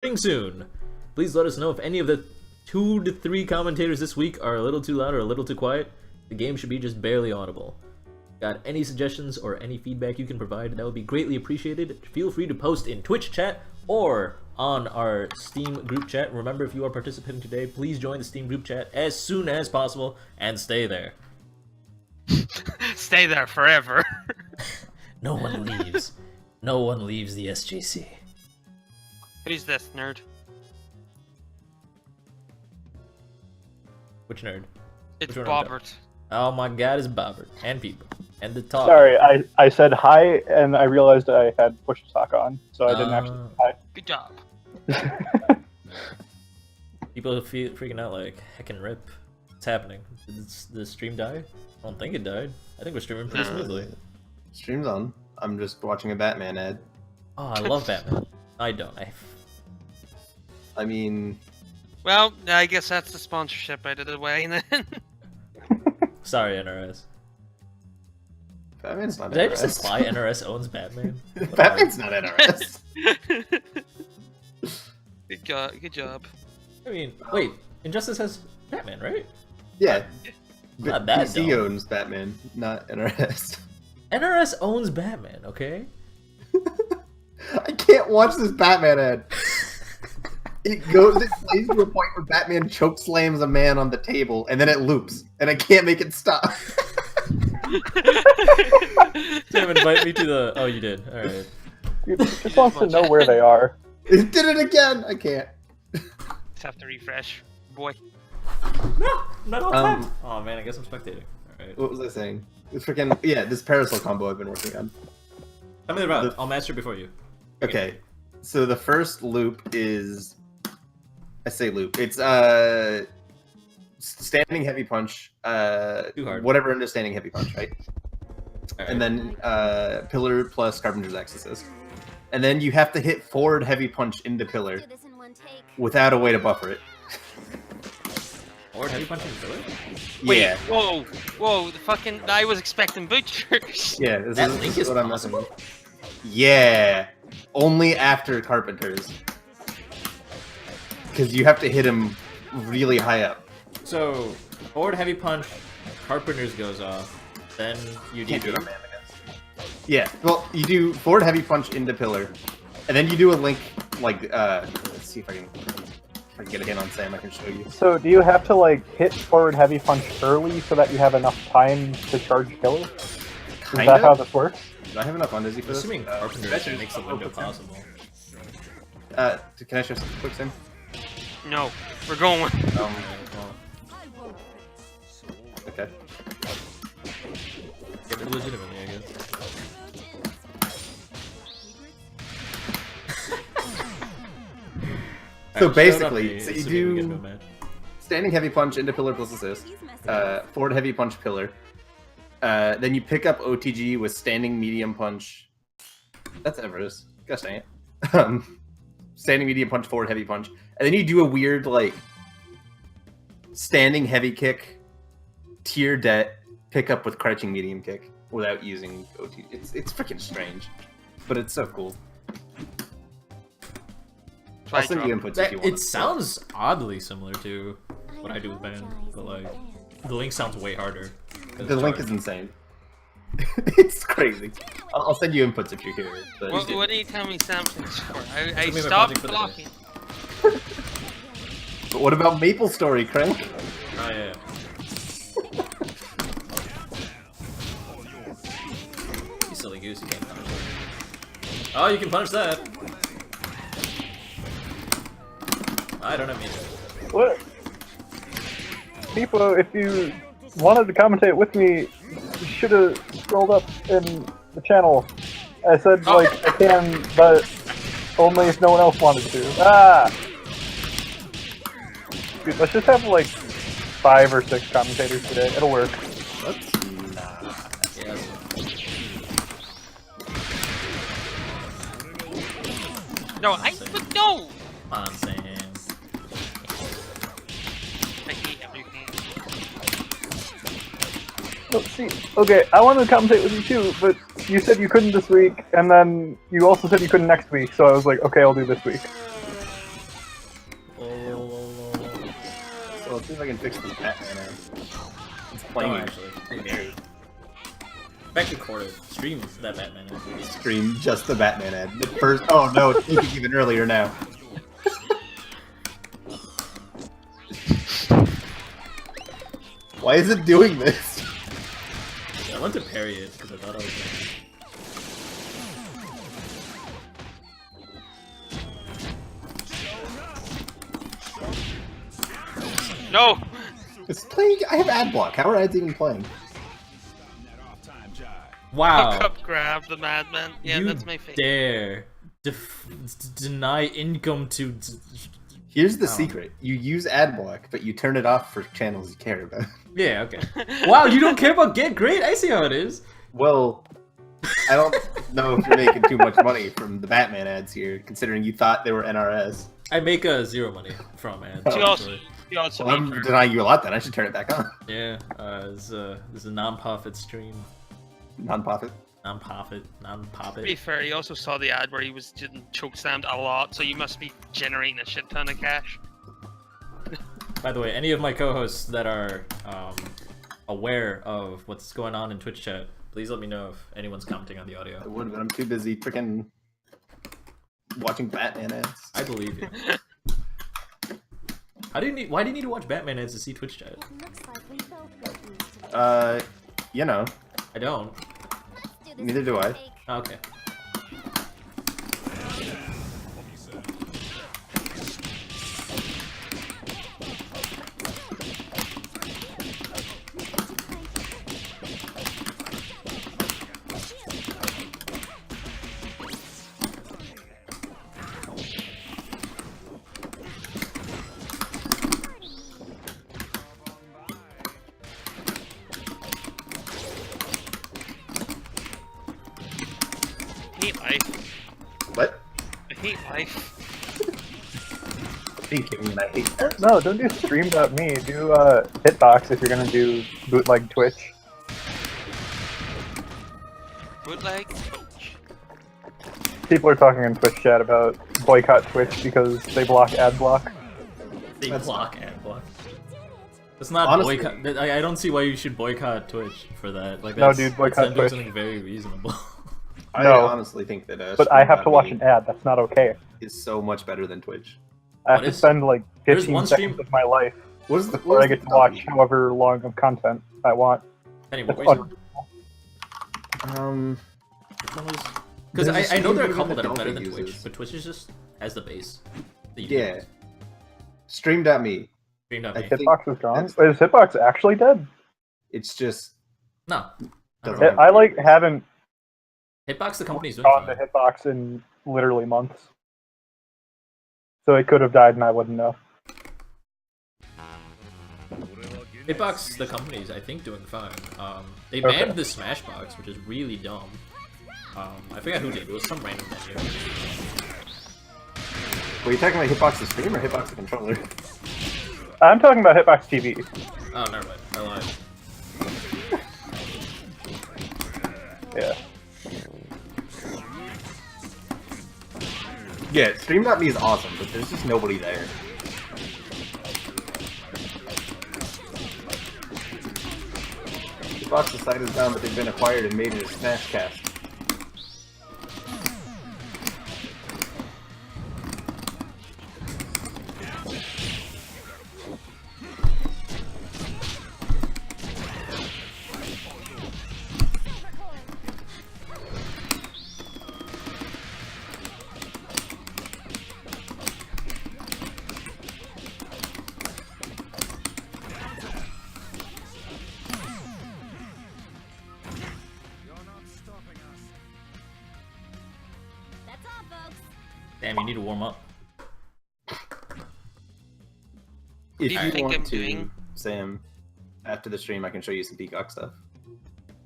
Soon. Please let us know if any of the 2 to 3 commentators this week are a little too loud or a little too quiet. The game should be just barely audible. Got any suggestions or any feedback you can provide, that would be greatly appreciated. Feel free to post in Twitch chat or on our Steam group chat. Remember, if you are participating today, please join the Steam group chat as soon as possible and stay there. Stay there forever. No one leaves. No one leaves the SJC. Who's this nerd? Which nerd? It's Which Bobbert. Oh my god, it's Bobbert. And people. And the talk. Sorry, I said hi, and I realized I had push to talk on, so I didn't actually say hi. Good job. People freaking out like, heckin' rip. What's happening? Did the stream die? I don't think it died. I think we're streaming pretty smoothly. Stream's on. I'm just watching a Batman ad. Oh, I love Batman. I don't. I mean... Well, I guess that's the sponsorship out of the way then. Sorry, NRS. Batman's not Did I NRS. just imply NRS owns Batman? Batman's not NRS. Good job. I mean, wait. Injustice has Batman, right? Yeah. Not But that DC dumb. owns Batman, not NRS. NRS owns Batman, okay? I can't watch this Batman ad. It plays to a point where Batman chokeslams a man on the table, and then it loops, and I can't make it stop. Tim, invite me to the... Oh, you did. Alright. He just wants to know where they are. It did it again. I can't. Just have to refresh, boy. No! Not all time! Oh man, I guess I'm spectating. Alright. What was I saying? It's freaking this parasol combo I've been working on. Tell me about it. I'll master before you. Okay, so the first loop is, I say loop. It's standing heavy punch. Too hard. Whatever into standing heavy punch, right? Alright. And then pillar plus Carpenter's Axe assist. And then you have to hit forward heavy punch into pillar without a way to buffer it. Or heavy punch in filler? Wait, Yeah, whoa, the fucking... I was expecting butchers. yeah. That This link is is what I'm possible? messing with. Yeah, only after Carpenter's. Because you have to hit him really high up. So, forward heavy punch, Carpenter's goes off, then you Can't do do... it on man, I guess. Yeah, well, you do forward heavy punch into pillar, and then you do a link like let's see if I can get a hit on Sam. I can show you. So do you have to like hit forward heavy punch early so that you have enough time to charge killer? Is that how this works? Do I have enough on Dizzy for this? Assuming Carpenter actually makes the window possible. Can I show some quick Sam? No, we're going. Well, Okay. give it legitimately, I guess. So Alright, basically, shut so up, you assuming we get do- no match. Standing heavy punch into pillar plus assist. Forward heavy punch pillar. Then you pick up OTG with standing medium punch. That's Everest. Gosh dang it. Standing medium punch, forward heavy punch. And then you do a weird, like, standing heavy kick, tier det, pick up with crouching medium kick without using OTG. It's freaking strange. But it's so cool. I'll send you inputs if you want. It sounds oddly similar to what I do with band, but like, the link sounds way harder. The link is insane. It's crazy. I'll send you inputs if you're curious. But What do you tell me something's for? I me my stopped project for the blocking. But what about Maple Story, Crank? Oh yeah. You silly goose, you can't punish that. Oh, you can punish that! I don't have music. What? People, if you wanted to commentate with me, you should have scrolled up in the channel. I said, like, I can, but only if no one else wanted to. Ah! Dude, let's just have, like, 5 or 6 commentators today. It'll work. Let's not. Yeah. No, no! Come on, Sam. I hate everything. No, see, okay, I wanted to commentate with you too, but you said you couldn't this week, and then you also said you couldn't next week, so I was like, okay, I'll do this week. Well, let's see if I can fix the Batman ad. It's Oh, playing. actually. Back recorded. Stream that Batman. Stream just the Batman ad. The first. Oh no, it's thinking even earlier now. Why is it doing this? I went to parry it because I thought I was gonna... No! It's playing. I have ad block. How are ads even playing? Wow. Hook up, grab the madman. Yeah, you that's my favorite. dare deny income to... Here's the secret. You use ad block, but you turn it off for channels you care about. Yeah, okay. Wow, you don't care about Get Great? I see how it is. Well, I don't know if you're making too much money from the Batman ads here, considering you thought they were NRS. I make zero money from ads. She also, she also Well, I'm denying you a lot then. I should turn it back on. Yeah, this is a non-profit stream. Non-profit. Non-profit. To be fair, you also saw the ad where he was getting chokeslammed a lot, so you must be generating a shit ton of cash. By the way, any of my co-hosts that are aware of what's going on in Twitch chat, please let me know if anyone's commenting on the audio. I would, but I'm too busy freaking watching Batman ads. I believe you. Why do you need to watch Batman ads to see Twitch chat? You know, I don't. neither do I. Oh, okay. I hate life. What? I hate life. Thank you, and I hate that. No, don't do stream.me. Do Hitbox if you're gonna do bootleg Twitch. Bootleg? People are talking in Twitch chat about boycott Twitch because they block ad block. They That's block ad block. It's not Honestly- boycott. I don't see why you should boycott Twitch for that. Like, No, that's, dude, that's boycott them doing Twitch. something very reasonable. I No. honestly think that. But I have to watch Stream.me an ad. That's not okay. is so much better than Twitch. I have What to is- spend like there's 15 one seconds stream- of my life What is the? where I get to watch however long of content I want. Anyway, That's because There's a I know there are a stream couple that that are better Dolphin than Twitch, uses. but Twitch is just as the base. that you Yeah. use. Stream.me. Stream.me. I think Hitbox is gone. that's- Wait, is Hitbox actually dead? It's just No. I don't Doesn't- know. I like haven't Hitbox, the company's doing gone to fine. Hitbox in literally months. So it could have died and I wouldn't know. Hitbox, the company's, I think, doing fine. They Okay. banned the Smashbox, which is really dumb. I forgot who did. It was some random venue. Were you talking about Hitbox the stream or Hitbox the controller? I'm talking about Hitbox TV. Oh, never mind. I lied. Yeah. Yeah, Stream.me is awesome, but there's just nobody there. Hitbox the site is down, but they've been acquired and made it a Smashcast. Damn, you need to warm up. If do you you think want I'm to, doing? Sam, after the stream, I can show you some Peacock stuff.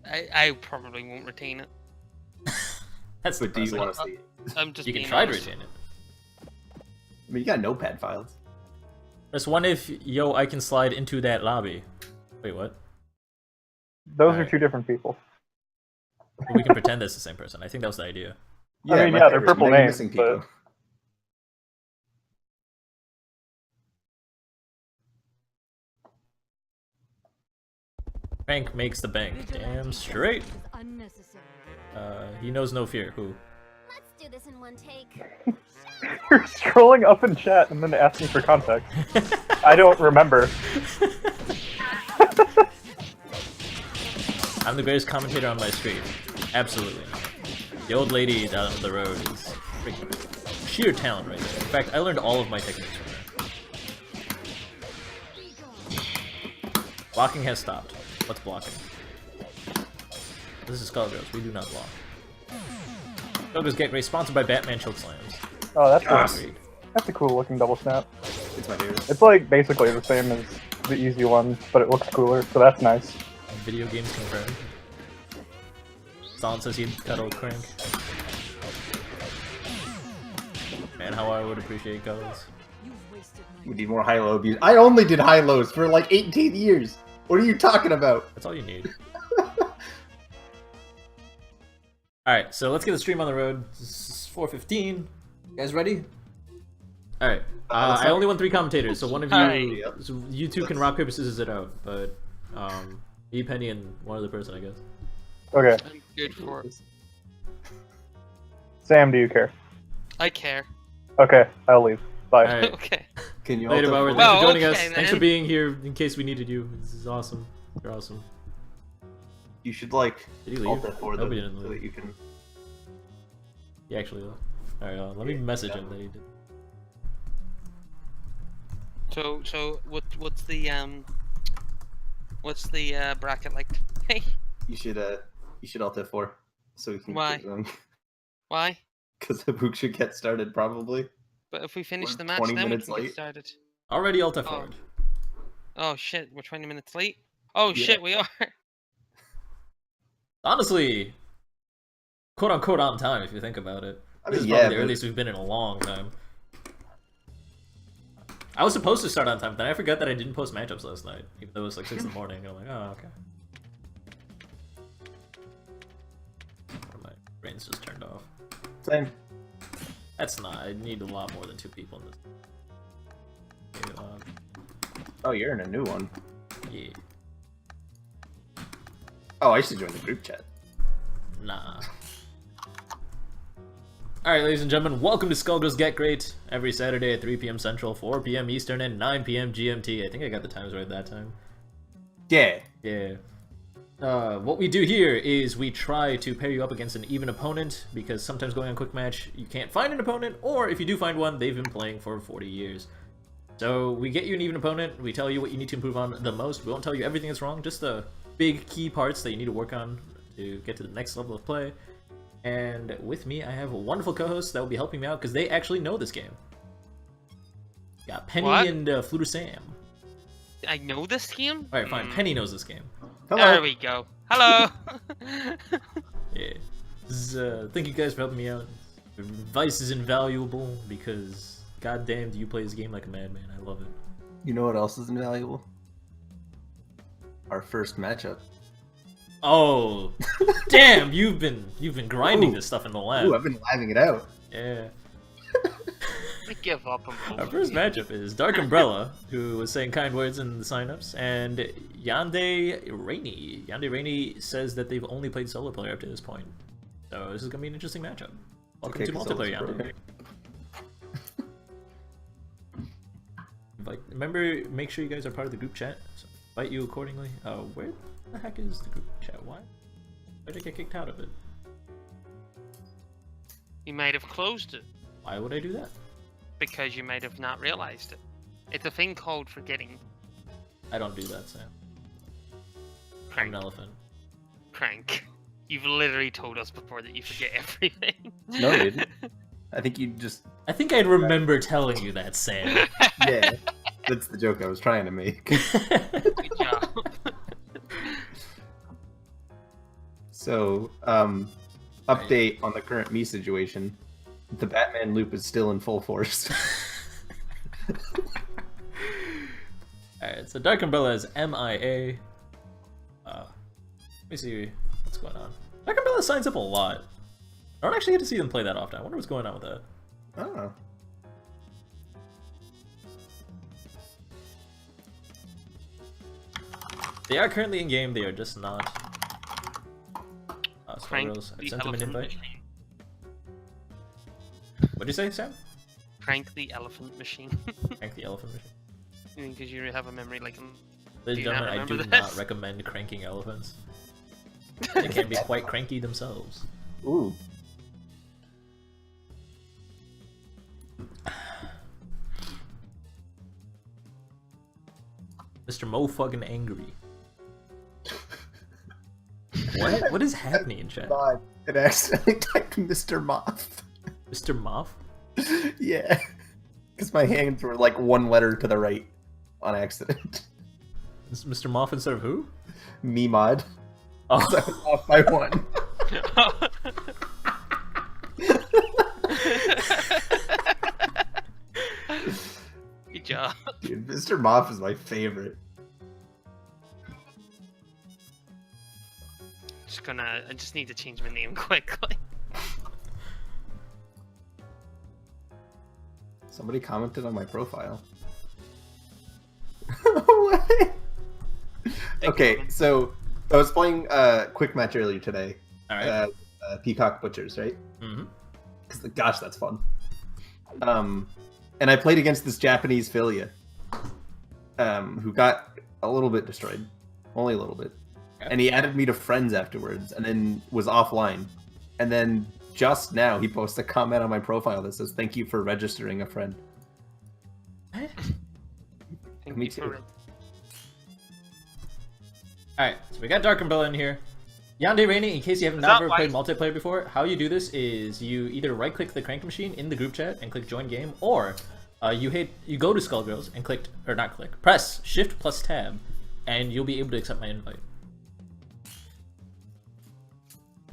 I probably won't retain it. That's But do you depressing. want to see it? I'm just You can being try to honest. retain it. I mean, you got notepad files. There's one if, yo, I can slide into that lobby. Wait, what? Those are Alright. two different people. We can pretend that's the same person. I think that was the idea. I mean, my yeah, they're favorite, purple Mega names, Missing but- Pico. Crank makes the bank. Damn straight. He knows no fear. Who? Let's do this in one take. You're scrolling up in chat and then asking for context. I don't remember. I'm the greatest commentator on my stream. Absolutely. The old lady down the road is freaking sheer talent right there. In fact, I learned all of my techniques from her. Blocking has stopped. What's blocking? This is Skullgirls. We do not block. Skullgirls Get GR8, sponsored by Batman Chokeslams. Oh, that's cool. Agreed. That's a cool looking double snap. It's my favorite. It's like basically the same as the easy one, but it looks cooler, so that's nice. Video games confirmed. Solid says he'd cuddle Crank. Man, how I would appreciate cuddles. We need more high-low abuse. I only did high-lows for like 18 years. What are you talking about? That's all you need. Alright, so let's get the stream on the road. This is 4:15. You guys ready? Alright. I only want 3 commentators, so one of you, Hi. so you two can rock, paper, scissors it out. But, me, Penny, and one other person, I guess. Okay. I'm good for it. Sam, do you care? I care. Okay, I'll leave. Bye. Alright. Okay. Can you Later, alt Bauer. F4? Thanks for Well, joining us. okay, Thanks for then. being here in case we needed you. This is awesome. You're awesome. You should like Did he alt leave? F4 Nobody them didn't so leave. that you can. He actually left. Alright, let me message him that he did. So what's the bracket like? Hey, You should alt F4 so we can. Why? why? Because the book should get started probably. But if we finish We're the match, 20 then we minutes can late. get started. Already alt F4. Oh shit, we're 20 minutes late. Oh Yeah. shit, we are. Honestly, quote unquote on time if you think about it. I This mean, is yeah, probably the but earliest we've been in a long time. I was supposed to start on time, then I forgot that I didn't post matchups last night, even though it was like 6 in the morning, and I'm like, oh, okay. My brain's just turned off. same. That's not, I need a lot more than 2 people in this. Okay, Oh, you're in a new one. yeah. Oh, I should join the group chat. Nah. Alright, ladies and gentlemen, welcome to Skullgirls Get GR8, every Saturday at 3 p.m. Central, 4 p.m. Eastern, and 9 p.m. GMT. I think I got the times right that time. Yeah. Yeah. What we do here is we try to pair you up against an even opponent, because sometimes going on quick match, you can't find an opponent, or if you do find one, they've been playing for 40 years. So we get you an even opponent, we tell you what you need to improve on the most, we won't tell you everything that's wrong, just the big key parts that you need to work on to get to the next level of play. And with me, I have a wonderful co-host that will be helping me out, because they actually know this game. Got Penny What? and Fluter Sam. I know this game. Alright, fine, Penny knows this game. Hello. There we go. Hello. Yeah. Thank you guys for helping me out. Your advice is invaluable because goddamn do you play this game like a madman. I love it. You know what else is invaluable? Our first matchup. Oh damn, you've been grinding Ooh. this stuff in the lab. Ooh, I've been living it out. Yeah. I give up on Our first matchup is Dark Umbrella, who was saying kind words in the signups, and Yande Rainey. Yande Rainey says that they've only played solo player up to this point. So this is gonna be an interesting matchup. Welcome Okay, to 'cause multiplayer, solo's Yande. Remember, make sure you guys are part of the group chat. So invite you accordingly. Where the heck is the group chat? Why did I get kicked out of it? You might have closed it Why would I do that? because you might have not realized it. It's a thing called forgetting. I don't do that, Sam. I'm Crank. an elephant. Crank. You've literally told us before that you forget everything. No, I didn't. I think you just. I think I'd remember telling you that, Sam. Yeah. That's the joke I was trying to make. Good job. So, update on the current me situation. The Batman loop is still in full force. Alright, so Dark Umbrella is MIA. Let me see what's going on. Dark Umbrella signs up a lot. I don't actually get to see them play that often. I wonder what's going on with that. I don't know. They are currently in game. They are just not. Crank Skullgirls, I the sent them an elephant invite. machine. What'd you say, Sam? Crank the elephant machine. Crank the elephant machine. Because you have a memory like him. Ladies Do and you not gentlemen, I do remember not this? recommend cranking elephants. They can be quite cranky themselves. Ooh. Mr. Mo fucking angry. What? What is happening in chat? God, it accidentally typed Mr. Moth. Mr. Moff? Yeah. Because my hands were like one letter to the right on accident. Is Mr. Moff instead of who? Me mod. Oh. So I was off by one. Good job. Dude, Mr. Moth is my favorite. I just need to change my name quickly. Somebody commented on my profile. What? Okay, so I was playing Quick Match earlier today. Alright. Peacock Butchers, right? Mm-hmm. Gosh, that's fun. And I played against this Japanese Filia, who got a little bit destroyed. Only a little bit. Okay. And he added me to friends afterwards, and then was offline. And then just now he posted a comment on my profile that says, "Thank you for registering a friend." Thank Me you for too. it. Alright, so we got Dark Umbrella in here. Yandere Rainy, in case you have that never why- played multiplayer before, how you do this is you either right-click the crank machine in the group chat and click join game, or you go to Skullgirls and press Shift plus Tab, and you'll be able to accept my invite.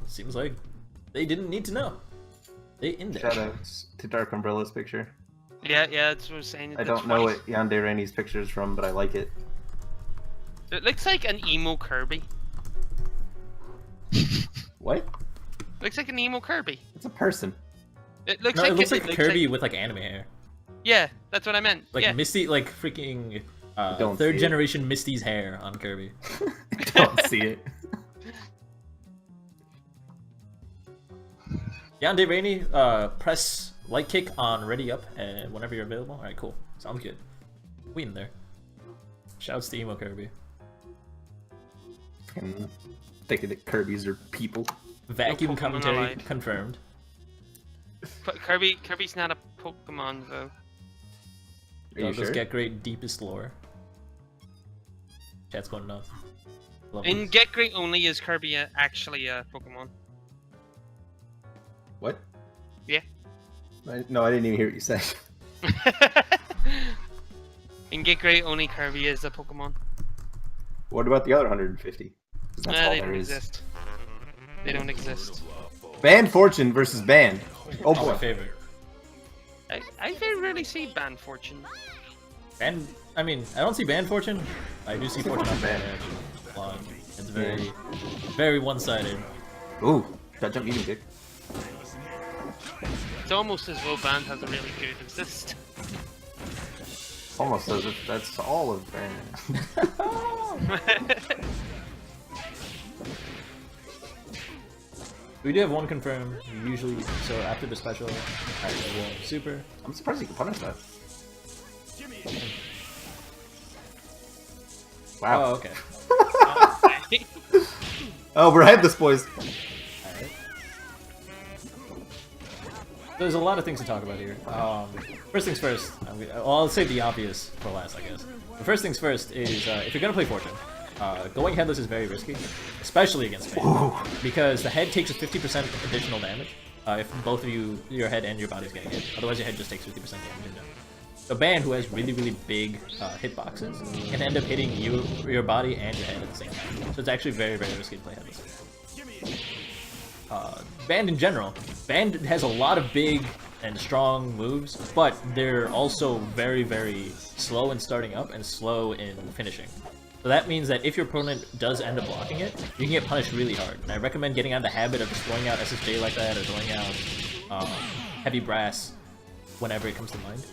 Seems like they didn't need to know. They in there. Shout out to Dark Umbrella's picture. Yeah, that's what I was saying. I don't know what Yandere Rainey's picture is from, but I like it. It looks like an emo Kirby. What? Looks like an emo Kirby. It's a person. It looks No, like it looks like Kirby with like anime hair. Yeah, that's what I meant. Like yeah. Misty, like freaking Don't third see it. generation Misty's hair on Kirby. I don't see it. Yandere Rainy, press light kick on ready up whenever you're available. Alright, cool. Sounds good. We in there. Shouts to Emo Kirby. And thinking that Kirby's are people. Vacuum Pokemon commentary alive. confirmed. But Kirby's not a Pokemon though. Are you Douglas sure? Get Great deepest lore. Chat's going nuts. Love In this. Get Great only is Kirby actually a Pokemon. What? Yeah. No, I didn't even hear what you said. In Get Great only Kirby is a Pokemon. What about the other 150? 'Cause that's all They there don't is. exist. They don't exist. Band Fortune versus Band. Oh Oh, my boy. favorite. I very rarely see Ban Fortune. And I mean, I don't see Band Fortune. I do see Fortune on Band actually. It's very, very one-sided. Ooh, that jump medium kick. It's almost as though Band has a really good exist. Almost as if that's all of Band. We do have one confirmed, usually, so after the special, I will super. I'm surprised you can punish that. Wow. Oh, okay. Oh, we're headless, boys. Alright. There's a lot of things to talk about here. First things first, I'll save the obvious for last, I guess. The first things first is, if you're gonna play Fortune, going headless is very risky, especially against Band, because the head takes a 50% additional damage if both of your head and your body's getting hit. Otherwise, your head just takes 50% damage and done. So Band, who has really, really big hitboxes, can end up hitting your body and your head at the same time. So it's actually very, very risky to play headless. Band in general, Band has a lot of big and strong moves, but they're also very, very slow in starting up and slow in finishing. So that means that if your opponent does end up blocking it, you can get punished really hard. And I recommend getting out of the habit of just throwing out SSJ like that, or throwing out heavy brass whenever it comes to mind.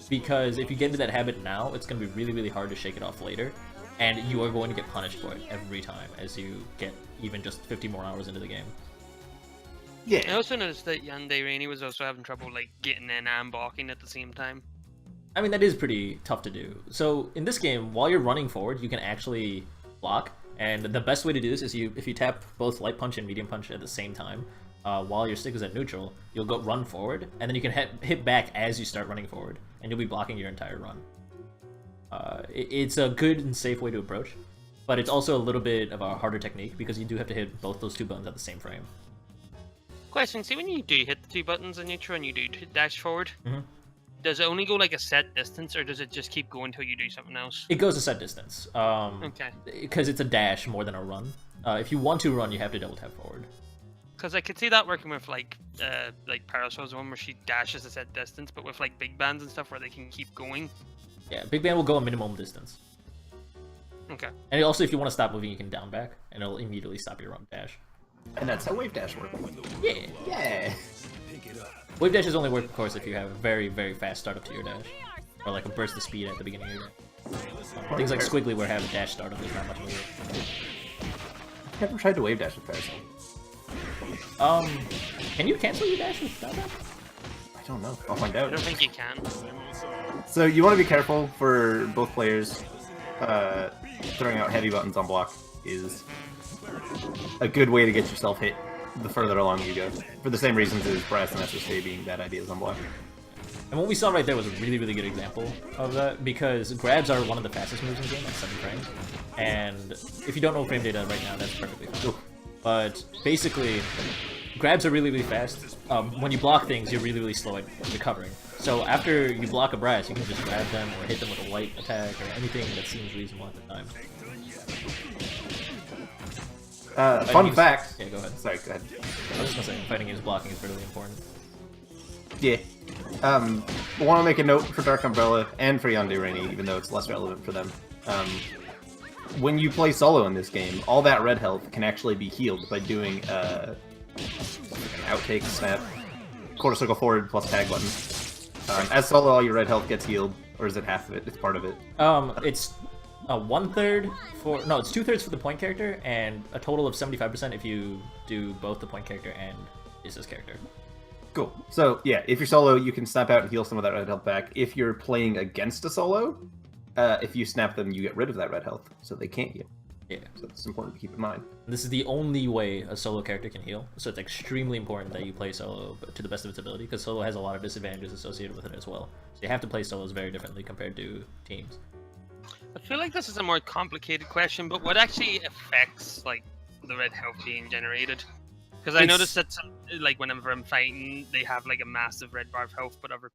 Because if you get into that habit now, it's going to be really, really hard to shake it off later. and you are going to get punished for it every time as you get even just 50 more hours into the game. I Yeah. also noticed that Yandere Rainy was also having trouble like getting in and blocking at the same time. I mean, that is pretty tough to do. So in this game, while you're running forward, you can actually block, and the best way to do this is if you tap both light punch and medium punch at the same time, while your stick is at neutral, you'll go run forward, and then you can hit back as you start running forward, and you'll be blocking your entire run. It's a good and safe way to approach, but it's also a little bit of a harder technique because you do have to hit both those two buttons at the same frame. Question: see, when you do hit the two buttons in neutral and you do dash forward, Mhm. does it only go like a set distance, or does it just keep going until you do something else? It goes a set distance, Okay. because it's a dash more than a run. If you want to run, you have to double tap forward. Because I could see that working with like Parasol's one where she dashes a set distance, but with like big bands and stuff where they can keep going. Yeah, Big Band will go a minimum distance. Okay. And also, if you want to stop moving, you can down back, and it'll immediately stop your run dash. And that's how wave dash works. Yeah. Yeah. Wave dashes only work, of course, if you have a very, very fast startup to your dash. Or like a burst of speed at the beginning of your things like Squiggly where have a dash startup, there's not much of it. Never tried to wave dash with Parasol. Can you cancel your dash with down back? I don't know. I'll find I out. don't think you can. So you want to be careful for both players. Throwing out heavy buttons on block is a good way to get yourself hit the further along you go. For the same reasons as Brass and SSJ being bad ideas on block. And what we saw right there was a really, really good example of that, because grabs are one of the fastest moves in the game at 7 frames. And if you don't know frame data right now, that's perfectly fine. But basically, grabs are really, really fast. When you block things, you're really, really slow at recovering. So after you block a brass, you can just grab them or hit them with a light attack or anything that seems reasonable at the time. Fun fact. Yeah, go ahead. Sorry, go ahead. I was just gonna say, fighting against blocking is really important. Yeah. I want to make a note for Dark Umbrella and for Yandere Rainy, even though it's less relevant for them. When you play solo in this game, all that red health can actually be healed by doing an outtake, snap, quarter circle forward plus tag button. As solo, all your red health gets healed, or is it half of it? It's part of it. It's 1/3 for it's 2/3 for the point character, and a total of 75% if you do both the point character and Isa's character. Cool. So yeah, if you're solo, you can snap out and heal some of that red health back. If you're playing against a solo, if you snap them, you get rid of that red health, so they can't heal. Yeah. So it's important to keep in mind. This is the only way a solo character can heal, so it's extremely important that you play solo to the best of its ability, because solo has a lot of disadvantages associated with it as well. So you have to play solos very differently compared to teams. I feel like this is a more complicated question, but what actually affects like the red health being generated? Because I noticed that like whenever I'm fighting, they have like a massive red bar of health, but other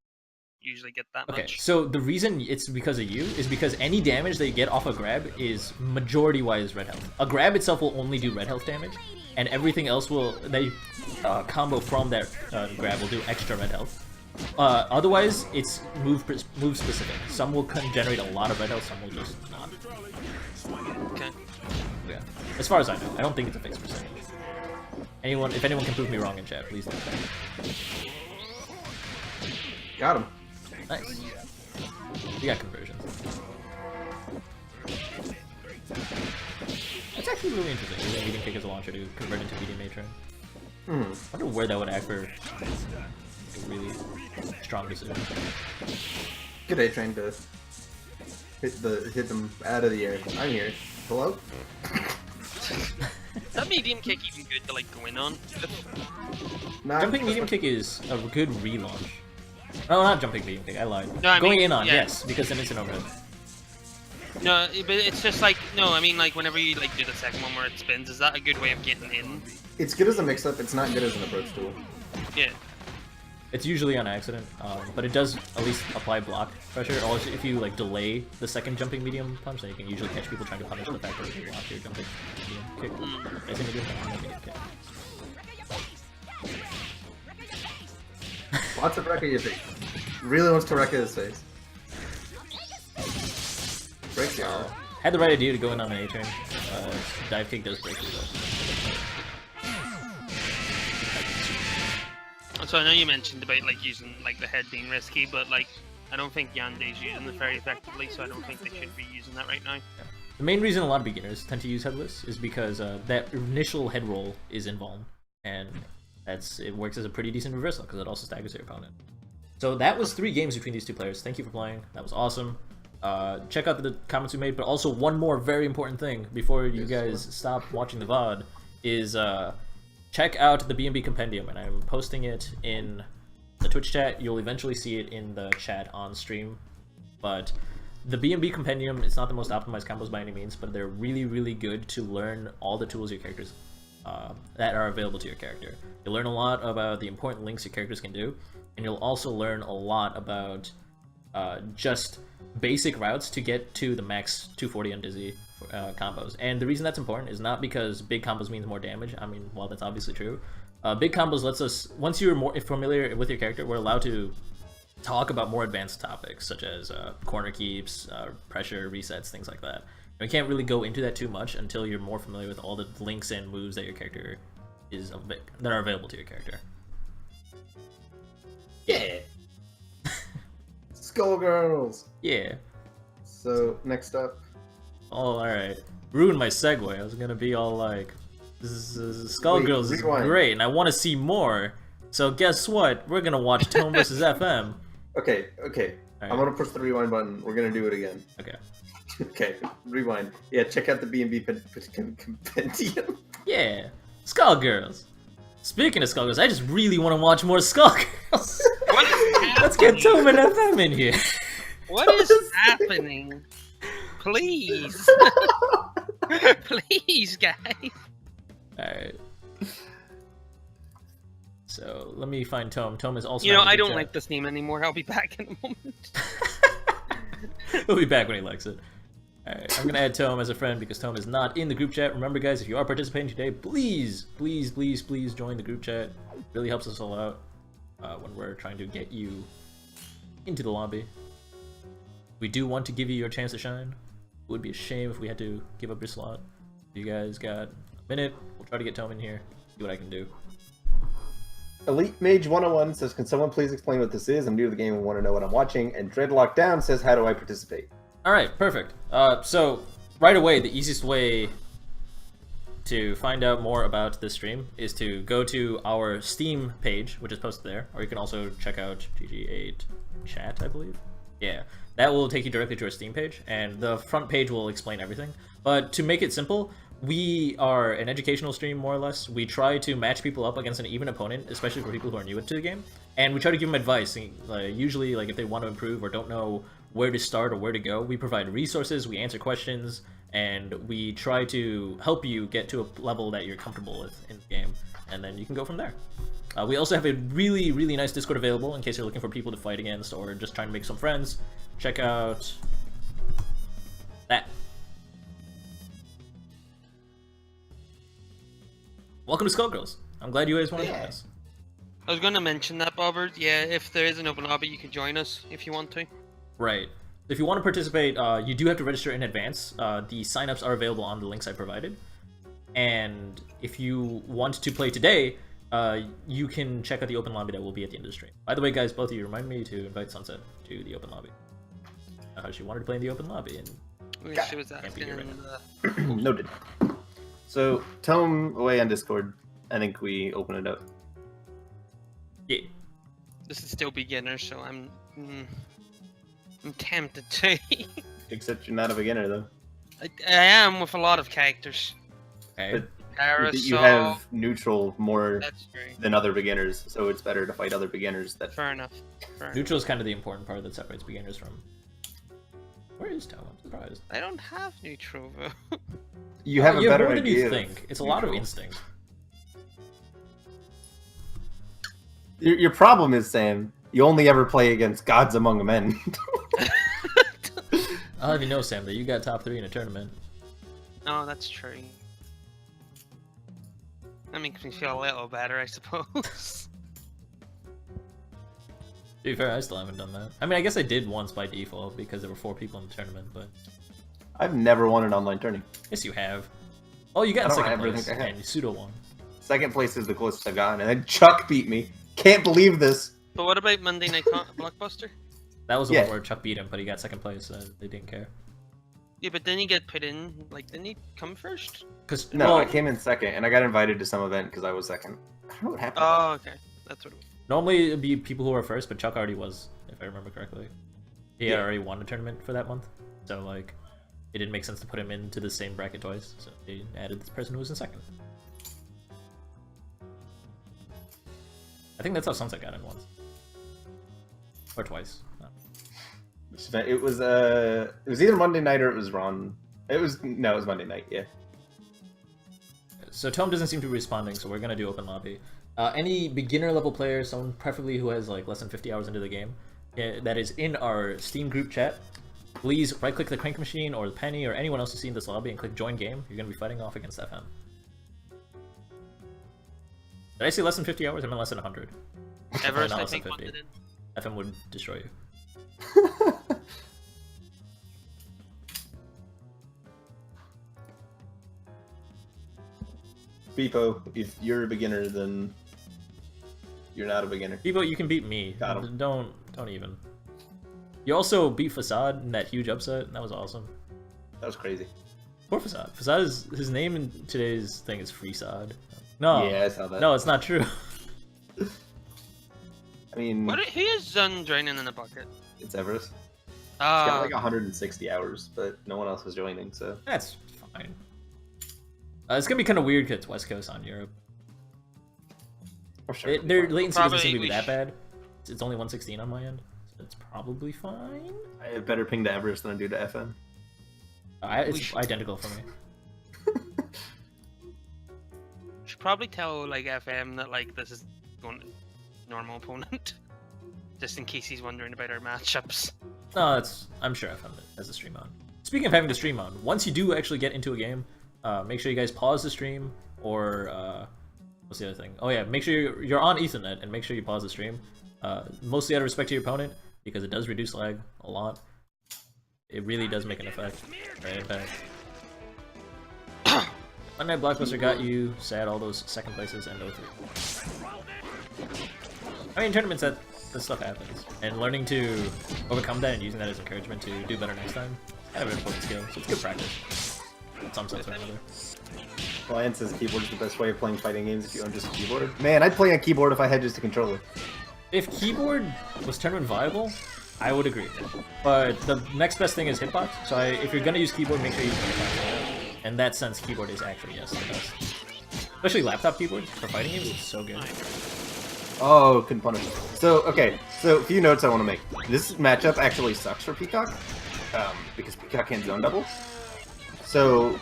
usually get that Okay, much. so the reason it's because of you is because any damage that you get off a grab is majority-wise red health. A grab itself will only do red health damage, and everything else that you combo from that grab will do extra red health. Otherwise, it's move specific. Some will generate a lot of red health, some will just not. Okay. Yeah. As far as I know, I don't think it's a fixed percentage. If anyone can prove me wrong in chat, please do. Got him. Nice. You got conversions. That's actually really interesting. Using medium kick as a launcher to convert into medium matron. I wonder where that would act for a really strong decision. Good A train to hit them out of the air. I'm here. Hello? Is that medium kick even good to like go in on? Not Jumping medium kick is a good relaunch. No, not jumping medium kick, I lied. No, I Going mean, in on, yeah. yes, because then it's an overhead. No, but it's just like I mean like whenever you like do the second one where it spins, is that a good way of getting in? It's good as a mix-up. It's not good as an approach tool. Yeah. It's usually on accident, but it does at least apply block pressure. Also, if you like delay the second jumping medium punch, then you can usually catch people trying to punish the fact that you block your jumping medium kick. I say medium punch, not medium kick. Lots of Rekka your face. Really wants to Rekka his face. Breaks you all. Had the right idea to go in on an A-train. Dive kick does break you though. So I know you mentioned about like using like the head being risky, but like I don't think Yande's using it very effectively, so I don't think they should be using that right now. The main reason a lot of beginners tend to use headless is because that initial head roll is invuln, and it works as a pretty decent reversal because it also staggers your opponent. So that was 3 games between these 2 players. Thank you for playing. That was awesome. Check out the comments we made, but also one more very important thing before you guys stop watching the VOD is check out the B&B Compendium, and I'm posting it in the Twitch chat. You'll eventually see it in the chat on stream, but the B&B Compendium is not the most optimized combos by any means, but they're really, really good to learn all the tools your characters that are available to your character. You'll learn a lot about the important links your characters can do, and you'll also learn a lot about just basic routes to get to the max 240 on Dizzy combos. And the reason that's important is not because big combos means more damage. I mean, while that's obviously true, big combos lets us, once you're more familiar with your character, we're allowed to talk about more advanced topics such as corner keeps, pressure, resets, things like that. And we can't really go into that too much until you're more familiar with all the links and moves that your character that are available to your character. Yeah. Skullgirls. Yeah. So next up. Oh, all right. Ruined my segue. I was gonna be all like, Skullgirls is great, and I want to see more. So guess what? We're gonna watch Tome vs. FM. Okay. Right. I'm gonna push the rewind button. We're gonna do it again. Okay. Okay, rewind. Yeah, check out the B&B Compendium. Yeah. Skullgirls. Speaking of Skullgirls, I just really want to watch more Skullgirls. What is Let's get Tome and FM in here. What is happening? Please. Please, guys. Alright. So, let me find Tome. Tome is also... You know, I don't like this name anymore. I'll be back in a moment. He'll be back when he likes it. Alright, I'm gonna add Tome as a friend because Tome is not in the group chat. Remember, guys, if you are participating today, please join the group chat. It really helps us all out when we're trying to get you into the lobby. We do want to give you your chance to shine. It would be a shame if we had to give up your slot. If you guys got a minute, we'll try to get Tome in here, see what I can do. Elite Mage 101 says, can someone please explain what this is? I'm new to the game and want to know what I'm watching. And Dreadlock Down says, how do I participate? Alright, perfect. So, right away, the easiest way to find out more about this stream is to go to our Steam page, which is posted there, or you can also check out GG8 chat, I believe. Yeah, that will take you directly to our Steam page, and the front page will explain everything. But to make it simple, we are an educational stream, more or less. We try to match people up against an even opponent, especially for people who are new to the game, and we try to give them advice. Usually, like if they want to improve or don't know where to start or where to go, we provide resources, we answer questions, and we try to help you get to a level that you're comfortable with in the game, and then you can go from there. We also have a really, really nice Discord available in case you're looking for people to fight against or just trying to make some friends. Check out that. Welcome to Skullgirls. I'm glad you guys want to join us. I was going to mention that, Bobbert. Yeah, if there is an open lobby, you can join us if you want to. Right. If you want to participate, you do have to register in advance. The signups are available on the links I provided. And if you want to play today, you can check out the open lobby that will be at the end of the stream. By the way, guys, both of you, remind me to invite Sunset to the open lobby. She wanted to play in the open lobby, and She was asking Noted. So, Tome away on Discord. I think we open it up. yeah. This is still beginner, so I'm tempted to. Except you're not a beginner, though. I am with a lot of characters. Okay. But Parasol. you have neutral more That's great. than other beginners, so it's better to fight other beginners. That Fair enough. Fair enough. Neutral is kind of the important part that separates beginners from... Where is Tome? I'm surprised. I don't have neutral though. you have a you better more than idea. you of think. It's a lot of neutral. instinct. Your problem is, Sam, you only ever play against gods among men. I'll have you know, Sam, that you got top 3 in a tournament. No, that's true. That makes me feel a little better, I suppose. To be fair, I still haven't done that. I mean, I guess I did once by default because there were 4 people in the tournament, but... I've never won an online tourney. Yes, you have. Oh, you got I don't second ever place, think I have. and you pseudo won. Second place is the closest I've gotten, and then Chuck beat me. Can't believe this. But what about Monday Night Blockbuster? That was the Yeah. one where Chuck beat him, but he got second place, so they didn't care. Yeah, but then you get put in, like, didn't he come first? Because No, I came in second, and I got invited to some event because I was second. I don't know what happened. Oh, okay. That's what it was. normally it'd be people who are first, but Chuck already was, if I remember correctly. He had Yeah. already won a tournament for that month, so like it didn't make sense to put him into the same bracket twice. So they added this person who was in second. I think that's how Sunset got in once, or twice. It was either Monday night or it was Ron. It was Monday night. Yeah. So Tome doesn't seem to be responding, so we're gonna do open lobby. Any beginner level player, someone preferably who has like less than 50 hours into the game, that is in our Steam group chat, please right click the Crank Machine or the Penny or anyone else you see in this lobby and click join game. You're gonna be fighting off against FM. Did I say less than 50 hours? I meant less than 100. Everest, not I less than think, 50. wanted in. FM would destroy you. Beepo, if you're a beginner, then you're not a beginner. Bebo, you can beat me. Got him. Don't even. You also beat Facade in that huge upset, and that was awesome. That was crazy. Poor Facade. Facade is his name in today's thing is Freesod. No. Yeah, I saw that. No, it's not true. I mean, Who is draining in the bucket? it's Everest. He's got Ah, like 160 hours, but no one else was joining, so. That's fine. It's gonna be kind of weird because it's West Coast on Europe. I'm sure. Their latency doesn't seem to be Probably that bad. It's only 116 on my end, so it's probably fine. I have better ping to Everest than I do to FM. It's identical for me. should probably tell like FM that like this is going to normal opponent, just in case he's wondering about our matchups. No, I'm sure FM has a stream on. Speaking of having to stream on, once you do actually get into a game, make sure you guys pause the stream, or what's the other thing? Oh yeah, make sure you're on Ethernet and make sure you pause the stream. Mostly out of respect to your opponent, because it does reduce lag a lot. It really does make an effect. Right, impact. Monday Night Blockbuster got you. Sad all those second places and 0-3. I mean, in tournaments that stuff happens, and learning to overcome that and using that as encouragement to do better next time, kind of an important skill. So it's good practice, in some sense or another. Lion says keyboard is the best way of playing fighting games if you own just a keyboard. Man, I'd play on keyboard if I had just a controller. If keyboard was tournament viable, I would agree. But the next best thing is hitbox. So if you're gonna use keyboard, make sure you use hitbox. In that sense, keyboard is actually yes the best. Especially laptop keyboard for fighting games, it's so good. Oh, couldn't punish. So, okay, so a few notes I want to make. This matchup actually sucks for Peacock, because Peacock can't zone double. So,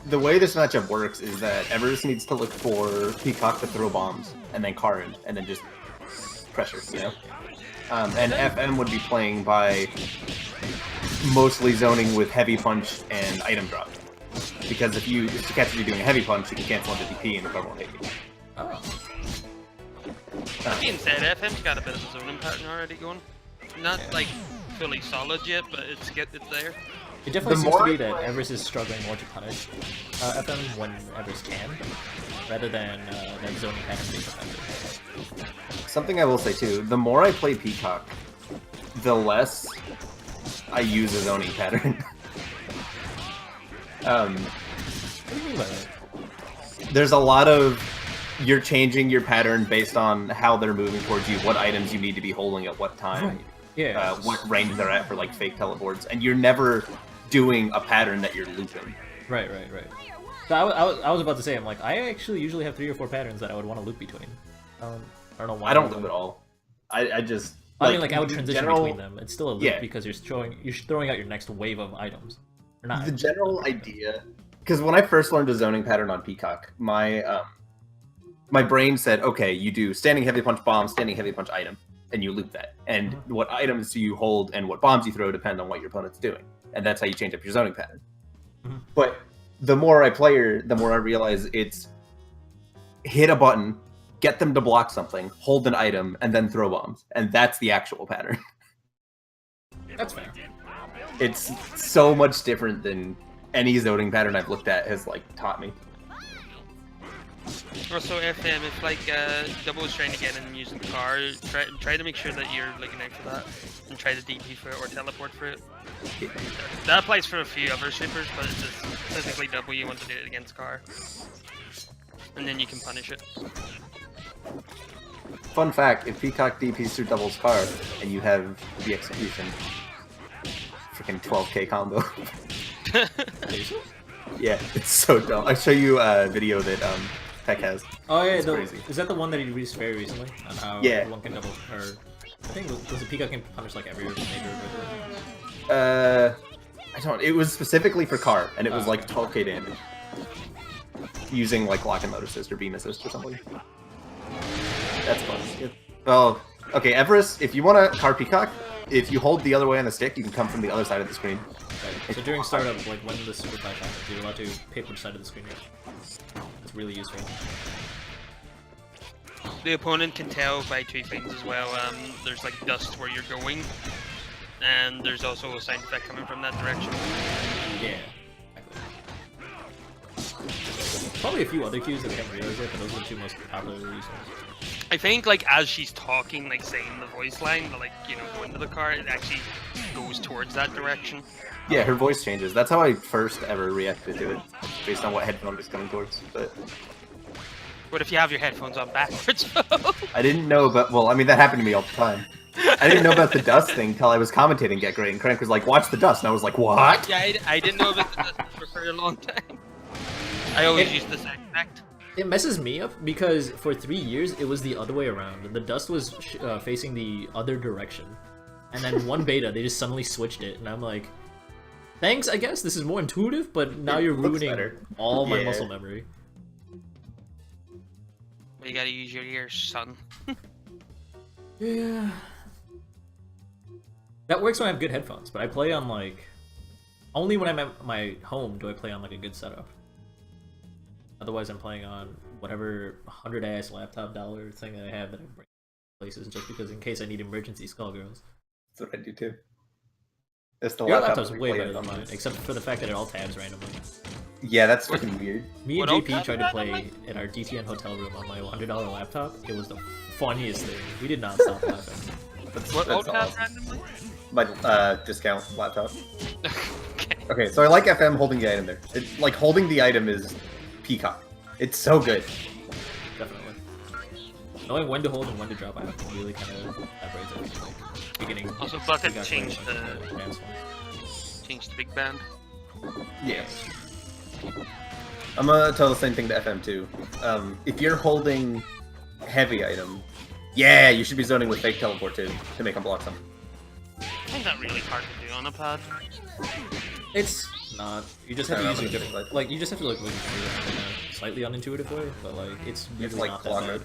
the way this matchup works is that Everest needs to look for Peacock to throw bombs, and then Karin, and then just pressure, you know? And FM would be playing by mostly zoning with heavy punch and item drop. Because if she catches you doing a heavy punch, you can cancel into DP and the card won't hit you. Oh. That being said, FM's got a bit of a zoning pattern already going. Not like fully solid yet, but it's there. It definitely seems to be that Everest is struggling more to punish FM when Everest can, rather than that zoning pattern being effective. Something I will say too, the more I play Peacock, the less I use a zoning pattern. What do you mean by that? There's a lot of you're changing your pattern based on how they're moving towards you, what items you need to be holding at what time, Right. Yeah. what range they're at for like fake teleports, and you're never doing a pattern that you're looping. Right. So I was about to say, I'm like, I actually usually have 3 or 4 patterns that I would want to loop between. I don't know why. I don't loop at all. I just. I mean, like I would transition general, between them. It's still a loop Yeah. because you're throwing out your next wave of items. Or not. The general idea, because when I first learned a zoning pattern on Peacock, my brain said, okay, you do standing heavy punch bomb, standing heavy punch item, and you loop that. And what items do you hold and what bombs you throw depend on what your opponent's doing. And that's how you change up your zoning pattern. Mhm. But the more I play her, the more I realize it's hit a button, get them to block something, hold an item, and then throw bombs. And that's the actual pattern. That's fair. It's so much different than any zoning pattern I've looked at has like taught me. Also, if like Double is trying to get in using the car, try to make sure that you're looking out for that and try to DP for it or teleport for it. That applies for a few other supers, but it's just specifically Double you want to do it against car, and then you can punish it. Fun fact: if Peacock DPs through Double's car and you have the execution, freaking 12k combo. Yeah, it's so dumb. I'll show you a video that Peck has. Oh yeah, crazy. Is that the one that he released very recently? On how Yeah. one can double, or I think was the Peacock can punish like every major ability? I don't. It was specifically for car, and it was like okay. 12k damage using like lock and load assist or beam assist or something. That's fun. Oh, okay, Everest. If you want a car Peacock, if you hold the other way on the stick, you can come from the other side of the screen. Right. So during startup, like when the super flash happens, you're allowed to pick which side of the screen you're on. It's really useful. The opponent can tell by two things as well. There's like dust where you're going, and there's also a sound effect coming from that direction. Yeah. Exactly. Probably a few other cues that we haven't realized yet, but those are the two most popular used ones. I think like as she's talking, like saying the voice line, like go into the car, it actually goes towards that direction. Yeah, her voice changes. That's how I first ever reacted to it, based on what headphone it's coming towards. But What if you have your headphones on backwards? I didn't know about. Well, I mean that happened to me all the time. I didn't know about the dust thing till I was commentating Get Great, and Crank was like, "Watch the dust," and I was like, "What?" Yeah, I didn't know about the dust for a long time. I always used the same effect. It messes me up because for 3 years it was the other way around. The dust was facing the other direction, and then one beta they just suddenly switched it, and I'm like, thanks, I guess this is more intuitive, but now you're ruining all my muscle memory. You gotta use your ears, son. Yeah, that works when I have good headphones, but I play on like only when I'm at my home do I play on like a good setup. Otherwise, I'm playing on whatever 100-ass laptop dollar thing that I have that I bring places just because in case I need emergency Skullgirls. That's what I do too. It's the Your laptop laptop's we way play better it than on. mine, except for the fact that it all tabs randomly. Yeah, that's fucking weird. Me and What JP tab tried to randomly? play in our DTN hotel room on my $100 laptop. It was the funniest thing. We did not stop laughing. What old tab awesome. randomly? My discount laptop. Okay. Okay, so I like FM holding the item there. It's like holding the item is Peacock. It's so good. Definitely. Knowing when to hold and when to drop item really kind of separates everything. Like, beginning. Also, Bucket Peacock changed playing, the like, advanced ones. changed the big band. Yeah. I'm gonna tell the same thing to FM too. If you're holding heavy item, yeah, you should be zoning with fake teleport too to make them block some. I find that really hard to do on a pad. It's not. You just have I to don't use know, a different. Like you just have to like move it in a slightly unintuitive way, but like it's It's really like not that claw bad. mode.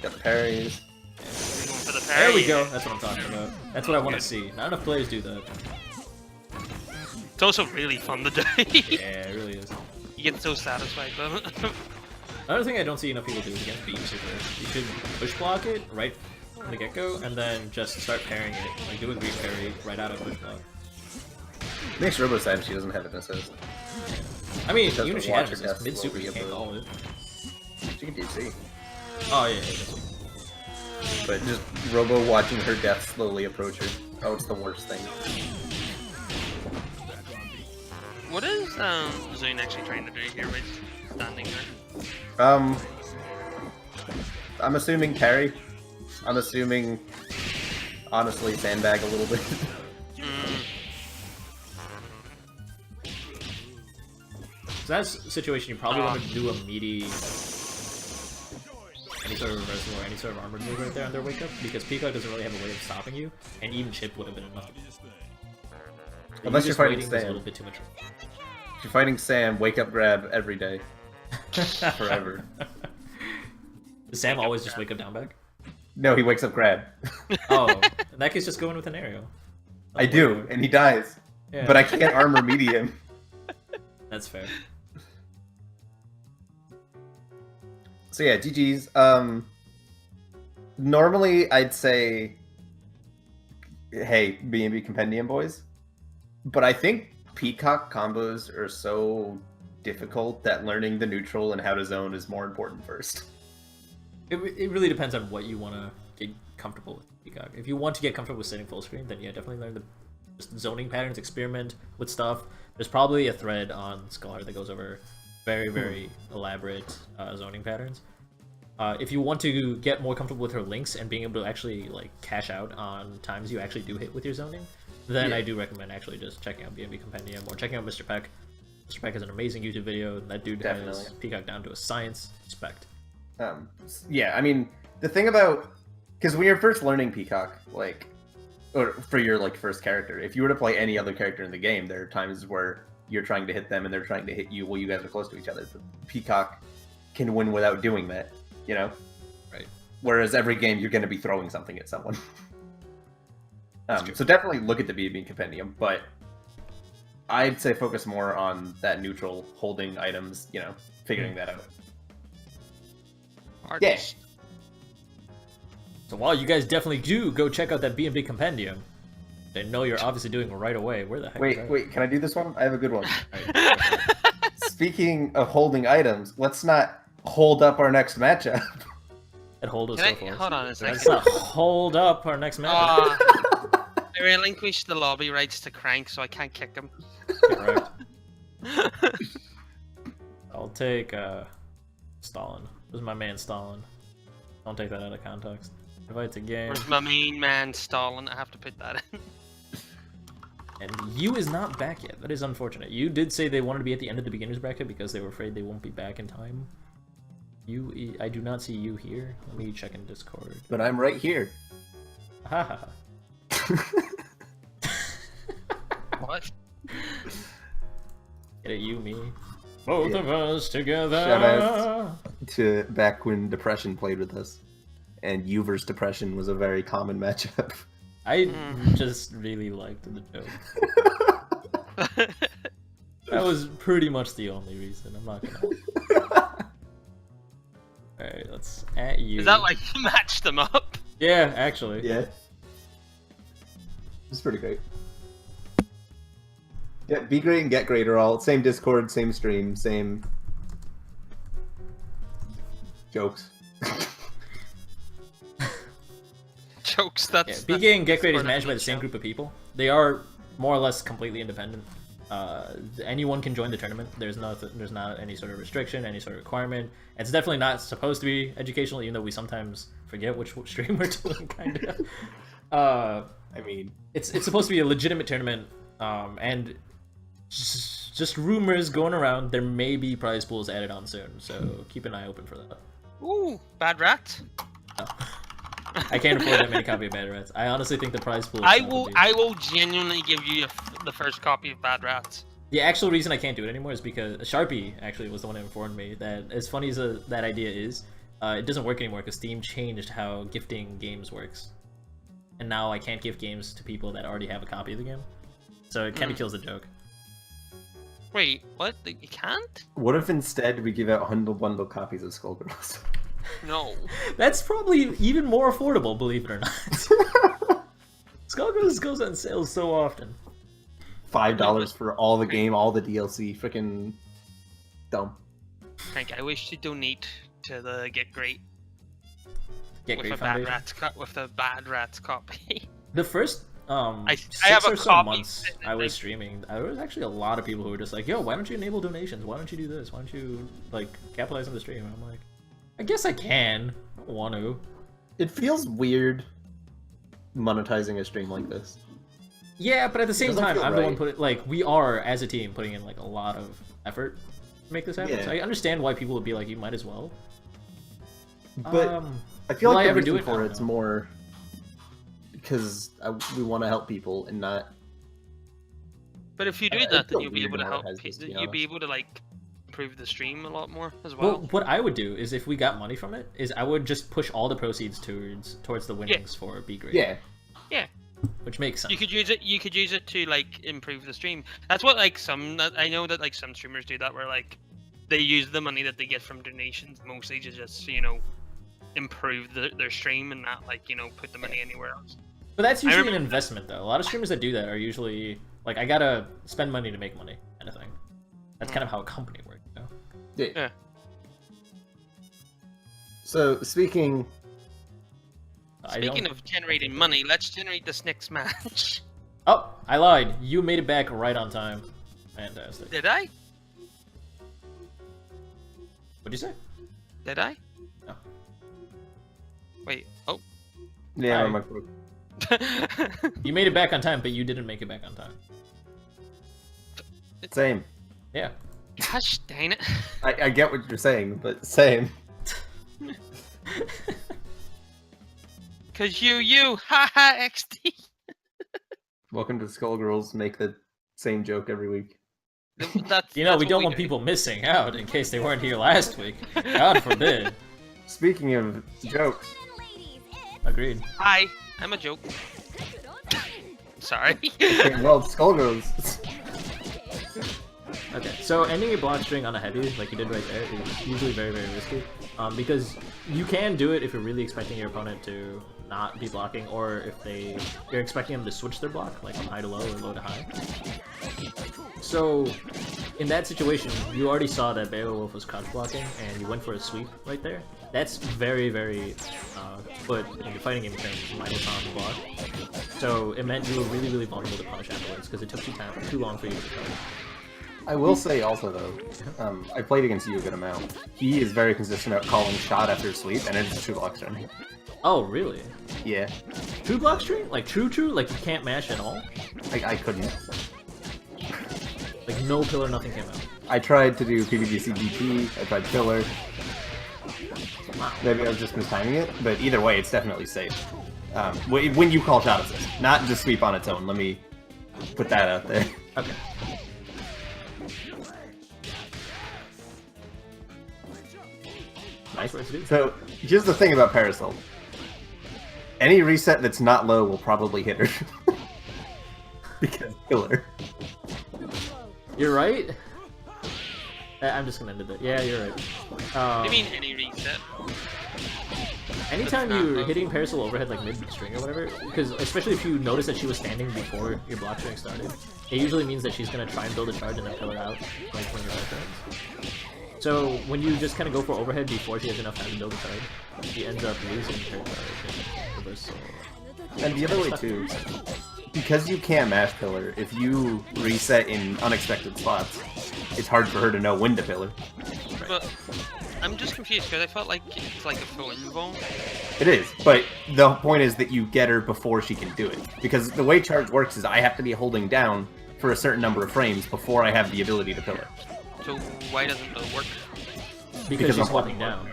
Got the parries. Going for the parry. There we go. That's what I'm talking about. That's what I want to see. Not enough players do that. It's also really fun to do. Yeah, it really is. You get so satisfied from it. Another thing I don't see enough people do is against beam super. You should push block it right from the get-go, and then just start pairing it. Like do a green parry right out of push block. Makes Robo sad if she doesn't have an assist. I mean, Just even if she watch had her an assist, death mid super slowly you can't approach. call it. She can DC. Oh yeah, yeah. But just Robo watching her death slowly approach her. Oh, it's the worst thing. What is Zune actually trying to do here by standing there? I'm assuming parry. I'm assuming, honestly, sandbag a little bit. So that's a situation you probably want to do a meaty, any sort of reversal or any sort of armored move right there on their wake up, because Peacock doesn't really have a way of stopping you, and even chip would have been enough. But Unless you're just fighting waiting is a Sam. little bit too much. If you're fighting Sam, wake up grab every day. Forever. Does Sam always just wake up down back? No, he wakes up grab. Oh, in that case, just go in with an aerial. I do, and he dies. Yeah. But I can't armor medium. That's fair. So yeah, GG's. Normally I'd say, hey, B&B Compendium boys. But I think Peacock combos are so difficult that learning the neutral and how to zone is more important first. It really depends on what you want to get comfortable with Peacock. If you want to get comfortable with setting full screen, then yeah, definitely learn the just zoning patterns, experiment with stuff. There's probably a thread on Scholar that goes over very elaborate zoning patterns. If you want to get more comfortable with her links and being able to actually like cash out on times you actually do hit with your zoning, then I do recommend actually just checking out B&B Compendium or checking out Mr. Peck. Mr. Peck has an amazing YouTube video. That dude has Peacock down to a science. Respect. Yeah, I mean, the thing about... Because when you're first learning Peacock, like... Or for your, like, first character, if you were to play any other character in the game, there are times where you're trying to hit them and they're trying to hit you while you guys are close to each other. But Peacock can win without doing that, you know? Right. Whereas every game, you're going to be throwing something at someone. So definitely look at the B&B Compendium, but I'd say focus more on that neutral, holding items, you know, figuring that out. Artist. So while you guys definitely do go check out that B&B Compendium, they know you're obviously doing it right away. Where the heck? Wait, can I do this one? I have a good one. Speaking of holding items, let's not hold up our next matchup. That hold us Can so I, far. hold on a second. Let's not hold up our next matchup. I relinquished the lobby rights to Crank, so I can't kick him. Correct. I'll take Stalin. This is my man Stalin. Don't take that out of context. Invite to game. Where's my main man Stalin? I have to put that in. And you is not back yet. That is unfortunate. You did say they wanted to be at the end of the beginner's bracket because they were afraid they won't be back in time. I do not see you here. Let me check in Discord. But I'm right here. Ha ha. What? Get it, you, me. Both of us together. Shout out to back when Depression played with us. And you versus Depression was a very common matchup. I just really liked the joke. That was pretty much the only reason. I'm not gonna. Alright, let's at you. Is that like match them up? Yeah, actually. Yeah. It's pretty great. Yeah, Be Great and Get Great are all same Discord, same stream, same jokes. Jokes, that's... Yeah, Be Gay and Get Great is managed by the same group of people. They are more or less completely independent. Anyone can join the tournament. There's not any sort of restriction, any sort of requirement. It's definitely not supposed to be educational, even though we sometimes forget which stream we're doing, kind of. I mean... It's supposed to be a legitimate tournament, and just rumors going around. There may be prize pools added on soon, so keep an eye open for that. Ooh, bad rat. No. I can't afford that many copies of Bad Rats. I honestly think the prize pool. I will genuinely give you the first copy of Bad Rats. The actual reason I can't do it anymore is because Sharpie actually was the one who informed me that, as funny as that idea is, it doesn't work anymore because Steam changed how gifting games works, and now I can't gift games to people that already have a copy of the game. So it kind of kills the joke. Wait, what? You can't? What if instead we give out bundle copies of Skullgirls? No. That's probably even more affordable, believe it or not. Skullgirls goes on sale so often. $5 for all the game, all the DLC. Freaking dumb. Frank, I wish to donate to the Get Great. Get with Great a Foundation. with a Bad Rats copy. The first I 6 have a or so copy months I was streaming, there was actually a lot of people who were just like, yo, why don't you enable donations? Why don't you do this? Why don't you like capitalize on the stream? And I'm like, I guess I can. I don't want to. It feels weird monetizing a stream like this. Yeah, but at the same doesn't time, feel I'm the one right. putting, like, we are, as a team, putting in, like, a lot of effort to make this happen. Yeah. So I understand why people would be like, you might as well. But I feel will like I the ever do reason it? I for don't it's know. more because we want to help people and not. But if you do I that, then feel you'll be weird able to help. monetize this, to be You'll be honest. able to like improve the stream a lot more as Well, well. what I would do is if we got money from it, is I would just push all the proceeds towards the winnings for Be Great. Yeah. Yeah. Which makes sense. You could use it. You could use it to like improve the stream. That's what like I know that like some streamers do that, where like they use the money that they get from donations mostly to just improve their stream and not like put the money anywhere else. But that's usually an remember- investment, though. A lot of streamers that do that are usually like, I gotta spend money to make money, kind of thing. That's kind of how a company works. Yeah. So speaking Speaking of generating money, let's generate this next match. Oh, I lied. You made it back right on time. Fantastic. Did I? What'd you say? Did I? No. Wait. Oh. Yeah, Hi. I'm a- You made it back on time, but you didn't make it back on time. same. Yeah. Gosh dang it. I get what you're saying, but same. Cause you, haha, XD. Welcome to Skullgirls. Make the same joke every week. That's, You know, that's we what don't want do. people missing out in case they weren't here last week. God forbid. Speaking of jokes, Agreed. Hi, I'm a joke. Sorry. okay, well, Skullgirls. Okay, so ending a block string on a heavy, like you did right there, is usually very, very risky. Because you can do it if you're really expecting your opponent to not be blocking, or if you're expecting them to switch their block, like from high to low or low to high. So, in that situation, you already saw that Beowulf was crouch blocking, and you went for a sweep right there. That's very, very good in your fighting game terms, minus on the block. So, it meant you were really, really vulnerable to punish afterwards, because it took too long for you to recover. I will say also though, I played against you a good amount. He is very consistent at calling shot after sweep, and it's a true block string. Oh, really? Yeah, True block string? Like true? Like you can't mash at all? I couldn't. Like no pillar, nothing came out. I tried to do PvGC DP, I tried pillar. Maybe I was just mistiming it, but either way, it's definitely safe. When you call shot assist, not just sweep on its own. Let me put that out there. Okay. Nice work to do. So, here's the thing about Parasol. Any reset that's not low will probably hit her. Because pillar. You're right. I'm just gonna end it. Yeah, you're right. What do you mean any reset? Anytime That's not you're low. hitting Parasol overhead like mid-string or whatever, because especially if you notice that she was standing before your block string started, it usually means that she's gonna try and build a charge and then pillar out, like when your turns. So when you just kind of go for overhead before she has enough time to build a charge, she ends up losing her charge and reversal. And the other way too, because you can't mash pillar, if you reset in unexpected spots, it's hard for her to know when to pillar. But I'm just confused because I felt like it's like a full invuln. It is, but the point is that you get her before she can do it. Because the way charge works is I have to be holding down for a certain number of frames before I have the ability to pillar. So why doesn't it work? Because she's I'm holding holding down.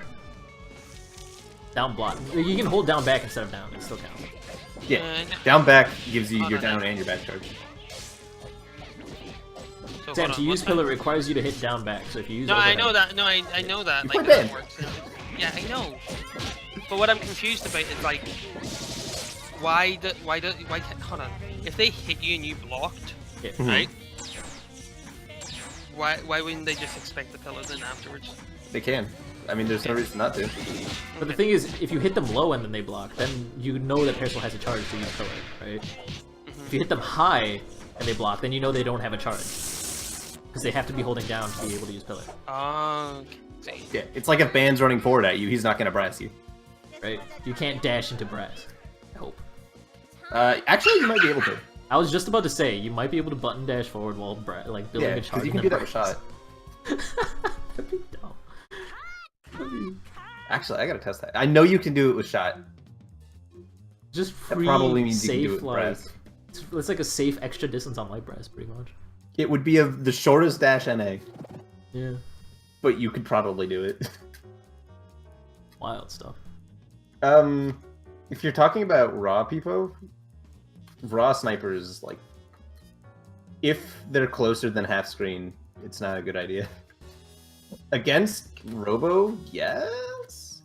Down block. You can hold down back instead of down. It still counts. Yeah, no. down back gives you Oh, your no, no. down and your back charge. So Sam, hold to on, use what's pillar that? requires you to hit down back. So if you use No, I overhead- know that. No, I know that. You Like play that Ben. works. Yeah, I know. But what I'm confused about is like, why hold on? If they hit you and you blocked, Yeah. right? Why wouldn't they just expect the pillars in afterwards? They can. I mean, there's no reason not to. But the thing is, if you hit them low and then they block, then you know that Parasol has a charge to use pillar, right? If you hit them high and they block, then you know they don't have a charge. Because they have to be holding down to be able to use pillar, Okay. Yeah, it's like if Ban's running forward at you, he's not gonna brass you. right? You can't dash into brass. I hope. Actually, you might be able to. I was just about to say, you might be able to button dash forward while like building Yeah, a charge. because you can and do then that with brass. shot. That'd be dumb. Actually, I gotta test that. I know you can do it with shot. Just That free, probably means safe, you can do it with like... brass. It's like a safe extra distance on light brass, pretty much. It would be the shortest dash NA, Yeah. but you could probably do it. Wild stuff. If you're talking about raw people, raw snipers, like, if they're closer than half screen, it's not a good idea. Against Robo, yes?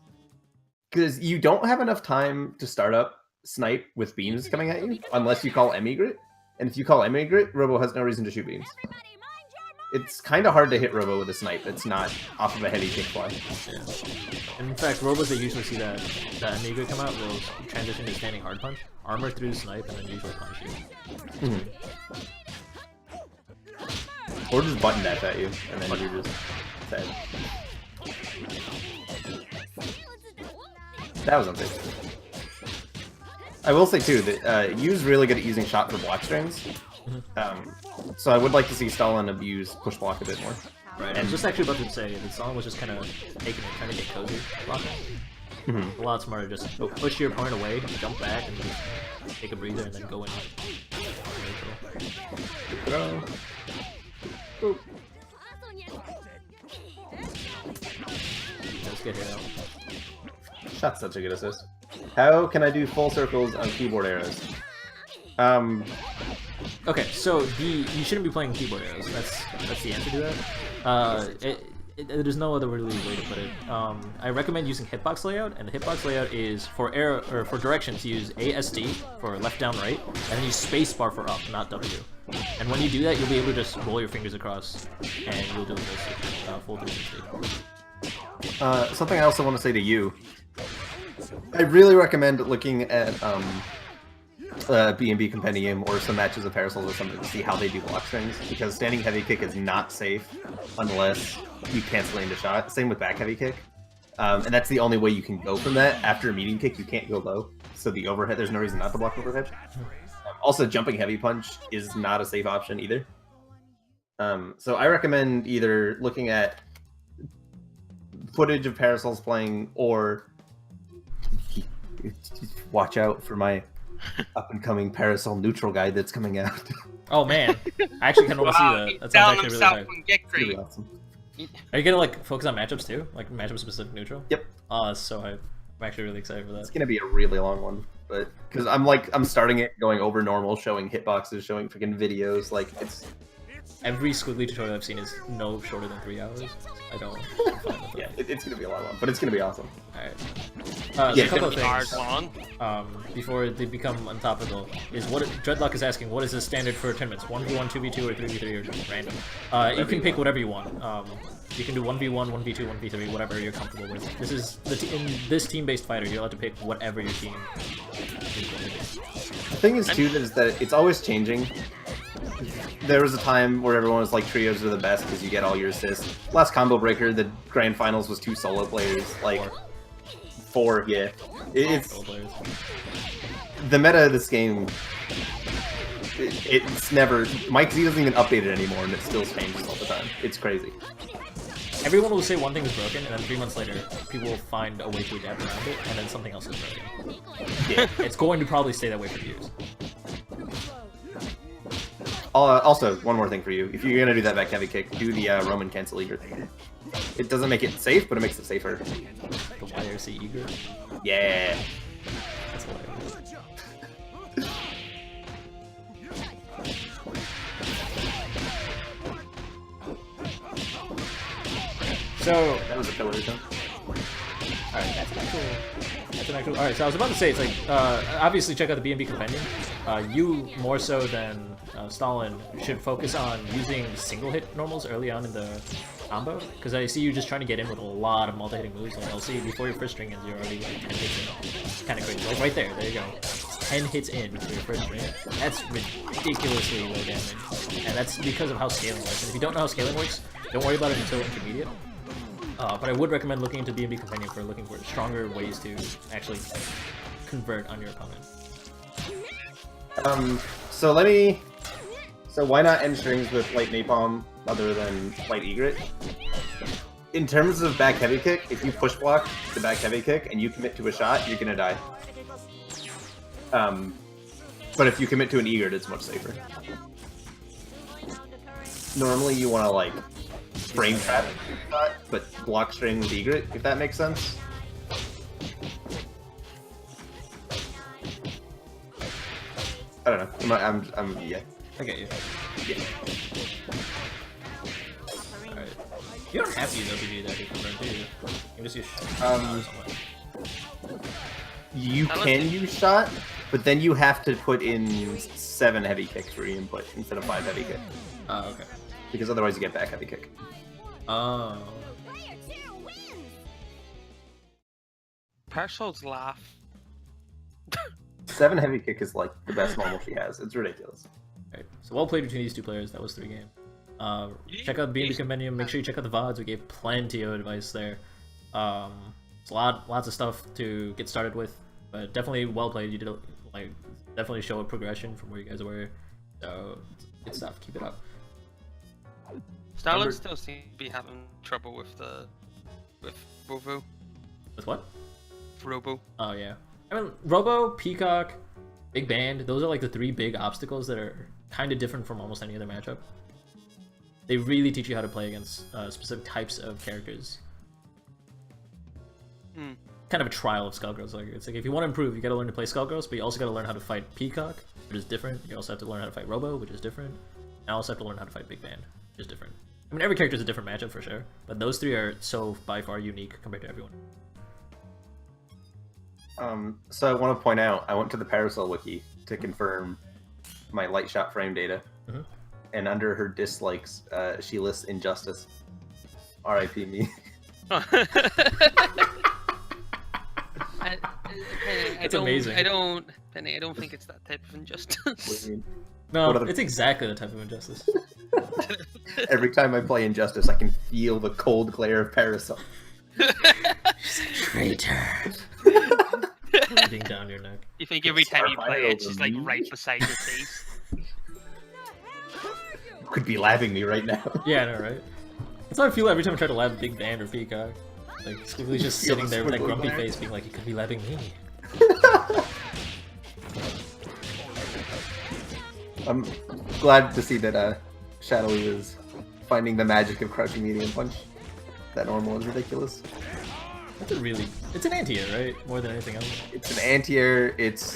Because you don't have enough time to start up snipe with beams coming at you, unless you call Emigrit. And if you call Emigrit, Robo has no reason to shoot beams. It's kind of hard to hit Robo with a snipe. It's not off of a heavy kick fly. Yeah. And in fact, robos that usually see that Amiga come out will transition to standing hard punch, armor through the snipe, and then usually punch you. Or just button dash at you, and then you're just dead. That was unsafe. I will say too that Yu's really good at using shot for block strings. So I would like to see Stalin abuse push block a bit more. Right. I was just actually about to say that Stalin was just kind of taking it, trying to get cozy. A lot smarter. Just push your opponent away, jump back, and just take a breather, and then go in. Go. Let's get hit out. Shot's such a good assist. How can I do full circles on keyboard arrows? Okay, so you shouldn't be playing keyboard arrows. That's the answer to that. There's no other really way to put it. I recommend using hitbox layout, and the hitbox layout is for arrow or for directions. Use ASD for left, down, right, and then use spacebar for up, not W. And when you do that, you'll be able to just roll your fingers across, and you'll do a full 360. Something I also want to say to you. I really recommend looking at B&B Compendium or some matches of Parasols or something to see how they do block strings, because standing heavy kick is not safe unless you cancel into shot. Same with back heavy kick. And that's the only way you can go from that. After a medium kick, you can't go low. So the overhead, there's no reason not to block overhead. Also, jumping heavy punch is not a safe option either. So I recommend either looking at footage of Parasols playing, or watch out for my up-and-coming Parasol neutral guide that's coming out. Oh man, I actually kind of want to see that. That sounds actually really hard. Really awesome. Are you gonna like focus on matchups too, like matchup specific neutral? Yep. Oh, that's so hype. I'm actually really excited for that. It's gonna be a really long one, but because I'm starting it going over normal, showing hitboxes, showing freaking videos. Like it's every squiggly tutorial I've seen is no shorter than 3 hours. I'm fine with yeah, it's gonna be a long one, but it's gonna be awesome. Alright. Yeah, a couple of Hours things long. before they become untopical is what Dreadlock is asking. What is the standard for tournaments? 1v1, 2v2, or 3v3, or random? You can pick whatever you want. You can do 1v1, 1v2, 1v3, whatever you're comfortable with. This is in this team-based fighter. You're allowed to pick whatever your team is going to do. The thing is too is that it's always changing. There was a time where everyone was like trios are the best because you get all your assists. Last Combo Breaker, the grand finals was 2 solo players, like 4, yeah. It's the meta of this game. It's never. Mike Z doesn't even update it anymore, and it still changes all the time. It's crazy. Everyone will say one thing is broken, and then 3 months later, people will find a way to adapt around it, and then something else is broken. Yeah. It's going to probably stay that way for years. Also, one more thing for you. If you're gonna do that back heavy kick, do the Roman cancel eager thing. It doesn't make it safe, but it makes it safer. The YRC eager? Yeah. That's hilarious. So That was a pillar jump. alright, that's an actual. Alright, so I was about to say, it's like, obviously check out the B&B Compendium. You, more so than Stalin, should focus on using single hit normals early on in the combo, because I see you just trying to get in with a lot of multi-hitting moves, and I'll see before your first string ends, you're already like 10 hits in. It's kind of crazy. Like right there you go. 10 hits in for your first string. That's ridiculously low damage, and that's because of how scaling works. And if you don't know how scaling works, don't worry about it until intermediate. But I would recommend looking into B&B Compendium for looking for stronger ways to actually convert on your opponent. So why not end strings with light napalm other than light egret? In terms of back heavy kick, if you push block the back heavy kick and you commit to a shot, you're gonna die. But if you commit to an egret, it's much safer. Normally you want to like frame trap shot, but block string with egret, if that makes sense. I don't know. I'm yeah. I get you. Yeah. Alright. You don't have to use OPG that you convert, do you? You can just use You can use shot, but then you have to put in 7 heavy kicks for input instead of 5 heavy kick. Oh, okay. Because otherwise you get back heavy kick. Oh. Parcel's laugh. 7 heavy kick is like the best normal she has. It's ridiculous. Alright, so well played between these two players. That was 3 games. Check out the B&B Compendium. Make sure you check out the VODs. We gave plenty of advice there. It's lots of stuff to get started with, but definitely well played. You did like definitely show a progression from where you guys were. So good stuff. Keep it up. Starlin still seems to be having trouble with Robo. With what? Robo. Oh yeah. I mean, Robo, Peacock, Big Band. Those are like the 3 big obstacles that are kind of different from almost any other matchup. They really teach you how to play against specific types of characters. Kind of a trial of Skullgirls. Like it's like if you want to improve, you got to learn to play Skullgirls, but you also got to learn how to fight Peacock, which is different. You also have to learn how to fight Robo, which is different. And I also have to learn how to fight Big Band, which is different. I mean, every character is a different matchup for sure, but those 3 are so by far unique compared to everyone. So I want to point out, I went to the Parasol wiki to confirm my light shot frame data, and under her dislikes, she lists Injustice. R.I.P. me. It's amazing. I don't think it's that type of injustice. No, it's exactly the type of injustice. Every time I play Injustice, I can feel the cold glare of Parasol. She's a traitor. Breathing down your neck. You think every time you play it, she's like right beside your face? Could be laughing me right now. Yeah, I know, right? That's how I feel every time I try to lab Big Band or Peacock. Like, Squiggly's just sitting there with that grumpy face being like, he could be labbing me. I'm glad to see that Shadowy is finding the magic of crouching medium punch. That normal is ridiculous. That's it's an anti-air, right? More than anything else. It's an anti-air, it's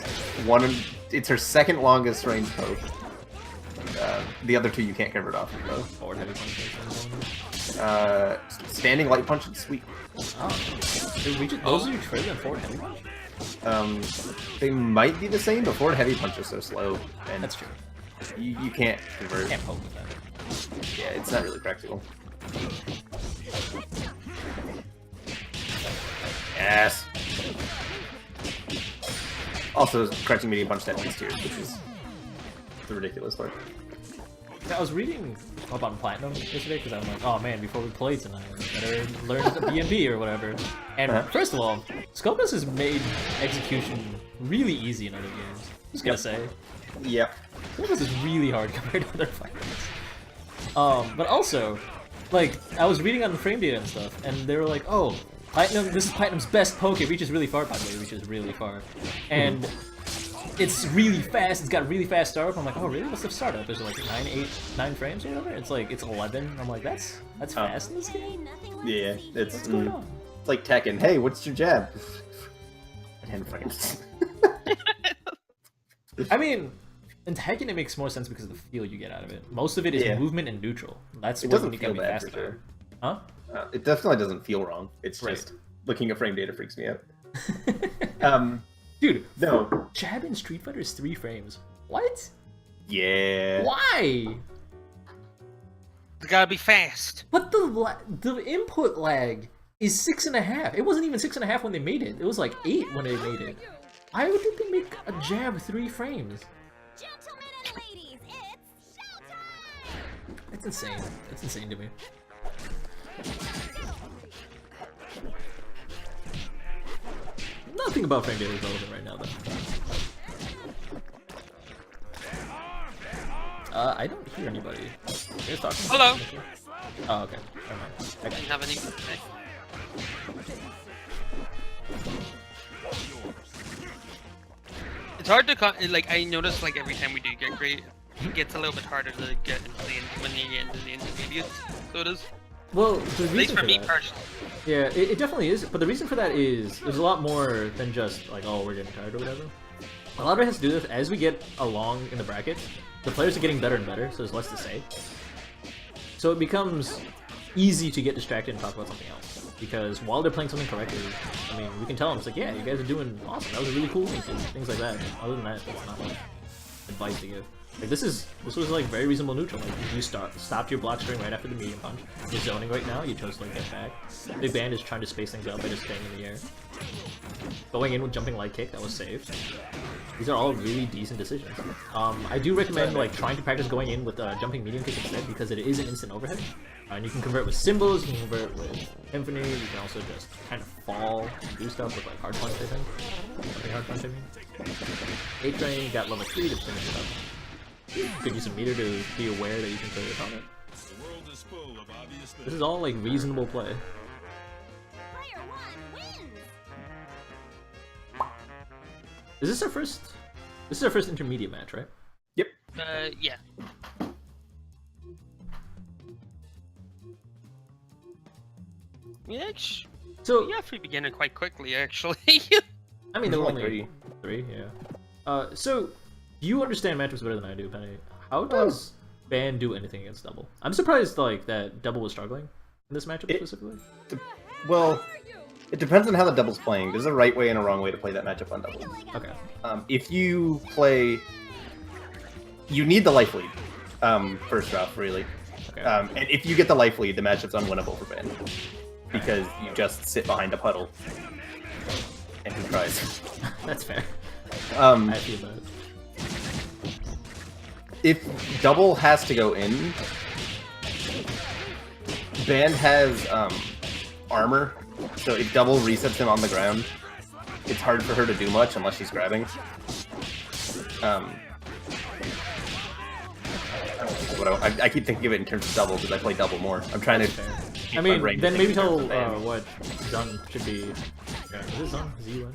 her second longest range poke. The other 2 you can't convert off of though. Forward heavy punch. Standing light punch and sweep. Oh. Those are your trade than forward heavy punch? They might be the same, but forward heavy punch is so slow. And that's true. You can't convert. Can't poke with that. Yeah, it's not really practical. Yes. Also, crouching medium punch that leads tiers, which is the ridiculous part. Yeah, I was reading up on Platinum yesterday because I'm like, oh man, before we play tonight, I better learn the B&B or whatever. And first of all, Skullgirls has made execution really easy in other games. Just gotta say. Yep. Skullgirls is really hard compared to other fighters. But also, like, I was reading on the frame data and stuff, and they were like, oh, Platinum, this is Platinum's best poke, it reaches really far, by the way, it reaches really far. And it's really fast, it's got really fast startup. I'm like, oh really? What's the startup? Is it like 9 frames or whatever? It's like, it's 11. I'm like, that's fast in this game? Yeah, What's going on? It's like Tekken, hey, what's your jab? 10 frames. I mean, in Tekken it makes more sense because of the feel you get out of it. Most of it is movement and neutral. That's what you get me fast for sure. Huh? It definitely doesn't feel wrong. It's just looking at frame data freaks me out. Dude, no. Jab in Street Fighter is 3 frames. What? Yeah. Why? It's gotta be fast. But the input lag is 6.5. It wasn't even 6.5 when they made it. It was like 8 when they made it. Why would they make a jab 3 frames? Gentlemen and ladies, it's showtime! That's insane. That's insane to me. Nothing about frame data is relevant right now, though. I don't hear anybody. You guys talking? Hello. Oh, okay. Never mind. I didn't have any. It's hard to like. I notice like every time we do get great, it gets a little bit harder to get into when you get into the intermediates. So it is. Well, the reason at least for me that, personally. Yeah, it definitely is. But the reason for that is there's a lot more than just like, oh, we're getting tired or whatever. A lot of it has to do with as we get along in the bracket, the players are getting better and better, so there's less to say. So it becomes easy to get distracted and talk about something else. Because while they're playing something correctly, I mean, we can tell them, it's like, yeah, you guys are doing awesome, that was a really cool thing, things like that. Other than that, it's not like advice to give. Like, this was like very reasonable neutral. Like, you stopped your block string right after the medium punch. You're zoning right now, you chose to like get back. Big Band is trying to space things out by just staying in the air. Going in with jumping light kick, that was saved. These are all really decent decisions. I do recommend like trying to practice going in with jumping medium kick instead because it is an instant overhead. And you can convert with symbols, you can convert with Symphony, you can also just kind of fall and do stuff with like hard punch, I think. Something hard punch, I mean. A-Train got level 3 to finish it up. You could use a meter to be aware that you can kill your opponent. This is all like reasonable play. Player 1 wins. Is this our first? This is our first intermediate match, right? Yep. Yeah. Yeah, So yeah, free beginner quite quickly actually. I mean, there were Like only three, yeah. So you understand matchups better than I do, Penny. How does Ban do anything against Double? I'm surprised like that Double was struggling in this matchup specifically. Well, it depends on how the double's playing. There's a right way and a wrong way to play that matchup on double. Okay. If you play, you need the life lead. First off, really. Okay. And if you get the life lead, the matchup's unwinnable for Ban because you just sit behind a puddle and he tries. That's fair. Um, I feel that. If double has to go in, Ban has armor, so if double resets him on the ground, it's hard for her to do much unless she's grabbing. I keep thinking of it in terms of double because I play double more. I'm trying to. I mean, then maybe tell what Zun should be. Is it Zun? Z-Win?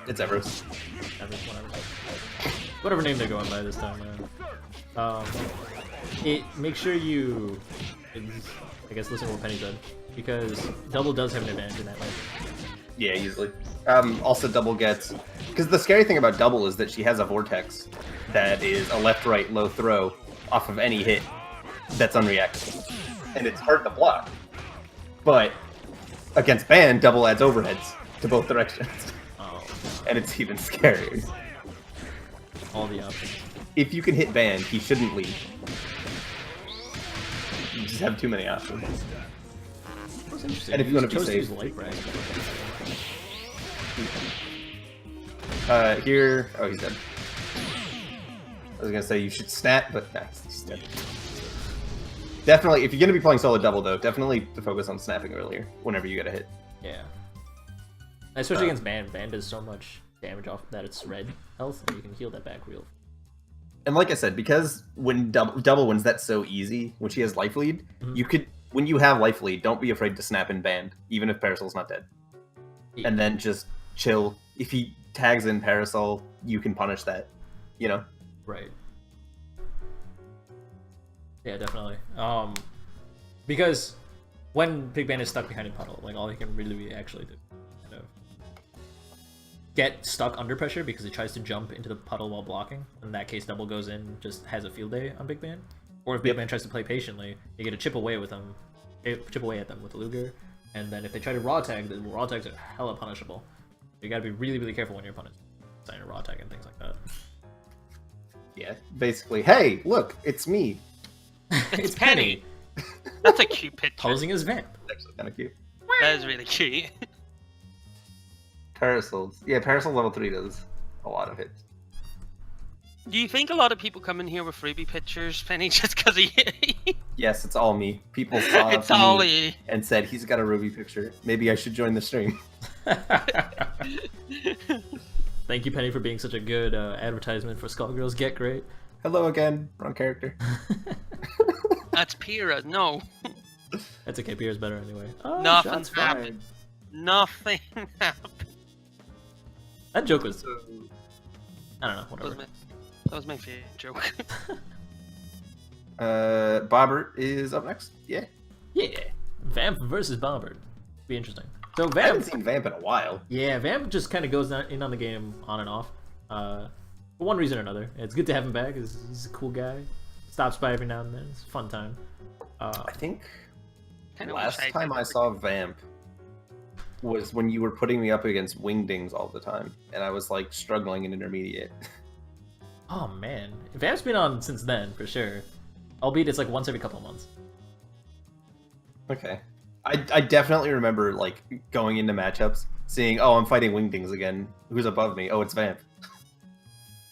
It's Everest. Whatever name they're going by this time, man. Make sure you, I guess, listen to what Penny said, because double does have an advantage in that way. Yeah, easily. Also, double gets because the scary thing about double is that she has a vortex that is a left-right low throw off of any hit that's unreactive, and it's hard to block. But against Ban, double adds overheads to both directions. Oh, And it's even scarier. all the options. If you can hit Ban, he shouldn't leave. You just have too many options. That's interesting. And if you want to be chose safe. use light rag. Here... Oh, he's dead. I was gonna say you should snap, but nah, he's dead. Definitely, if you're gonna be playing solo double, though, definitely to focus on snapping earlier, whenever you get a hit. Yeah. Especially against Ban. Ban does so much damage off that it's red health, and you can heal that back real. And like I said, because when double wins that's so easy, when she has life lead, you could, when you have life lead, don't be afraid to snap in Band, even if Parasol's not dead. Yeah. And then just chill. If he tags in Parasol, you can punish that, you know? Right. Yeah, definitely. Because when Big Ban is stuck behind a puddle, like all he can really actually do, kind of get stuck under pressure because he tries to jump into the puddle while blocking. In that case, double goes in, just has a field day on Big Ban. Or if Big Ban tries to play patiently, you get to chip away with them, chip away at them with the Luger. And then if they try to raw tag, the raw tags are hella punishable. You gotta be really, really careful when you're punished, signing a raw tag and things like that. Yeah, basically, hey, look, it's me. It's Penny That's a cute picture. posing as Vamp. Actually, kind of cute. That is really cute. Parasols. Yeah, Parasol level 3 does a lot of hits. Do you think a lot of people come in here with freebie pictures, Penny, just because he... Yes, it's all me. People saw It's all me you. and said, he's got a Ruby picture. Maybe I should join the stream. Thank you, Penny, for being such a good advertisement for Skullgirls Get GR8. Hello again. Wrong character. That's Pyrrha, no. That's okay, beer's better anyway. Oh, Nothing shots fired. happened. Nothing happened. That joke was... I don't know, whatever. That was my favorite joke. Bobbert is up next. Yeah. Yeah, Vamp versus Bombard. Be interesting. So I haven't Vamp... seen Vamp in a while. Yeah, Vamp just kind of goes in on the game on and off. For one reason or another. It's good to have him back. He's a cool guy. Stops by every now and then. It's a fun time. I think Kinda last wish I time did. I saw Vamp was when you were putting me up against Wingdings all the time, and I was like struggling in intermediate. Oh man, Vamp's been on since then for sure. Albeit it's like once every couple of months. Okay. I definitely remember like going into matchups, seeing, oh, I'm fighting Wingdings again. Who's above me? Oh, it's Vamp.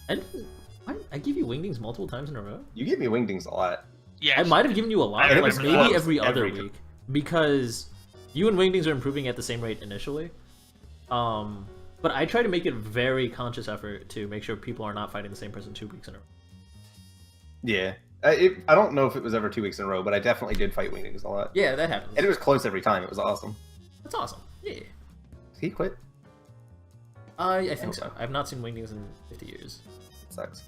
I give you wingdings multiple times in a row? You give me wingdings a lot. Yeah. I might have given you a lot, And it like was maybe close every other every week. Because you and wingdings are improving at the same rate initially. But I try to make it very conscious effort to make sure people are not fighting the same person 2 weeks in a row. Yeah. I don't know if it was ever 2 weeks in a row, but I definitely did fight wingdings a lot. Yeah, that happens. And it was close every time. It was awesome. That's awesome. Yeah. He quit. I think so. I've not seen wingdings in 50 years. Sucks.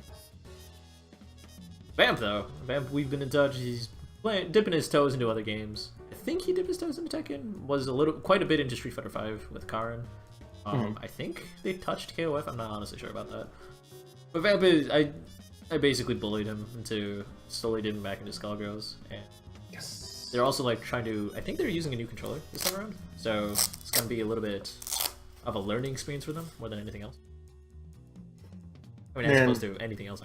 Vamp, though. Vamp, we've been in touch. He's dipping his toes into other games. I think he dipped his toes into Tekken. Was quite a bit into Street Fighter V with Karin. I think they touched KOF. I'm not honestly sure about that. But Vamp is... I basically bullied him into slowly dipping back into Skullgirls. And Yes. they're also like trying to... I think they're using a new controller this time around. So it's going to be a little bit of a learning experience for them more than anything else. I mean, as opposed to anything else.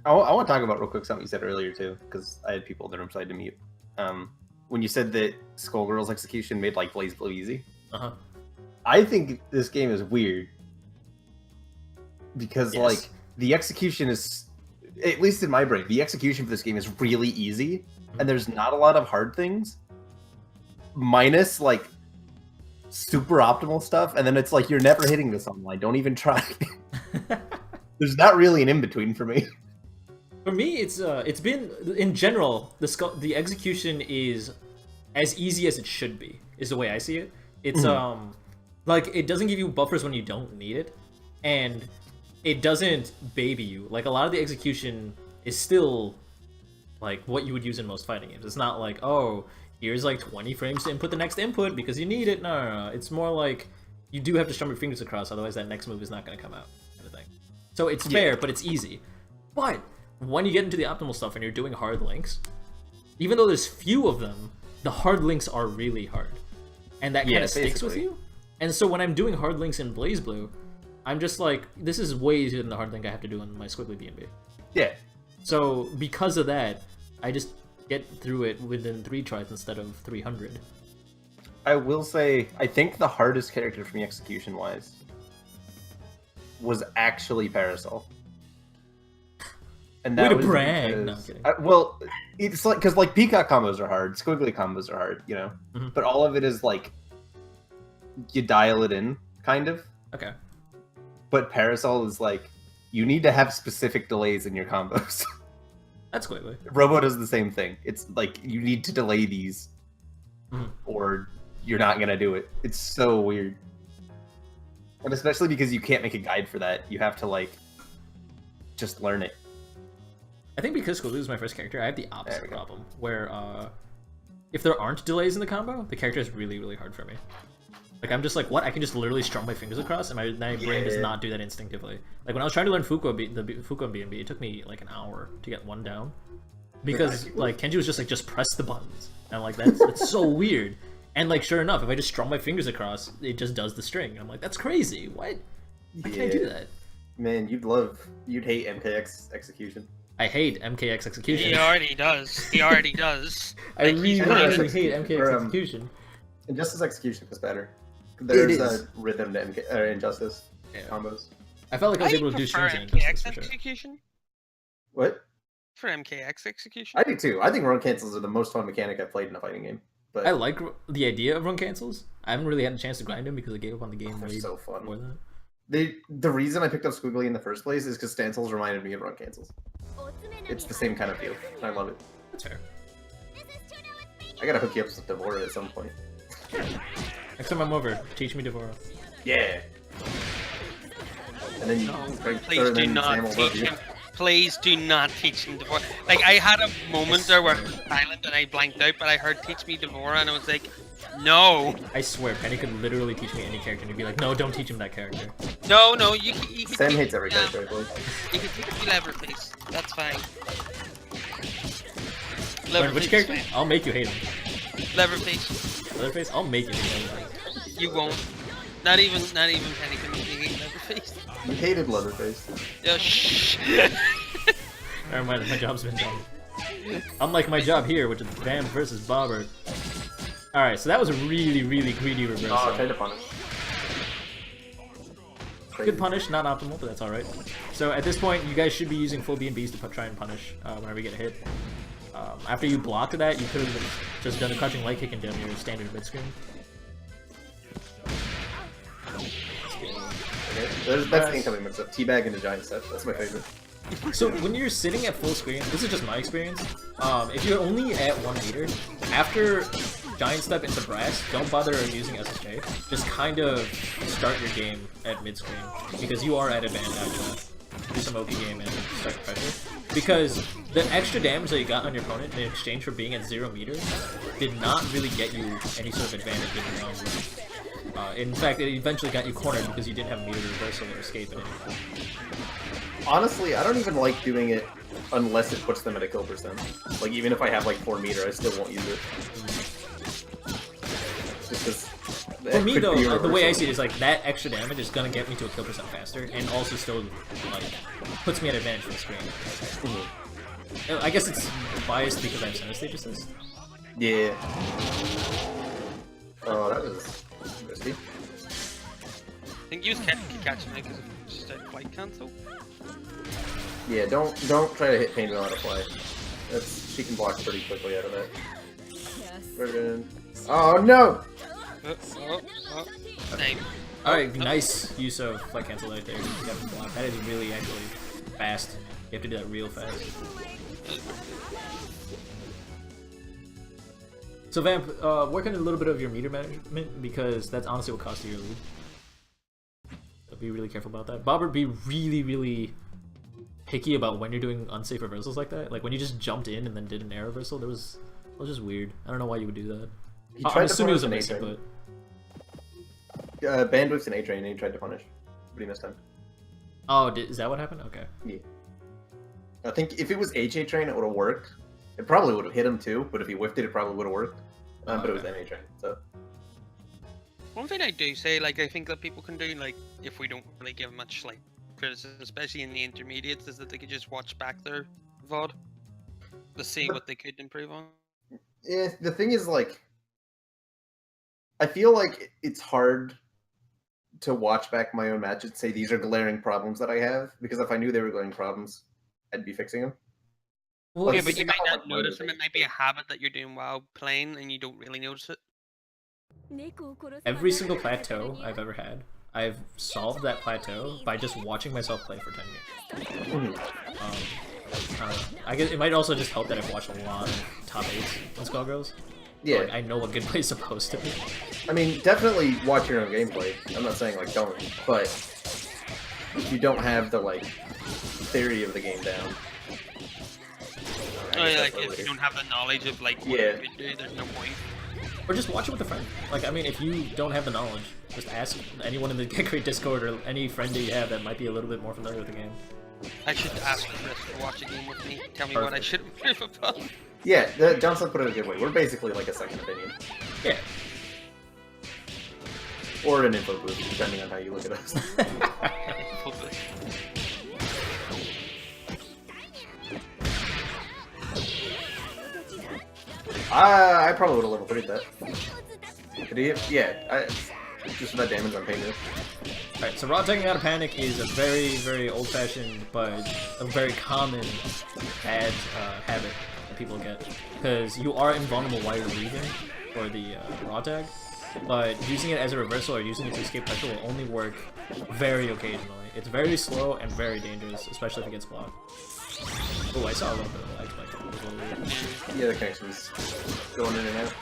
I want to talk about real quick something you said earlier too, because I had people in the room, so I had to mute. When you said that Skullgirls execution made like Blaze Blue easy, I think this game is weird because like the execution is, at least in my brain, the execution for this game is really easy, and there's not a lot of hard things, minus like super optimal stuff, and then it's like you're never hitting this online. Don't even try. There's not really an in between for me. For me, it's been in general the execution is as easy as it should be. Is the way I see it. It's like it doesn't give you buffers when you don't need it, and it doesn't baby you. Like a lot of the execution is still like what you would use in most fighting games. It's not like, oh, here's like 20 frames to input the next input because you need it. No. It's more like you do have to strum your fingers across, otherwise that next move is not going to come out, kind of thing. So it's fair, but it's easy. But when you get into the optimal stuff and you're doing hard links, even though there's few of them, the hard links are really hard. And that kind of sticks with you. And so when I'm doing hard links in Blaze Blue, I'm just like, this is way easier than the hard link I have to do in my Squiggly B&B. Yeah. So because of that, I just get through it within 3 tries instead of 300. I will say, I think the hardest character for me execution-wise was actually Parasol. And that Way to was brag! because- No, I'm kidding. well, it's like, because like Peacock combos are hard, Squiggly combos are hard, you know? But all of it is like, you dial it in, kind of. Okay. But Parasol is like, you need to have specific delays in your combos. That's Squiggly. Robo does the same thing. It's like, you need to delay these, or you're not gonna do it. It's so weird. And especially because you can't make a guide for that. You have to like, just learn it. I think because Squiggly is my first character, I have the opposite problem, where if there aren't delays in the combo, the character is really, really hard for me. Like, I'm just like, what? I can just literally strum my fingers across, and my brain does not do that instinctively. Like, when I was trying to learn Fuko and B&B, it took me like an hour to get one down. Because, like, Kenji was just like, just press the buttons. And I'm like, that's so weird. And, like, sure enough, if I just strum my fingers across, it just does the string. And I'm like, that's crazy. What? I can't do that. Man, you'd hate MKX execution. I hate MKX execution. He already does. He already does. I really, really hate MKX execution. Injustice execution was better. There's is. a rhythm to Injustice combos. I felt like I was able to do prefer strings in Injustice MKX for sure. execution. What? For MKX execution. I do too. I think run cancels are the most fun mechanic I've played in a fighting game. But I like the idea of run cancels. I haven't really had a chance to grind them because I gave up on the game they're way so fun. more than that. The reason I picked up Squiggly in the first place is because Stancils reminded me of run cancels. It's the same kind of feel. I love it. That's fair. I gotta hook you up with Devora at some point. Next time I'm over, teach me Devora. Yeah. And then you Please do not teach him. Please do not teach him Devora. Like, I had a moment there where I was silent and I blanked out, but I heard teach me Devora and I was like, no. I swear, Penny could literally teach me any character and you'd be like, no, don't teach him that character. No, you can Sam teach hates every me, character, I believe. You can teach me Leatherface. That's fine. Learn which character? Fine. I'll make you hate him. Leatherface. Leatherface? I'll make you hate Leatherface. You won't. Not even Penny can make me hate Leatherface. You hated Leatherface. Yeah, shh. Never mind, my job's been done. Unlike my job here, which is Bam versus Bobber. Alright, so that was a really, really greedy reversal. Oh, I tried to punish. Good punish, not optimal, but that's alright. So at this point, you guys should be using full B&Bs to try and punish whenever you get a hit. After you blocked that, you could have just done a crouching leg kick and done your standard mid-screen. Okay. That's the incoming mix-up. Teabag and a giant step. That's my favorite. So when you're sitting at full screen, this is just my experience, if you're only at 1 meter, after giant step into brass, don't bother using SSJ. Just kind of start your game at mid-screen, because you are at advantage after that. Do some OP game and start pressure. Because the extra damage that you got on your opponent in exchange for being at 0 meters did not really get you any sort of advantage in the round. In fact, it eventually got you cornered because you didn't have meter reversal or escape at any point. Honestly, I don't even like doing it unless it puts them at a kill percent. Like, even if I have like 4 meter, I still won't use it. Just because... For me though, the way I see it is like, that extra damage is gonna get me to a kill percent faster, and also still, like, puts me at advantage for the screen. I guess it's biased because I have center stage assist. Yeah. Oh, that was risky. I think use catch me because of just a flight cancel. Yeah, don't try to hit Pain on a fly. She can block pretty quickly out of that. Oh no! Same. Alright, nice use of flight cancel right there. That is really actually fast. You have to do that real fast. So Vamp, work on a little bit of your meter management, because that's honestly what costs you your lead. So be really careful about that. Bobber, be really picky about when you're doing unsafe reversals like that. Like when you just jumped in and then did an air reversal, it was just weird. I don't know why you would do that. I'm assuming it was a mistake, but... Bandwidth's an A-train and he tried to punish, but he missed him. Oh, is that what happened? Okay. Yeah. I think if it was H-A-train, it would have worked. It probably would have hit him too, but if he whiffed it, it probably would have worked. But it was M-A-train, so... One thing I do say, like, I think that people can do, like, if we don't really give much, like, criticism, especially in the intermediates, is that they could just watch back their VOD to see what they could improve on. Yeah, the thing is, like... I feel like it's hard to watch back my own match and say these are glaring problems that I have, because if I knew they were glaring problems, I'd be fixing them. Well, Yeah, but you might not notice them. It might be a habit that you're doing while playing and you don't really notice it. every single plateau I've ever had, I've solved that plateau by just watching myself play for 10 games. I guess it might also just help that I've watched a lot of top 8s on Skullgirls. Yeah. Like, I know what good play is supposed to be. I mean, definitely watch your own gameplay. I'm not saying, like, don't, but if you don't have the, like, theory of the game down. Oh, yeah, like, if you don't have the knowledge of, like, what you could do, there's no point. Or just watch it with a friend. Like, I mean, if you don't have the knowledge, just ask anyone in the Get Great Discord or any friend that you have that might be a little bit more familiar with the game. I should ask Chris to watch a game with me. Tell me what I should improve upon. Yeah, Johnson put it a good way. We're basically like a second opinion. Yeah. Or an info booth, depending on how you look at us. I probably would have level 3'd that. Could he have? Yeah, just for that damage on Painter. Alright, so raw taking out of panic is a very old-fashioned, but a very common bad habit that people get. Because you are invulnerable while you're leaving for the raw tag, but using it as a reversal or using it to escape pressure will only work very occasionally. It's very slow and very dangerous, especially if it gets blocked. Oh, I saw a little bit of lag spike. Yeah, the connection's going in and out.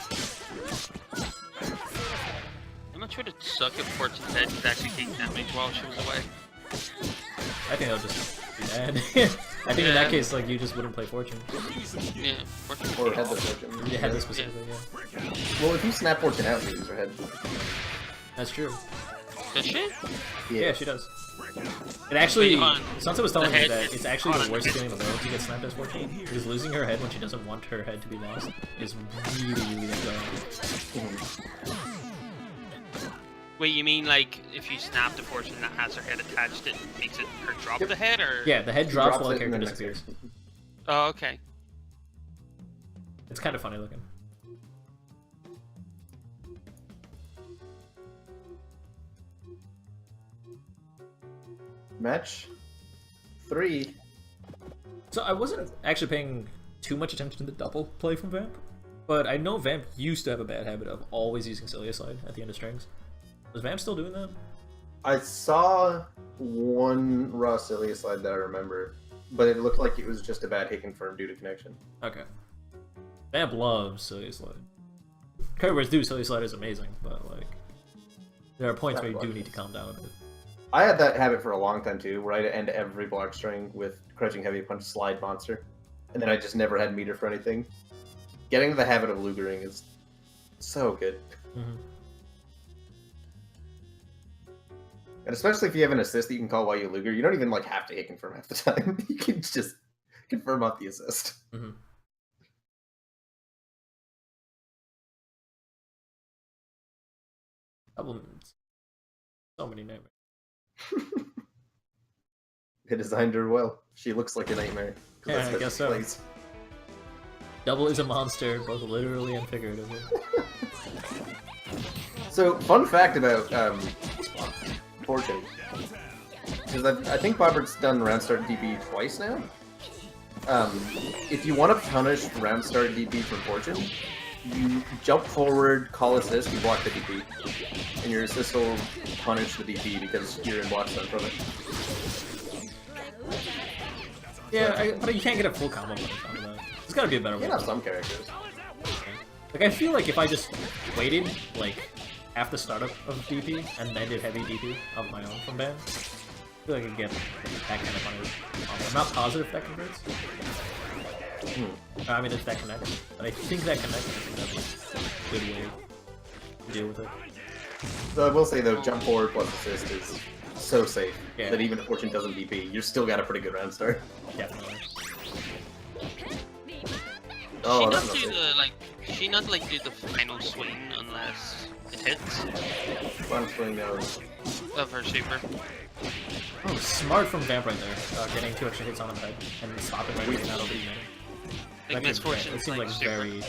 I'm not sure to suck if Fortune's head could actually take damage while she was away. I think that would just be bad. I think in that case, like, you just wouldn't play Fortune. Yeah, Fortune. Or Headless Fortune. You had this specifically, yeah. Well, if you snap Fortune out, you lose her head. That's true. Does she? Yeah, she does. It actually, Wait, Sansa was telling me head- that it's actually the worst feeling in the world to get snapped as Fortune, because losing her head when she doesn't want her head to be lost is really annoying. Wait, you mean like if you snap the Fortune that has her head attached, it makes it her drop the head, or? Yeah, the head drops while the it and character then disappears. Oh, okay. It's kind of funny looking. Match 3. So I wasn't actually paying too much attention to the double play from Vamp, but I know Vamp used to have a bad habit of always using Ciliacide at the end of strings. Is Vamp still doing that? I saw one raw Ciliacide that I remember, but it looked like it was just a bad hit confirm due to connection. Okay. Vamp loves Ciliacide. Curvers do, Ciliacide is amazing, but like, there are points where you do need to calm down a bit. I had that habit for a long time too, where I'd end every block string with Crouching Heavy Punch Slide Monster, and then I just never had meter for anything. Getting to the habit of Lugering is so good. Mm-hmm. And especially if you have an assist that you can call while you Luger, you don't even like have to hit confirm half the time. You can just confirm off the assist. Mm-hmm. So many nightmares. They designed her well. She looks like a nightmare. Yeah, I guess so. Double is a monster, both literally and figuratively. So, fun fact about Fortune. Because I think Bobbert's done round start DP twice now. If you want to punish round start DP for Fortune, you jump forward, call assist, you block the DP. And your assist will punish the DP because you're in block stun from it. Yeah, but you can't get a full combo punish out of that. There's gotta be a better way. You can have some characters. Like, I feel like if I just waited, like, half the startup of DP, and then did heavy DP of my own from ban, I feel like I could get that kind of punish. I'm not positive if that converts. I mean, if that connects. But I think that connects, I think that's a good way to deal with it. So I will say, though, jump forward plus assist is so safe Yeah. that even if Fortune doesn't DP, you're still got a pretty good round start. Definitely. Oh, she that's not not do safe. the like? She not like do the final swing unless it hits Final swing goes. of her super. Oh, smart from Vamp right there. Getting 2 extra hits on him head and stopping right away, not overeating him. Like Miss Fortune. It seems like super. very...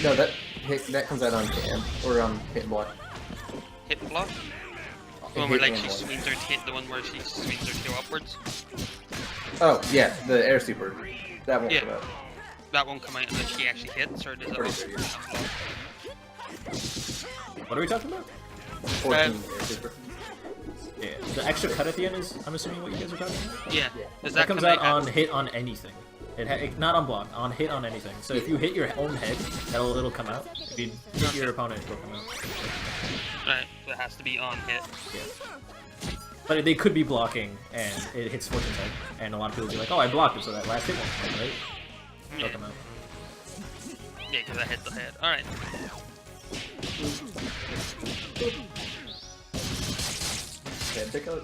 No, that comes out on KM, or on hit and block. Hit block. The Hit one where like and she block. swings her hit, the one where she swings her tail upwards. Oh, yeah, the air super. That won't Yeah. come out. That won't come out unless she actually hits, or does it Pretty also sure, come out? What are we talking about? 14 air super. Yeah, the extra cut at the end is, I'm assuming, what you guys are talking about? Yeah. Does That that comes come out on hit on anything. Not on block, on hit on anything. So if you hit your own head, it'll come out. If you hit your opponent, it'll come out. Right. So it has to be on hit. Yeah. But they could be blocking, and it hits Fortune's head, and a lot of people will be like, oh, I blocked it, so that last hit won't come out, right? It'll Yeah. come out. Yeah, because I hit the head. All right. Yeah, pick up.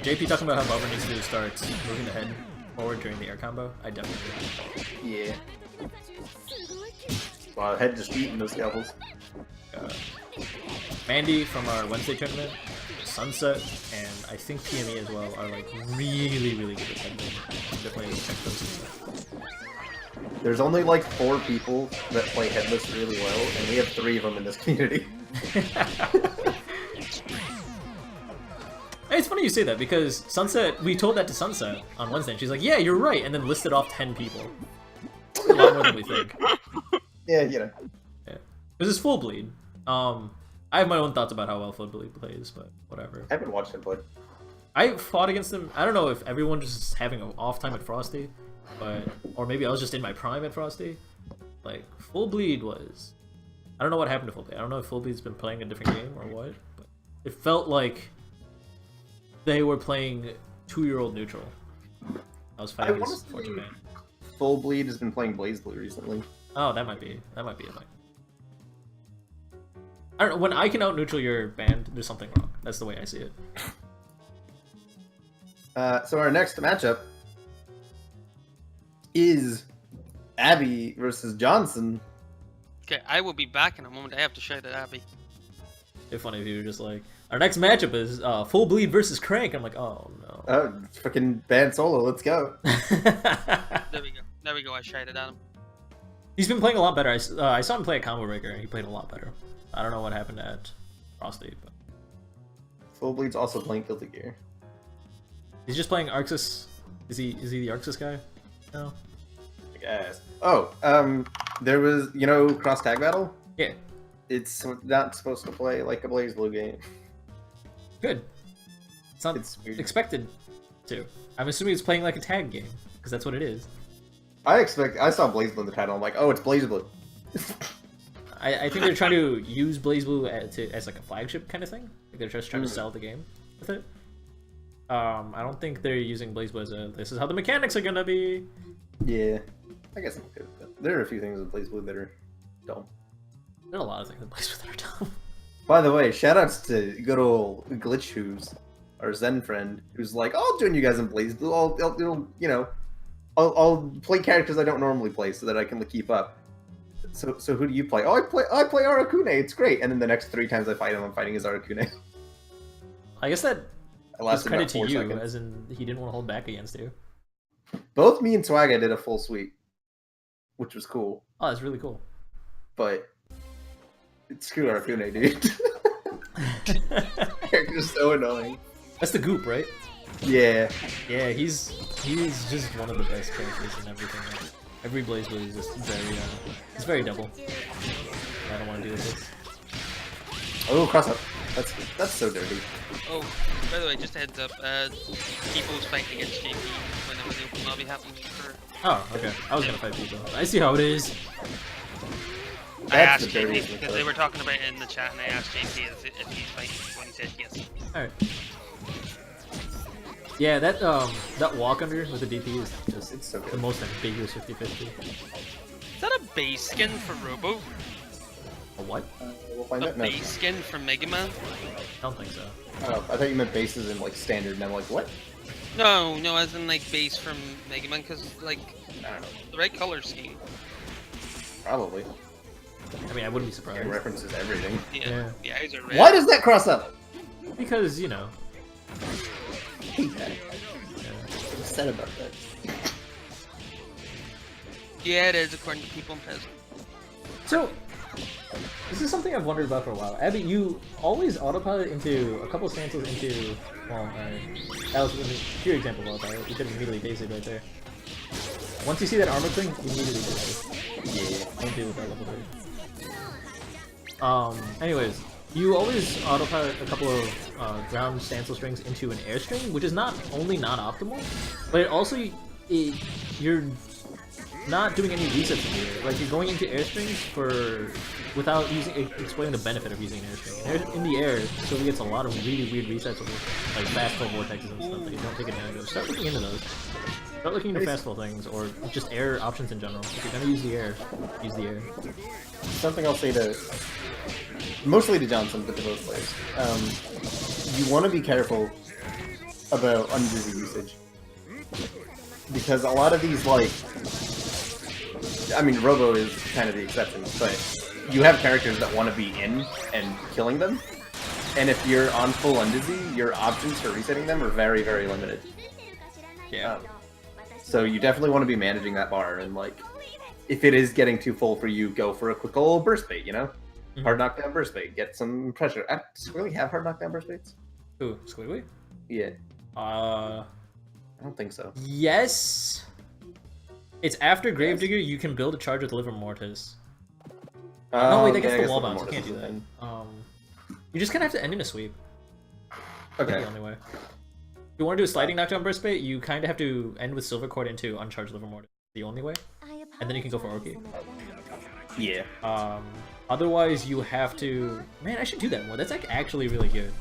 JP talking about how Bubber needs to start moving the head forward during the air combo. I definitely do. Yeah. Wow, head just eating those scalpels. Mandy from our Wednesday tournament, Sunset, and I think PME as well are like really, really good at head movement. Definitely check those. There's only like 4 people that play headless really well, and we have 3 of them in this community. Hey, it's funny you say that because Sunset, we told that to Sunset on Wednesday, and she's like, "Yeah, you're right," and then listed off 10 people. A lot more than we think. Yeah, you know. Yeah, this is Full Bleed. I have my own thoughts about how well Full Bleed plays, but whatever. I haven't watched him play. I fought against him. I don't know if everyone just is having an off time at Frosty, but or maybe I was just in my prime at Frosty. Like Full Bleed was, I don't know what happened to Full Bleed. I don't know if Full Bleed's been playing a different game or what, but it felt like they were playing 2-year-old neutral. I was fighting wanna this Fortune Man. Full Bleed has been playing Blaze Blue recently. Oh, that might be it. Like, I don't know. When I can out neutral your band, there's something wrong. That's the way I see it. So our next matchup is Abby versus Johnson. Okay, I will be back in a moment. I have to shout at Abby. It'd be funny if you were just like, our next matchup is Full Bleed versus Crank. I'm like, oh no. Oh, fucking band solo, let's go. There we go. There we go. I shouted at him. He's been playing a lot better. I saw him play at Combo Breaker, and he played a lot better. I don't know what happened at Frosty, but Full Bleed's also playing Guilty Gear. He's just playing Arxis. Is he the Arxis guy? No. I guess. Oh, there was, you know, Cross Tag Battle? Yeah. It's not supposed to play like a BlazBlue game. Good. It's not It's weird. expected to. I'm assuming it's playing like a tag game because that's what it is. I saw BlazBlue in the title. I'm like, oh, it's BlazBlue. I think they're trying to use BlazBlue as like a flagship kind of thing. Like they're just trying to sell the game with it. I don't think they're using BlazBlue as a this is how the mechanics are gonna be. Yeah, I guess I'm okay with that. There are a few things in BlazBlue that are dumb. There are a lot of things in BlazBlue that are dumb. By the way, shoutouts to good old Glitch Who's our Zen friend, who's like, I'll join you guys in BlazBlue. I'll play characters I don't normally play so that I can keep up. So who do you play? Oh, I play Arakune. It's great. And then the next 3 times I fight him, I'm fighting as Arakune. I guess that I is lasted credit about to 4 you, seconds. as in he didn't want to hold back against you. Both me and Swaga did a full sweep, which was cool. Oh, that's really cool. But screw Arakune, dude. Character's so annoying. That's the goop, right? Yeah. Yeah, he's just one of the best characters in everything. Like, every BlazBlue is just very it's very double. I don't want to do this. Oh, cross up. That's so dirty. Oh, by the way, just a heads up. People's fighting against JP whenever the open lobby happens for. Oh, okay. I was gonna fight people. I see how it is. I That's asked the JP dirtiest because mistake. they were talking about it in the chat, and I asked JP if he's fighting, and he said yes. Alright. Yeah, that walk under with the DP is just It's so the good. most ambiguous 50-50. Is that a base skin for Robo? A what? We'll find A out. No. base skin from Mega Man? I don't think so. Oh, I thought you meant bases in like standard, and I'm like, what? No, as in like base from Mega Man, because like I don't know. the right color scheme. Probably. I mean, I wouldn't be It surprised. references everything. Yeah, the eyes are red. Why does that cross up? Because, you know. I hate that. I'm upset about that. Yeah, it is according to people in Pez. So, this is something I've wondered about for a while. Abby, you always autopilot into a couple stances into, well, that was a pure example of autopilot. You couldn't immediately base it right there. Once you see that armor thing, immediately base it. Yeah. Don't deal with that level 3. Anyways, you always autopilot a couple of ground stancil strings into an air string, which is not only non-optimal, but it also, you're not doing any resets in the air. Like, you're going into air strings without explaining the benefit of using an air string. In the air, so it gets a lot of really weird resets with like fast flow vortexes and stuff that you don't take advantage of. Start looking into those. Start looking into fast flow things, or just air options in general. If you're gonna use the air, use the air. Something I'll say to, mostly to Johnson, but to both players. You want to be careful about undizzy usage. Because a lot of these, like, I mean, Robo is kind of the exception, but you have characters that want to be in and killing them, and if you're on full undizzy, your options for resetting them are very, very limited. Yeah. So you definitely want to be managing that bar, and like, if it is getting too full for you, go for a quick old burst bait, you know? Mhm. Hard knockdown burst bait, get some pressure. Does Squirrely have hard knockdown burst baits? Ooh, Squidward? Yeah, Uh, I don't think so. yes. It's after Gravedigger. You can build a charge with Liver Mortis. No, wait, that yeah, gets I the guess wall Liver bounce. You Mortis can't is do a that. thing. You just kind of have to end in a sweep. That's Okay. the only way. If you want to do a sliding knockdown burst bait, you kind of have to end with Silver Cord into uncharged Liver Mortis. The only way. And then you can go for Orky. Yeah. Otherwise, you have to. Man, I should do that more. That's like actually really good.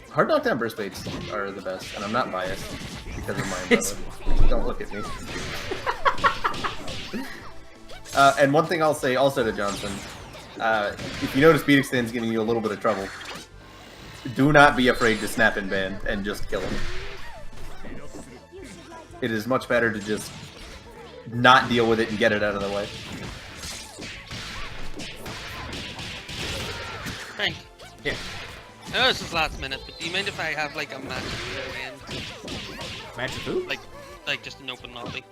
Hard knockdown burst baits are the best, and I'm not biased because of my It's- umbrella. Don't look at me. And one thing I'll say also to Johnson, if you notice Beat Extend's giving you a little bit of trouble, do not be afraid to snap and ban and just kill him. It is much better to just not deal with it and get it out of the way. Frank, Yeah. I know this is last minute, but do you mind if I have like a match at the very end? Magic food? Like just an open lobby?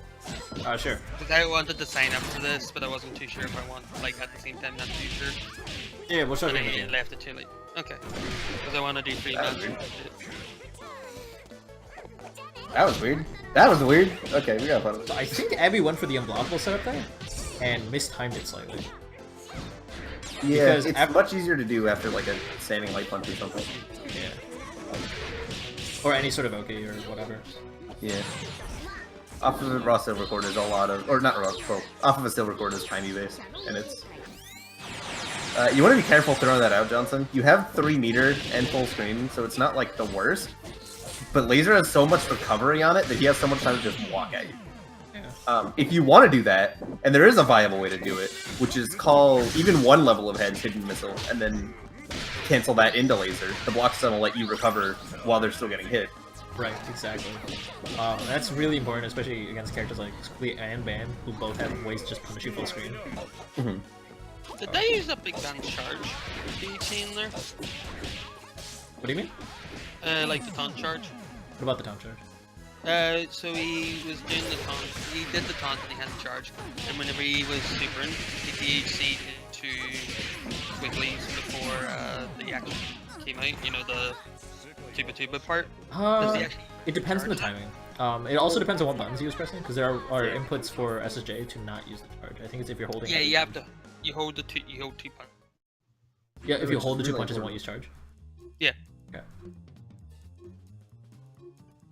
Sure. Because I wanted to sign up for this, but I wasn't too sure if I want, like at the same time, not too sure. Yeah, we'll show And you in the I end. left it too late. Okay. Because I want to do 3 That was matches. That was weird. That was weird. Okay, we got fun with So it. I think Abby went for the unblockable setup there, and mistimed it slightly. Yeah, because it's much easier to do after like a standing light punch or something. Yeah. Or any sort of OK or whatever. Yeah. Off of a raw silver cord is a lot of, or not raw, well, off of a silver cord is timey based, and it's. You want to be careful throwing that out, Johnson. You have 3 meter and full screen, so it's not like the worst. But Laser has so much recovery on it that he has so much time to just walk at you. Yeah. If you want to do that, and there is a viable way to do it, which is call even 1 level of heads hidden missile, and then cancel that into Laser. The block stun will let you recover while they're still getting hit. Right, exactly. That's really important, especially against characters like Squee and Ban, who both have ways to just punish you full screen. Did they use a big band charge? Do you see in there? What do you mean? Like the taunt charge? What about the taunt charge? So he was doing the taunt, he did the taunt and he had the charge, and whenever he was supering, he DHC'd into Wigglies before the action came out, you know, the tuba part. Does he actually It depends on the charge? timing. It also depends on what buttons he was pressing, because there are inputs for SSJ to not use the charge. I think it's if you're holding. Yeah, you have to. You hold the two punches. Yeah, if you Which hold the is 2 really punches, it important. won't use charge. Yeah. Okay.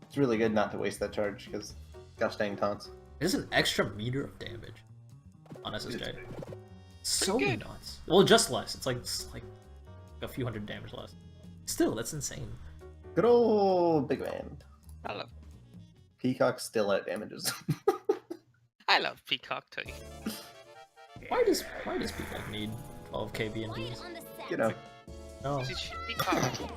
It's really good not to waste that charge, because gosh dang taunts. It is an extra meter of damage on SSJ. So good. nuts. Well, just less. It's like a few hundred damage less. Still, that's insane. Good old big man. I love Peacock still at damages. Peacock too. Why does Peacock need 12k BNBs? You know. No. Peacock.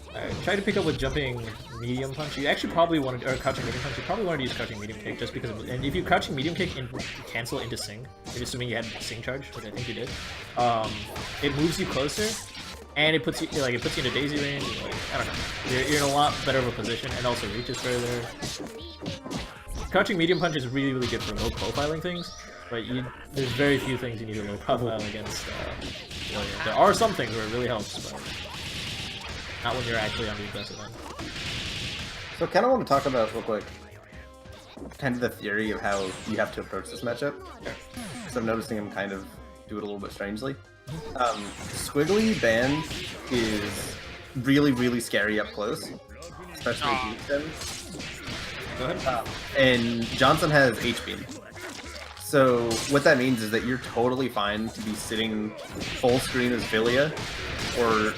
Alright, try to pick up with jumping medium punch. You actually probably want to, or crouching medium punch. You probably want to use crouching medium kick just because. And if you crouching medium kick and cancel into sing, if assuming you had sing charge, which I think you did, it moves you closer, and it puts you into daisy range. Like, I don't know, you're in a lot better of a position, and also reaches further. Crouching medium punch is really good for low profiling things, but there's very few things you need to low profile against. There are some things where it really helps, but not when you're actually on the aggressive end. So kind of want to talk about real quick, kind of the theory of how you have to approach this matchup. Because I'm noticing him kind of do it a little bit strangely. Squiggly Band is really scary up close, especially if you use them. Go ahead. And Johnson has H-Beam. So what that means is that you're totally fine to be sitting full screen as Philia, or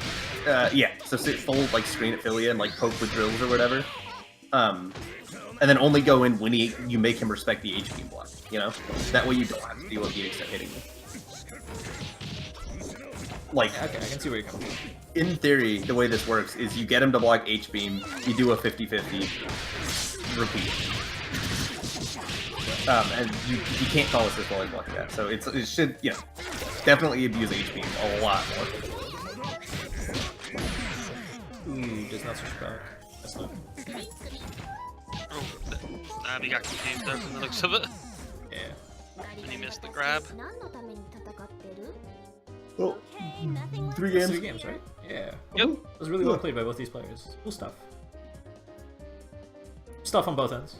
so sit full like screen at Philia and like poke with drills or whatever, and then only go in when you make him respect the H-Beam block. You know, that way you don't have to deal with Phoenix hitting you. Like, Okay, I can see where you're coming from. in theory, the way this works is you get him to block H-Beam, you do a 50-50, repeat. And you can't call assist while he's blocking that. So it should, definitely abuse H-Beam a lot more. Ooh, does not switch back. That's not. Oh, he got confused there from the looks of it. Yeah. And he missed the grab. 何のために戦ってる Well, Hey, nothing was 3 games. 3 games, right? Yeah. Yep. It was really well played by both these players. Cool stuff. Stuff on both ends.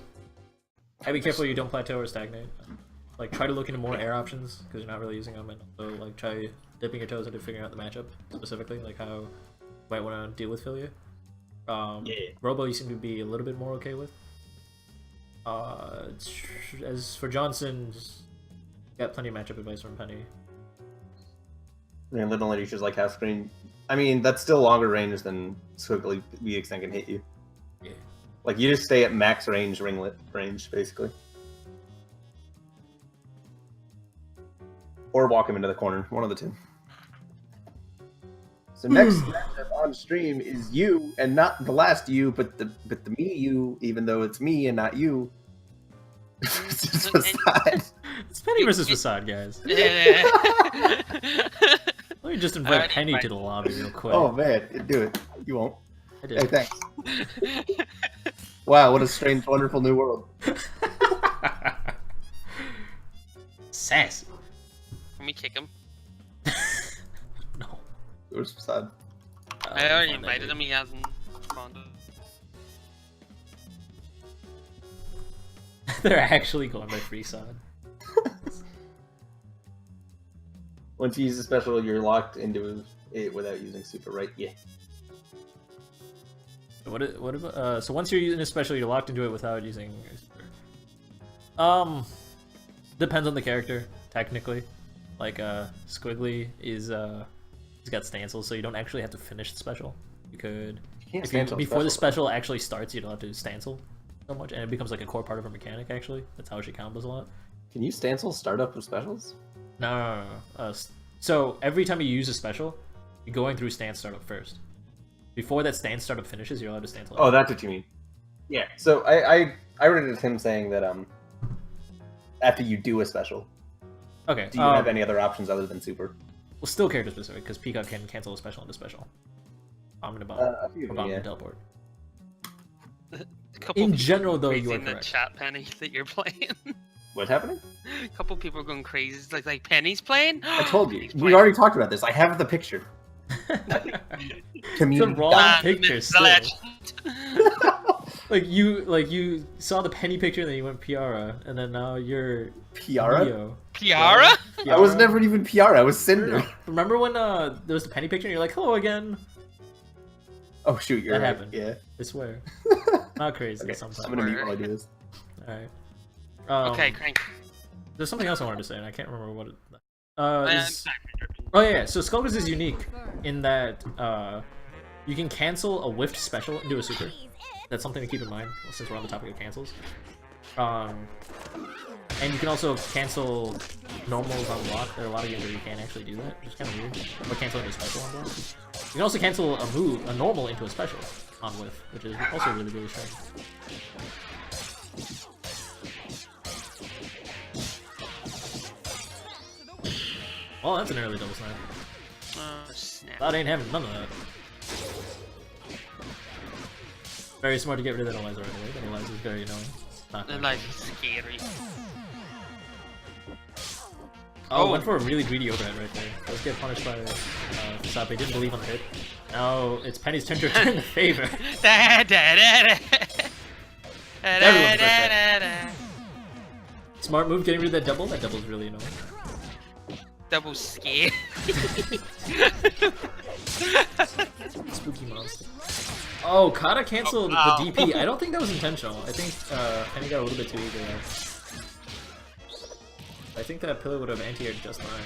I'd be careful you don't plateau or stagnate. Like, try to look into more air options, because you're not really using them, and also, like, try dipping your toes into figuring out the matchup, specifically, like how you might want to deal with Philia. Robo, you seem to be a little bit more okay with. As for Johnson, just got plenty of matchup advice from Penny. And Little Lady just like half screen. I mean, that's still longer range than Squiggly VX can hit you. Yeah. Like, you just stay at max range, ringlet range, basically. Or walk him into the corner, one of the two. So next matchup on stream is you, and not the last you, but the me you, even though it's me and not you. It's just Facade. It's Penny versus Facade, guys. Yeah. Let me just invite Alright, Penny fine. to the lobby real quick. Oh man, do it. You won't. I Hey, did. thanks. Wow, what a strange, wonderful new world. Sassy. Let me kick him. Where's Facade? I already invited him, he hasn't responded. They're actually going by free side. Once you use a special, you're locked into it without using super, right? Yeah. What about, so once you're using a special, you're locked into it without using super. Depends on the character, technically. Like, Squiggly is, he's got stancel, so you don't actually have to finish the special. You could, before the special actually starts, you don't have to stancel so much, and it becomes like a core part of her mechanic, actually. That's how she combos a lot. Can you stancel startup with specials? No. So every time you use a special, you're going through stance startup first. Before that stance startup finishes, you're allowed to stance. Oh, that's what you mean. Yeah. So I read it as him saying that after you do a special, okay. do you have any other options other than super? Well, still character specific, because Peacock can cancel a special into special. Bomb into bomb. Or bomb into teleport. In general, though, you are in the correct. chat, Penny, that you're playing. What's happening? A couple people are going crazy. It's like Penny's playing. I told you. He's We playing. already talked about this. I have the picture. It's a Community. wrong picture. The Still. legend. Like you saw the Penny picture, and then you went Piara, and then now you're Piara? Neo. Piara? I was never even Piara. I was Cinder. Remember when there was the Penny picture, and you're like, "Hello again." Oh shoot, you're That right. happened. Yeah. I swear. Not crazy. Okay, Sometimes. I'm gonna mute while I do this. All right. Okay, crank. There's something else I wanted to say, and I can't remember what it. It's Oh yeah, so Skullgirls is unique in that you can cancel a whiffed special into a super. That's something to keep in mind since we're on the topic of cancels. And you can also cancel normals on block. There are a lot of games where you can't actually do that, which is kind of weird. Or cancel into a special on block. You can also cancel a normal into a special on whiff, which is also really, really strange. Oh, that's an early double snipe. Oh, snap. That ain't having none of that. Very smart to get rid of that Eliza right away. That Eliza is very annoying. Not The good. life is scary. Oh, went for a really greedy overhead right there. Let's get punished by Sape. Didn't believe on the hit. Now it's Penny's turn to return the favor. Everyone's birthday. Smart move getting rid of that double. That double's really annoying. Double scare. Spooky monster. Oh, Kata canceled the DP. I don't think that was intentional. I think Penny got a little bit too eager there. I think that pillar would have anti-aired just fine.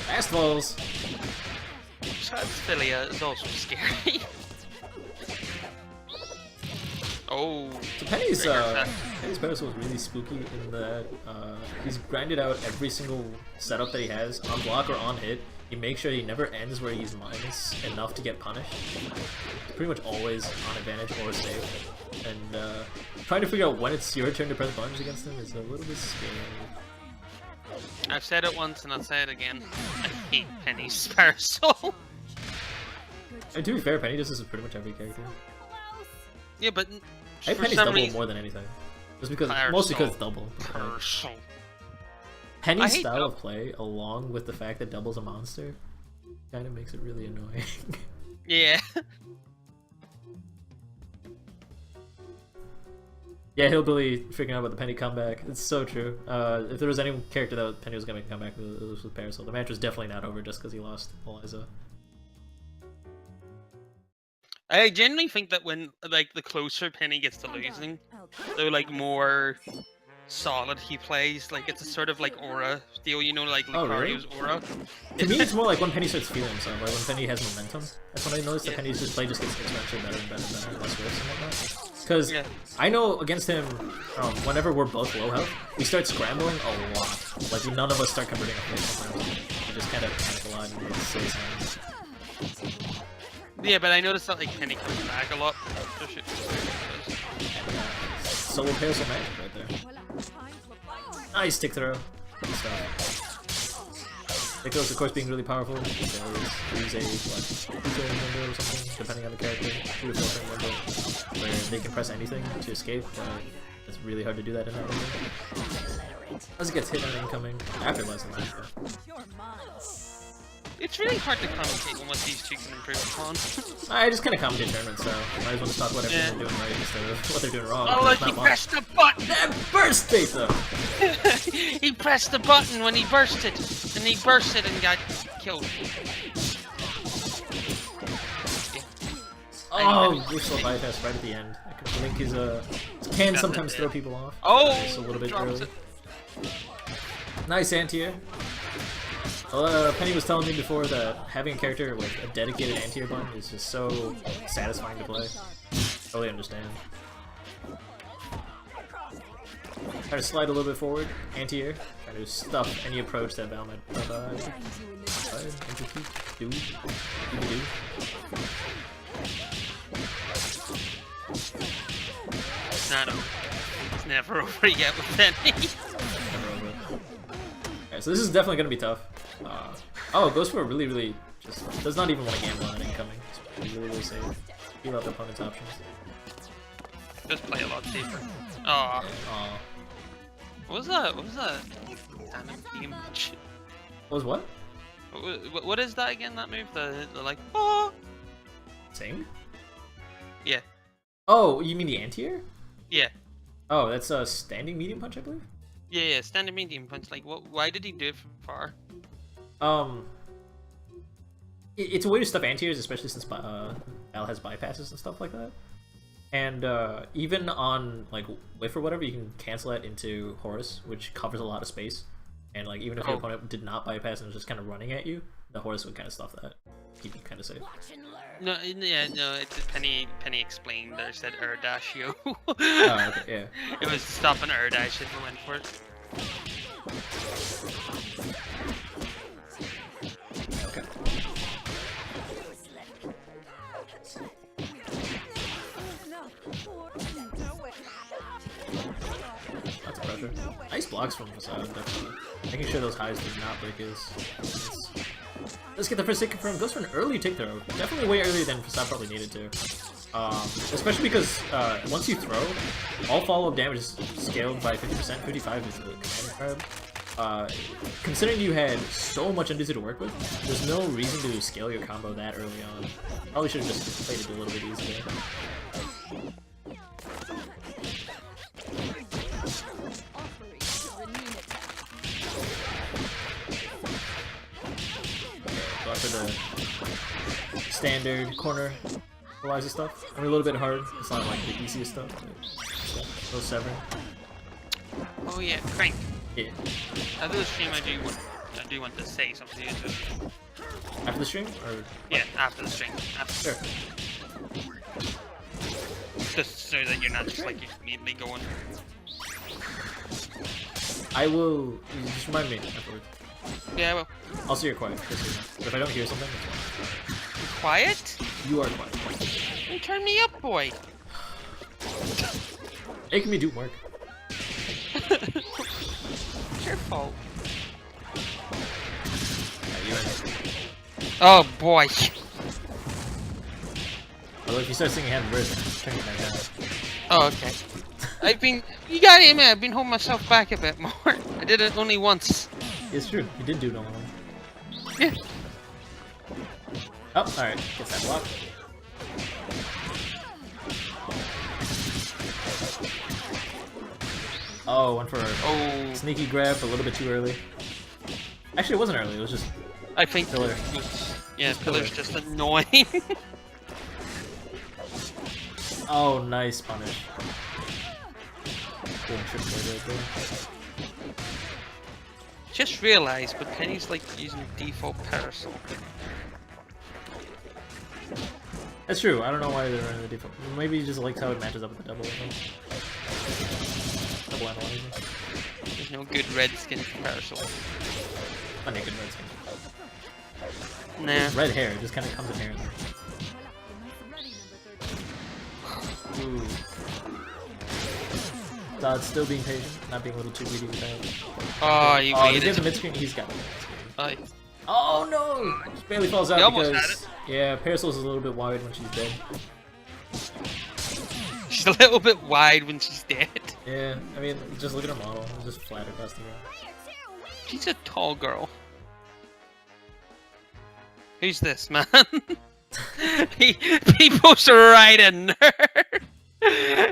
Fast falls. Philia is also scary. Oh. So Penny's pedestal is really spooky in that he's grinded out every single setup that he has on block or on hit. He makes sure he never ends where he's minus enough to get punished. He's pretty much always on advantage or safe. And trying to figure out when it's your turn to press buttons against him is a little bit scary. I've said it once and I'll say it again. I hate Penny's parasol. And to be fair, Penny does this with pretty much every character. Yeah, but I hate for Penny's some double reason, more than anything. Just because, Parasol. mostly because it's double. Like, parasol. I Penny's hate style double. of play, along with the fact that double's a monster, kind of makes it really annoying. Yeah. Yeah, Hillbilly figuring out about the Penny comeback. It's so true. If there was any character that Penny was going to make a comeback, it was with Parasol. The match was definitely not over just because he lost Eliza. I genuinely think that when, like, the closer Penny gets to losing, the, like, more solid he plays. Like, it's a sort of, like, aura deal, you know, like Oh, really? Lucario's aura. To me, it's more like when Penny starts feeling himself, like when Penny has momentum. That's when I noticed that Yeah. Penny's just play just gets exponentially better and better and better, less risks and whatnot. Because Yeah. I know against him, whenever we're both low health, we start scrambling a lot. Like, none of us start converting a sometimes. We just kind of panic a lot and it's silly sounds. Yeah, but I noticed that, like, Penny comes back a lot. So shit. Solo Parasol magic right there. Nice stick throw. Good stuff. Nicholas, of course, being really powerful. So use a, what, 2-turn window or something, depending on the character. 2 to 4 turn window, where they can press anything to escape. It's really hard to do that in that window. Unless it gets hit on incoming. After less than that, though. It's really hard to commentate on what these two can improve upon. I just kind of commentate tournaments, so might as well just talk about everything they're doing right instead of what they're doing wrong. Oh, look, he pressed the button! That burst state, though! He pressed the button when he bursted, and he bursted and got killed. Oh, we're so bypass right at the end. Link is can sometimes throw people off. Oh, just a little bit drops early. it. Nice anti-air. Penny was telling me before that having a character with a dedicated anti-air button is just so satisfying to play. Totally understand. Try to slide a little bit forward, anti-air. Try to stuff any approach that Val might provide. Do. It's not over. It's never over yet with Penny. Never over. Okay, so this is definitely gonna be tough. Oh, it goes for a really just does not even want to gamble on incoming. It's really safe. Feel out the opponent's options. Just play a lot safer. Oh. Oh. What was that? What was that? Damn it, game match. What was what? What is that again? That move? The like. Oh. Same? Yeah. Oh, you mean the anti-air? Yeah. Oh, that's a standing medium punch, I believe. Yeah. Standing medium punch. Like, what? Why did he do it from far? It's a way to stuff anti-airs, especially since Val has bypasses and stuff like that. And even on like whiff or whatever, you can cancel that into Horus, which covers a lot of space. And like even if your opponent did not bypass and was just kind of running at you, the Horus would kind of stuff that, keep you kind of safe. No, yeah, no. It's Penny explained. There said Erdashio. Oh, okay, yeah. It was to stop an Erdash if we went for it. Okay. That's pressure. Nice blocks from Facade, definitely. Making sure those highs do not break his. Let's get the first hit confirmed. Goes for an early take throw. Definitely way earlier than Facade probably needed to. Especially because once you throw, all follow-up damage is scaled by 50%. 55 is the command grab. Considering you had so much Indizzy to work with, there's no reason to scale your combo that early on. Probably should have just played it a little bit easier. Go after the standard corner Eliza stuff. I mean, a little bit hard. It's not like the easiest stuff. But severing. Oh yeah, Crank. Yeah. After the stream, I do want to say something to you. After the stream, or Yeah, after the stream. After. sure. Just so that you're not just like immediately going. I will. You just remind me afterwards. Yeah, well. I'll see you're quiet. Just so you know. If I don't hear something, it's Quiet? fine. You are quiet. You turn me up, boy. Making me do work. It's your fault. Yeah, you are. Oh boy. Although if you start singing Heaven Verse, turn it back down. Oh, okay. You gotta admit, I've been holding myself back a bit more. I did it only once. It's true. You did do it all along. Yeah. Oh, alright. Gets that block. Oh, went for a sneaky grab a little bit too early. Actually, it wasn't early. It was just I think Pillar. Yeah, Just Pillar's Pillar. just annoying. Oh, nice punish. Good trick play right there. Just realized, but Penny's like using default parasol. That's true. I don't know why they're running the default. Maybe you just liked how it matches up with the double. Double analyzer. There's no good red skin parasol. A naked red skin. Nah. Red hair. It just kind of comes in here and there. Ooh. Dodd's still being patient, not being a little too greedy with that. Oh, you Oh, he waited. gets a mid screen. He's got it. Aye. Oh no! Just barely falls out He almost because had it. yeah, Parasol's a little bit wide when she's dead. She's a little bit wide when she's dead. Yeah, I mean, just look at her model. It's just flat across the ground. She's a tall girl. Who's this man? People's right in her.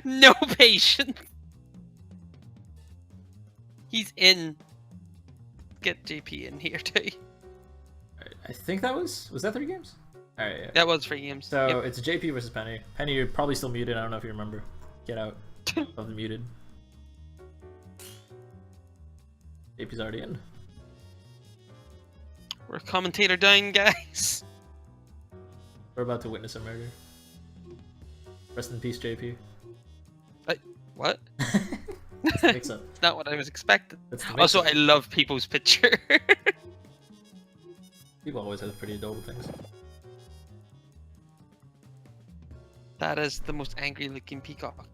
No patience. He's in. Get JP in here too. Alright, I think that was that 3 games? Alright, yeah. That was 3 games. So Yep. it's JP versus Penny. Penny, you're probably still muted. I don't know if you remember. Get out of the muted. JP's already in. We're commentator down, guys. We're about to witness a murder. Rest in peace, JP. What? Mix up. Not what I was expecting. That's the mix Also, up. I love people's picture. People always have pretty adorable things. That is the most angry looking peacock.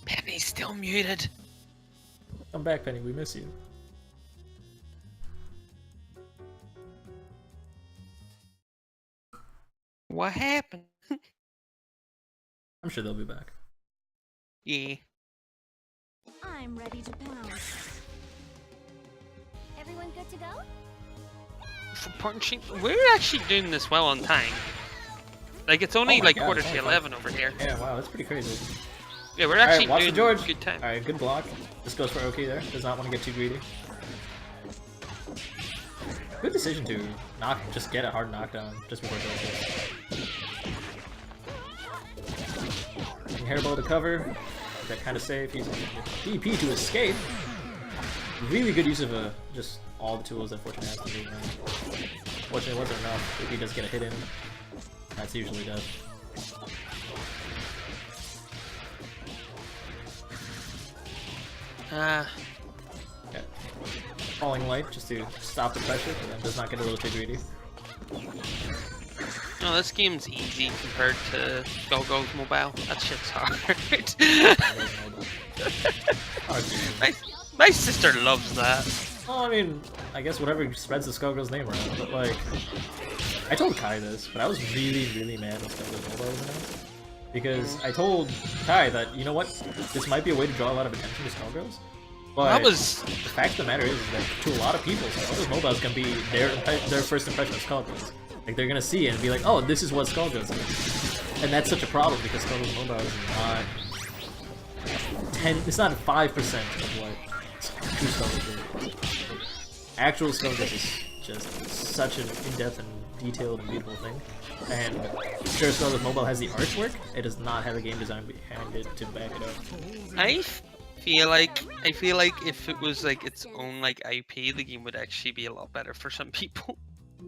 Penny's still muted. Come back, Penny. We miss you. What happened? I'm sure they'll be back. Yeah. I'm ready to pounce. Everyone good to go? For punching, we're actually doing this well on time. Like it's only Oh my like God, quarter it's to only 11 over here. Yeah, wow, that's pretty crazy. Yeah, we're actually watch the doing George. good time. Alright, good block. This goes for Oki there. Does not want to get too greedy. Good decision to just get a hard knockdown just before George. Hairball to cover. That kind of safe. He's DP to escape. Really good use of just all the tools that Fortune has to do. Fortunately, it wasn't enough. If he does get a hit in, that's usually death. Okay. Falling light just to stop the pressure, but then does not get a little too greedy. No, this game's easy compared to Skullgirls Mobile. That shit's hard. my sister loves that. Well, I mean, I guess whatever spreads the Skullgirls name around, but like, I told Kai this, but I was really mad when Skullgirls Mobile was announced. Because I told Kai that, you know what, this might be a way to draw a lot of attention to Skullgirls. But the fact of the matter is that to a lot of people, Skullgirls Mobile is going to be their first impression of Skullgirls. Like, they're going to see it and be like, oh, this is what Skullgirls is. And that's such a problem because Skullgirls Mobile is not it's not 5% of what true Skullgirls is. Actual Skullgirls is just such an in-depth and detailed and beautiful thing. And sure, Skullgirls Mobile has the artwork, it does not have a game design behind it to back it up. I feel like if it was like its own like IP, the game would actually be a lot better for some people.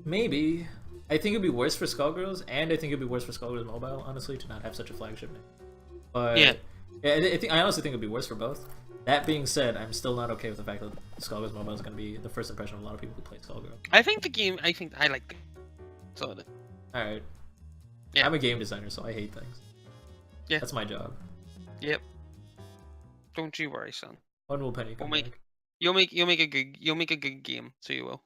Maybe. I think it'd be worse for Skullgirls, and I think it'd be worse for Skullgirls Mobile, honestly, to not have such a flagship name. But yeah, I honestly think it'd be worse for both. That being said, I'm still not okay with the fact that Skullgirls Mobile is going to be the first impression of a lot of people who play Skullgirls. I like the so Alright. Yeah. I'm a game designer, so I hate things. Yeah. That's my job. Yep. Don't you worry, son. When will Penny come back? You'll make a good game, so you will.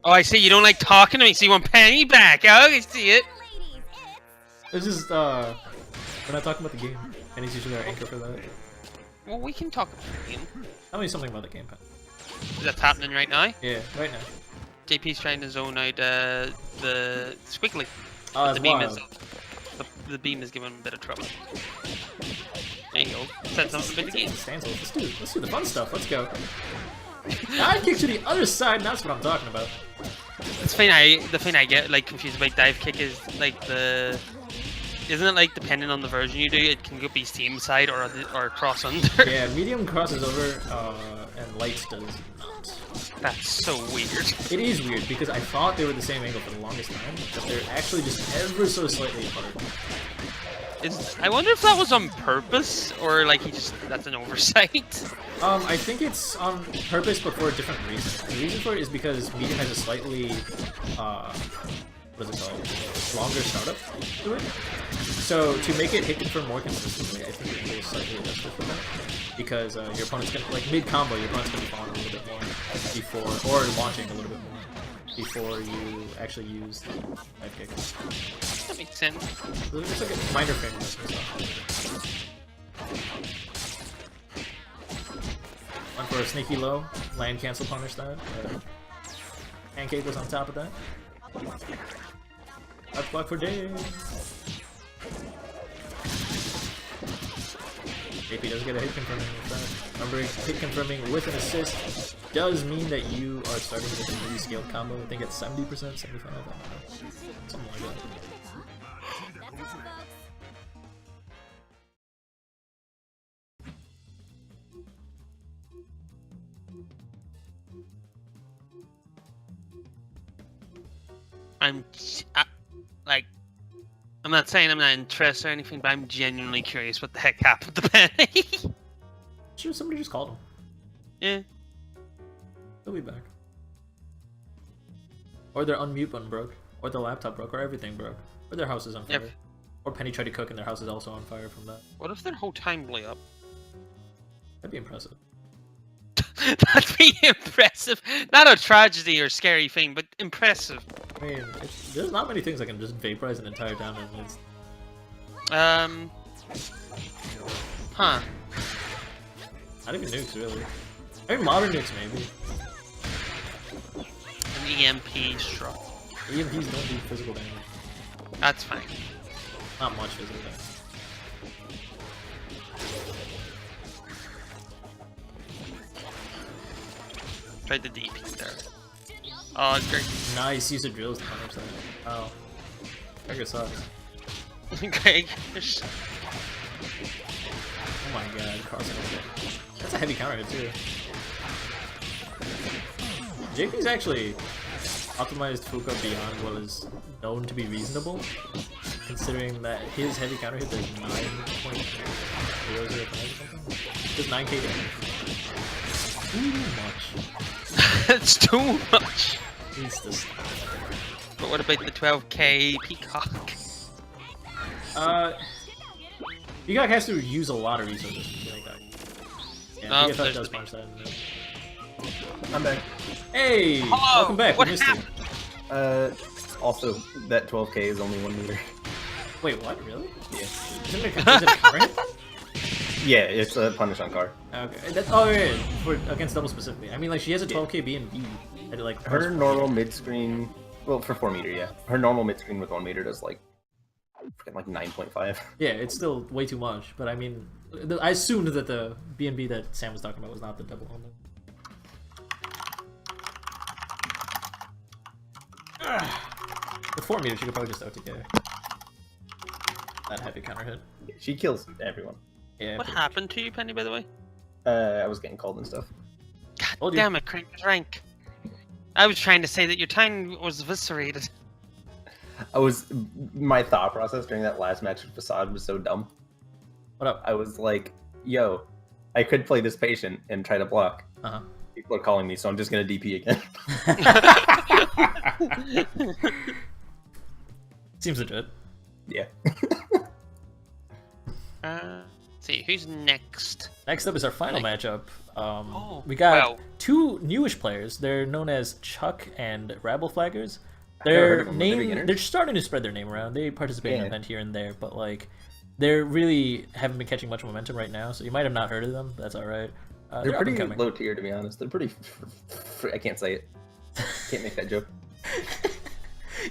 Oh, I see. You don't like talking to me, so you want Penny back. Oh, I see it. It's just, we're not talking about the game. Penny's usually our anchor for that. Well, we can talk about the game. Tell me something about the game, Pen. That's happening right now. Yeah, right now. JP's trying to zone out the squiggly. Oh, that's the beam wild. is the beam is giving him a bit of trouble. There you go. Said something about the game. Let's do the fun stuff. Let's go. Dive kick to the other side. That's what I'm talking about. The thing I get like confused about dive kick is like isn't it like depending on the version you do, it can be same side or cross under? Yeah, medium crosses over, and light does not. That's so weird. It is weird because I thought they were the same angle for the longest time, but they're actually just ever so slightly apart. I wonder if that was on purpose or like that's an oversight. I think it's on purpose, but for a different reason. The reason for it is because medium has a slightly, what is it called? Longer startup to it. So to make it hit confirm more consistently, I think it will slightly adjusted for that. Because your opponent's gonna, like mid combo, your opponent's gonna be falling a little bit more before, or launching a little bit more before you actually use the dive kick. That makes sense. It's like a minor frame adjustment. for a sneaky low, land cancel punish that. Pancake was on top of that. Up block for days. AP does get a hit confirming with that. Remember, hit confirming with an assist does mean that you are starting with a really scaled combo. I think it's 70%, 75%, I don't know. Something like that. That's all, folks. I'm not saying I'm not interested or anything, but I'm genuinely curious what the heck happened to Penny. Sure, somebody just called him. Yeah. He'll be back. Or their unmute button broke, or their laptop broke, or everything broke, or their house is on fire. Yep. Or Penny tried to cook and their house is also on fire from that. What if their whole time blew up? That'd be impressive. That'd be impressive. Not a tragedy or scary thing, but impressive. I mean, there's not many things that can just vaporize an entire town in minutes. Huh. Not even nukes, really. Maybe modern nukes, maybe. An EMP struck. EMPs don't do physical damage. That's fine. Not much physical damage. Tried the DP there. Oh, great. Nice use of drills to punish that. Oh. Gregor sucks. Greg. Oh my god, crossing over. That's a heavy counter hit too. JP's actually optimized Fuka beyond what is known to be reasonable, considering that his heavy counter hit does 9.005 or something. Does 9k damage. Too much. That's too much. Needs to stop. But what about the 12k Peacock? Peacock has to use a lot of resources to make that. Yeah, Oh, PFF there's does the punch that in there. I'm back. Hey! Hello! Welcome back, What we missed happened? you. Also, that 12k is only 1 meter. Wait, what? Really? Yeah. Isn't it a current? Yeah, it's a punish on car. Okay, that's oh yeah, for against double specifically. I mean, like she has a 12k B and B at like Her normal mid screen, well, for 4 meter, yeah. Her normal mid screen with 1 meter does like 9.5. Yeah, it's still way too much. But I mean, I assumed that the B and B that Sam was talking about was not the double only. With 4 meters, she could probably just OTK. That heavy counter hit. She kills everyone. Yeah. What happened to you, Penny, by the way? I was getting called and stuff. God Told you. damn it, crank his rank. I was trying to say that your time was eviscerated. My thought process during that last match with Facade was so dumb. What up? I was like, yo, I could play this patient and try to block. Uh-huh. People are calling me, so I'm just gonna DP again. Seems legit. Yeah. Let's see, who's next? Next up is our final Like- matchup. Oh, We got wow. two newish players. They're known as Chuck and Rabble Flaggers. I've never heard Their of them. They're name, beginners? they're starting to spread their name around. They participate in an Yeah. event here and there, but like, they really haven't been catching much momentum right now. So you might have not heard of them. That's all right. They're up pretty and coming. low tier, to be honest. They're pretty. I can't say it. Can't make that joke.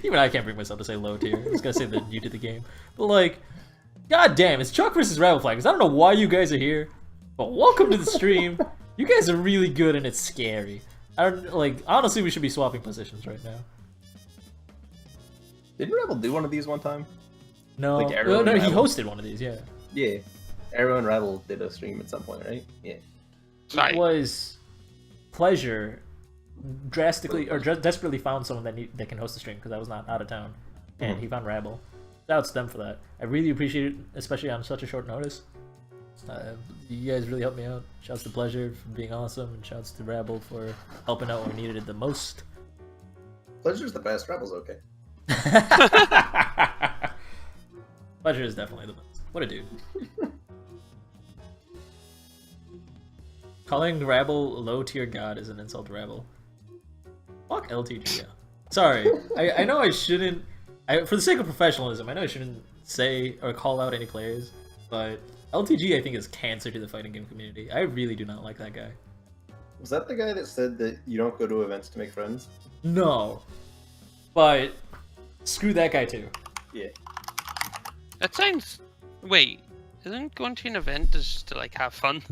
Even I can't bring myself to say low tier. I was gonna say they're new to the game, but like, god damn, it's Chuck versus Rabble Flaggers. I don't know why you guys are here, but welcome to the stream. You guys are really good and it's scary. I don't like. Honestly, we should be swapping positions right now. Didn't Rebel do one of these one time? No, Like Arrow no, and he Rabble? hosted one of these. Yeah, Yeah. Arrow and Rebel did a stream at some point, right? Yeah. Sorry. it was Pleasure drastically or desperately found someone that can host a stream because I was not out of town, and he found Rabble. Shouts to them for that. I really appreciate it, especially on such a short notice. You guys really helped me out. Shouts to Pleasure for being awesome, and shouts to Rabble for helping out when we needed it the most. Pleasure's the best. Rebel's okay. Pleasure is definitely the best. What a dude. Calling Rabble low tier god is an insult to Rabble. Fuck LTG. Yeah. Sorry. I know I shouldn't. For the sake of professionalism, I know I shouldn't say or call out any players, but LTG I think is cancer to the fighting game community. I really do not like that guy. Was that the guy that said that you don't go to events to make friends? No. But screw that guy too. Yeah. That sounds. Wait, isn't going to an event just to like have fun?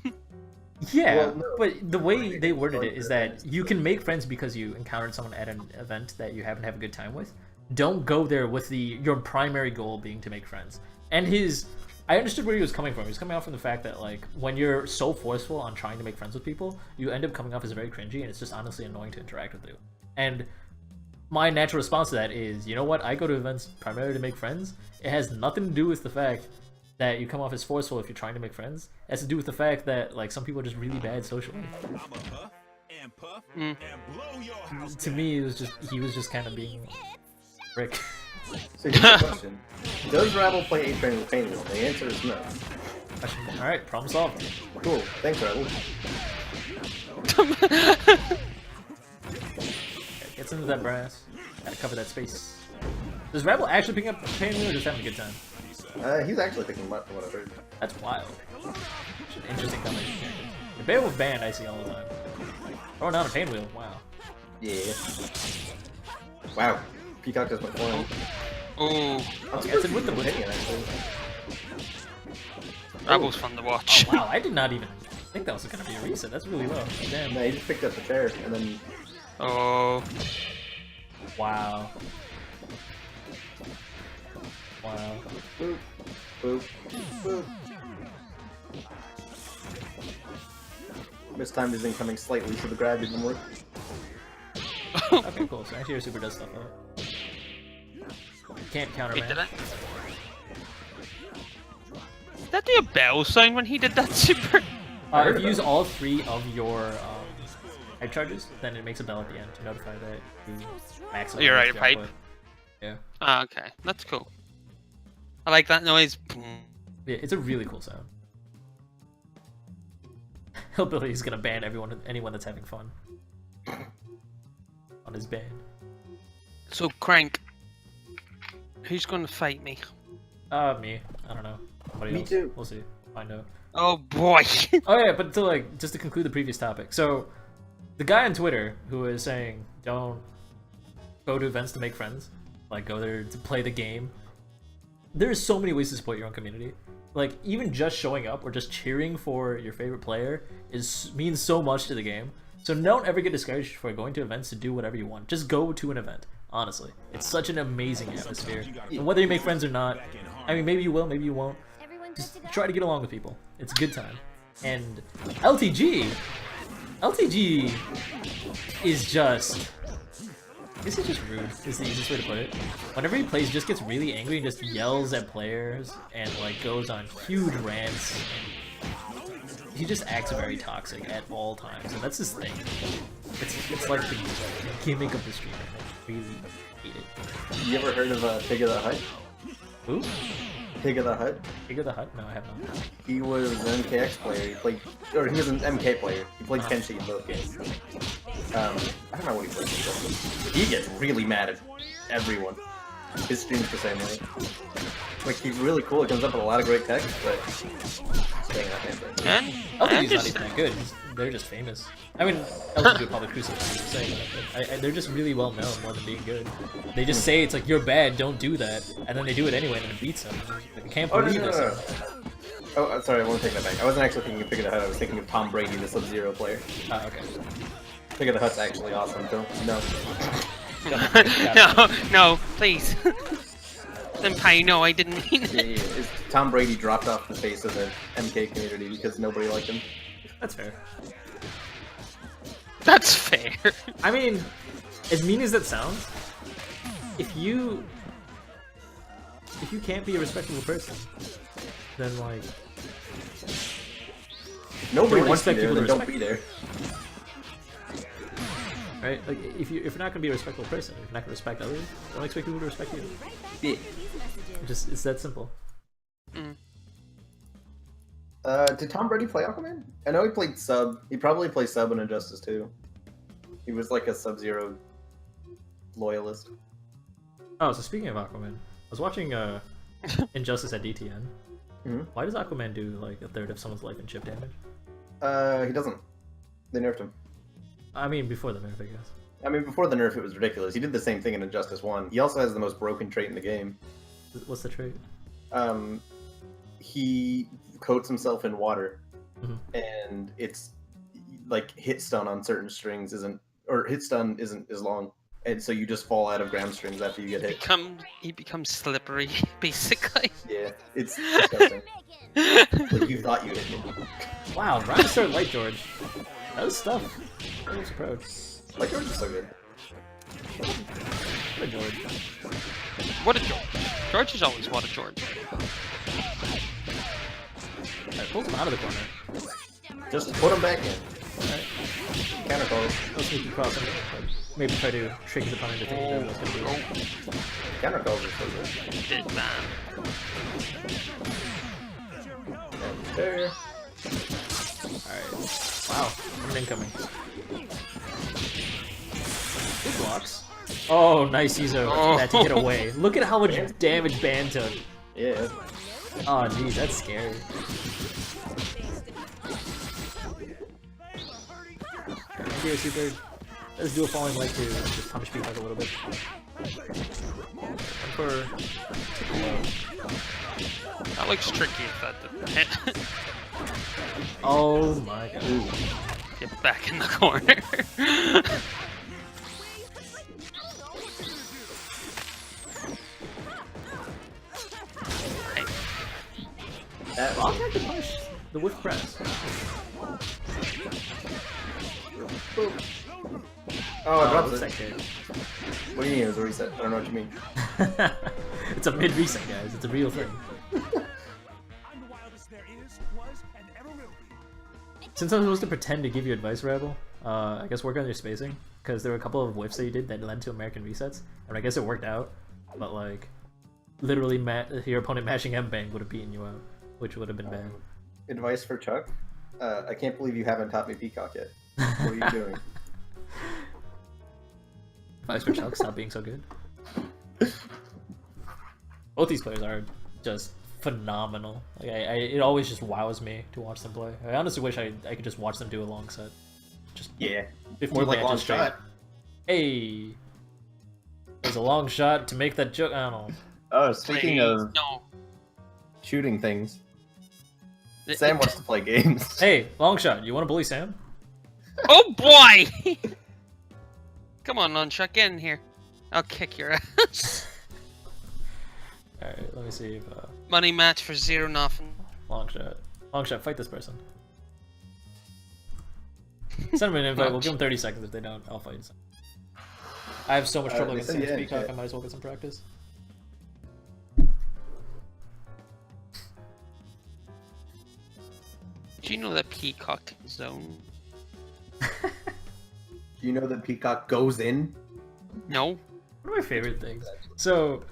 Yeah, Well, no. but the way they worded it is that you can make friends because you encountered someone at an event that you happen to have a good time with. Don't go there with your primary goal being to make friends. And I understood where he was coming from. He was coming off from the fact that like when you're so forceful on trying to make friends with people, you end up coming off as very cringy, and it's just honestly annoying to interact with you. And my natural response to that is, you know what? I go to events primarily to make friends. It has nothing to do with the fact that you come off as forceful if you're trying to make friends. It has to do with the fact that like some people are just really bad socially. To me, he was just kind of being Rick. So here's the question: does Rabble play A-Train with Pain Wheel? The answer is no. All right, problem solved. Cool. Thanks, Rabble. Gets into that brass. Gotta cover that space. Does Rabble actually pick up Pain Wheel or just having a good time? He's actually picking him up from what I've heard. That's wild. It's an interesting combination. The Beowulf band I see all the time. Throwing down a Pain Wheel. Wow. Yeah. Wow. Peacock does my form. Oh, Gets it with the whip. Actually. Rabble's fun to watch. Oh, wow, I did not even think that was gonna be a reset. That's really low. Damn. No, he just picked up the chair and then. Oh, Wow. Wow. Boop. Boop. Boop. Mistimed his incoming slightly, so the grab didn't work. Okay, cool. So actually your super does stuff out. Can't counter wait, did man. Did that do a bell sound when he did that super? If you use all 3 of your hype charges, then it makes a bell at the end to notify that you maximum. You're right, your pipe. Yeah. Ah, okay, that's cool. I like that noise. Yeah, it's a really cool sound. Hillbilly's gonna ban anyone that's having fun on his band. So Crank, who's gonna fight me? Me. I don't know. Somebody Me else. too. We'll see. Find out. Oh boy. Oh yeah, but just to conclude the previous topic. So, the guy on Twitter who is saying don't go to events to make friends, like go there to play the game. There's so many ways to support your own community. Like even just showing up or just cheering for your favorite player means so much to the game. So don't ever get discouraged for going to events to do whatever you want. Just go to an event. Honestly, it's such an amazing atmosphere. And whether you make friends or not, I mean, maybe you will, maybe you won't. Just try to get along with people. It's a good time. And LTG is just... This is just rude, is the easiest way to put it. Whenever he plays, he just gets really angry and just yells at players and like goes on huge rants. And he just acts very toxic at all times, and that's his thing. It's like the gimmick of the streamer. I really hate it. You ever heard of Pig of the Hut? Who? Pig of the Hut? Pig of the Hut? No, I have not. He was an MKX player. He was an MK player. He played Kenshi in both games. I don't know what he plays. He gets really mad at everyone. His stream's the same way. Like he's really cool. He comes up with a lot of great text, but dang, I can't say. And LTG's not even that good. They're just famous. I mean, LTG would probably crucify me for saying that, but they're just really well known more than being good. They just say it's like, you're bad, don't do that, and then they do it anyway and it beats them. Like, I can't believe this. Oh, sorry, I won't take that back. I wasn't actually thinking of Pig of the Hut. I was thinking of Tom Brady, the Sub-Zero player. Ah, okay. Pig of the Hut's actually awesome, so no. no, please. Senpai, no, I didn't mean it. Yeah. Tom Brady dropped off the face of the MK community because nobody liked him. That's fair. That's fair. I mean, as mean as that sounds, if you can't be a respectable person, then like If nobody Don't wants you expect there, people then to don't be there. right? Like if you're not gonna be a respectful person, if you're not gonna respect others, don't expect people to respect you. Yeah. It's that simple. Mm. Did Tom Brady play Aquaman? I know he played Sub. He probably played Sub in Injustice too. He was like a Sub-Zero loyalist. Oh, so speaking of Aquaman, I was watching Injustice at DTN. Mhm. Why does Aquaman do like a third of someone's life in chip damage? He doesn't. They nerfed him. I mean, before the nerf, I guess. I mean, before the nerf, it was ridiculous. He did the same thing in Injustice 1. He also has the most broken trait in the game. What's the trait? He coats himself in water, Mhm. and it's like hit stun on certain strings isn't as long, and so you just fall out of ground strings after you get hit. He becomes slippery, basically. Yeah, it's disgusting. Like you thought you hit me. Wow, Rhinosaur Light George. That was stuff. Close approach. Like yours is so good. What a George. What a George. George is always what a George. Alright, pulls him out of the corner. Just put him back in. Alright. Counter calls. Let's sneaky cross him. Maybe try to trick his opponent to think that was gonna do. Counter calls are so good. Dead man. There. Alright. Wow, I'm incoming. Good blocks. Oh, nice use of that to get away. Look at how much damage Ban took. Yeah. Oh, jeez, that's scary. Here, super. Let's do a falling leg to just punish Peacock a little bit. And for That looks tricky if that didn't hit. oh my god. Get back in the corner. That Rock had to punish the whiff press. Oh, it drops what's it. that kick? What do you mean it was a reset? I don't know what you mean. It's a mid reset, guys. It's a real thing. Since I'm supposed to pretend to give you advice, Rebel, I guess work on your spacing, because there were a couple of whiffs that you did that led to American resets, and I guess it worked out, but like, literally your opponent mashing M-Bang would have beaten you out, which would have been bad. Advice for Chuck? I can't believe you haven't taught me Peacock yet. What are you doing? Advice for Chuck, stop being so good. Both these players are just phenomenal. Like it always just wows me to watch them play. I honestly wish I could just watch them do a long set. Just Yeah. 15 More like matches long straight. shot. Hey, there's a long shot to make that joke. I don't know. Oh, speaking of No. shooting things, Sam wants to play games. Hey, long shot. You want to bully Sam? Oh boy! Come on, Nunchuck, get in here. I'll kick your ass. All right, let me see if Money match for 0-0. long shot. Long shot. Fight this person. Send him an invite. We'll give him 30 seconds. If they don't, I'll fight. I have so much trouble against Sam's Peacock. I might as well get some practice. Do you know that Peacock zone? Do you know that Peacock goes in? No. One of my favorite things. So,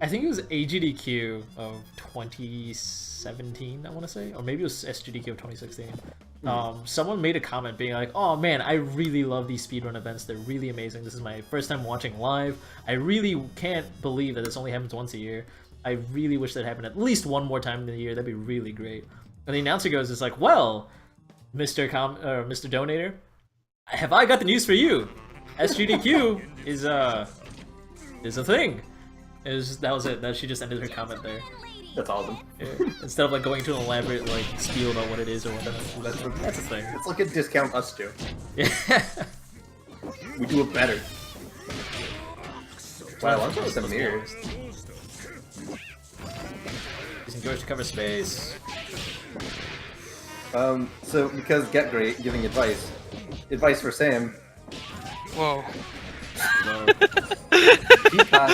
I think it was AGDQ of 2017, I want to say, or maybe it was SGDQ of 2016. Someone made a comment being like, "Oh man, I really love these speedrun events. They're really amazing. This is my first time watching live. I really can't believe that this only happens once a year. I really wish that happened at least one more time in the year. That'd be really great." And the announcer goes, "It's like, well, Mr. Donator, have I got the news for you? SGDQ is a thing." That was it. That she just ended her comment there. That's awesome. Yeah. Instead of like going to an elaborate like spiel about what it is or whatever. That's a thing. It's like a discount us too. Yeah. We do it better. Wow, I'm with some mirrors. Using George to cover space. So because Get Great giving advice for Sam, Whoa. No. Peacock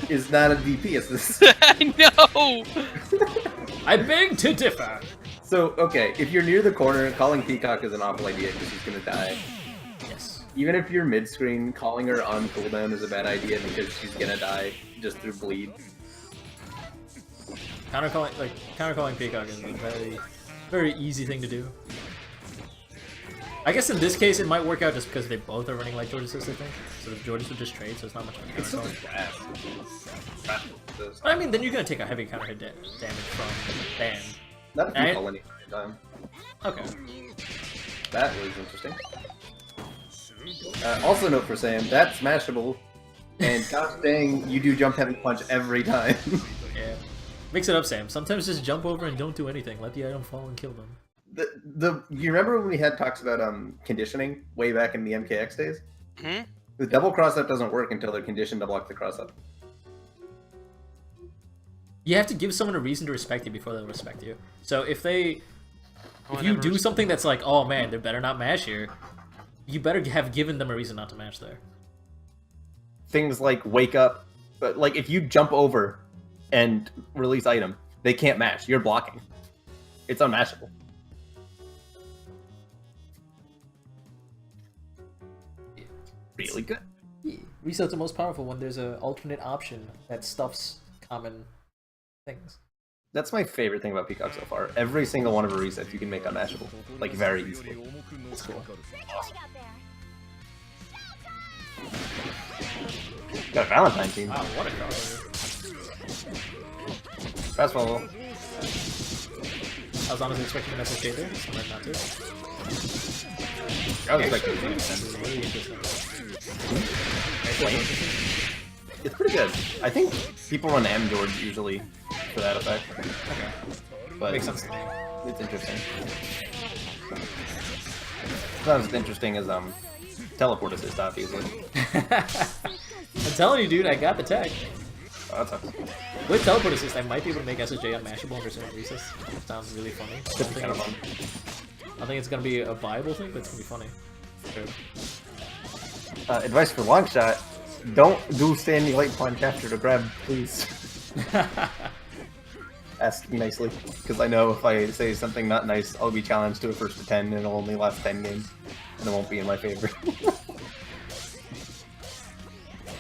is not a DP assist. I know! I beg to differ. So, okay, if you're near the corner, calling Peacock is an awful idea because she's gonna die. Yes. Even if you're mid-screen, calling her on cooldown is a bad idea because she's gonna die just through bleed. Countercalling Peacock is a very easy thing to do. I guess in this case it might work out just because they both are running like George assist, I think. So the Georges would just trade, so it's not much of a It's so countercalling. bad. I mean, then you're gonna take a heavy counter hit damage from Ban. Not if you And- call any time. Okay. That was interesting. Also note for Sam, that's smashable. And gosh dang, you do jump heavy punch every time. Yeah. Mix it up, Sam. Sometimes just jump over and don't do anything. Let the item fall and kill them. You remember when we had talks about conditioning way back in the MKX days? Hmm? The double cross up doesn't work until they're conditioned to block the cross up. You have to give someone a reason to respect you before they'll respect you. So if you do never something that's like, oh man, they better not mash here, you better have given them a reason not to mash there. Things like wake up, but like if you jump over and release item, they can't mash. You're blocking. It's unmashable. Really good. Yeah. Resets are most powerful when there's an alternate option that stuffs common things. That's my favorite thing about Peacock so far. Every single one of her resets you can make unmashable. Like, very easily. That's cool. Got a Valentine team. Wow, what a card. Fast follow. I was honestly expecting an SSJ there, so I'm not to. I was expecting it. This is really interesting. It's pretty good. I think people run M George usually for that effect. Okay. But Makes sense to me. it's interesting. It's not as interesting as teleport assist, obviously. I'm telling you, dude, I got the tech. Oh, that sucks. With teleport assist, I might be able to make SSJ unmashable under certain resets. Sounds really funny. Could be kind of fun. I think it's gonna be a viable thing, but it's gonna be funny. Sure. Advice for long shot: don't do standing light punch after the grab, please. Ask nicely, because I know if I say something not nice, I'll be challenged to a first to 10, and it'll only last 10 games, and it won't be in my favor.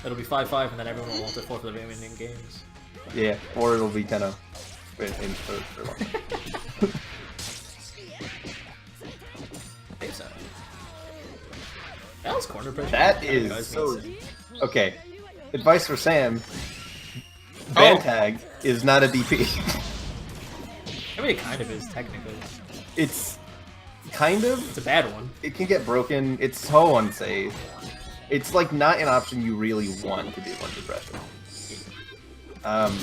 It'll be 5-5, and then everyone will want it for the remaining games. Yeah, or it'll be 10-0 for long. That was corner pressure. That is so... Okay, advice for Sam. Ban tag is not a DP. I mean, it kind of is, technically. It's kind of... It's a bad one. It can get broken. It's so unsafe. It's like not an option you really want to do under pressure.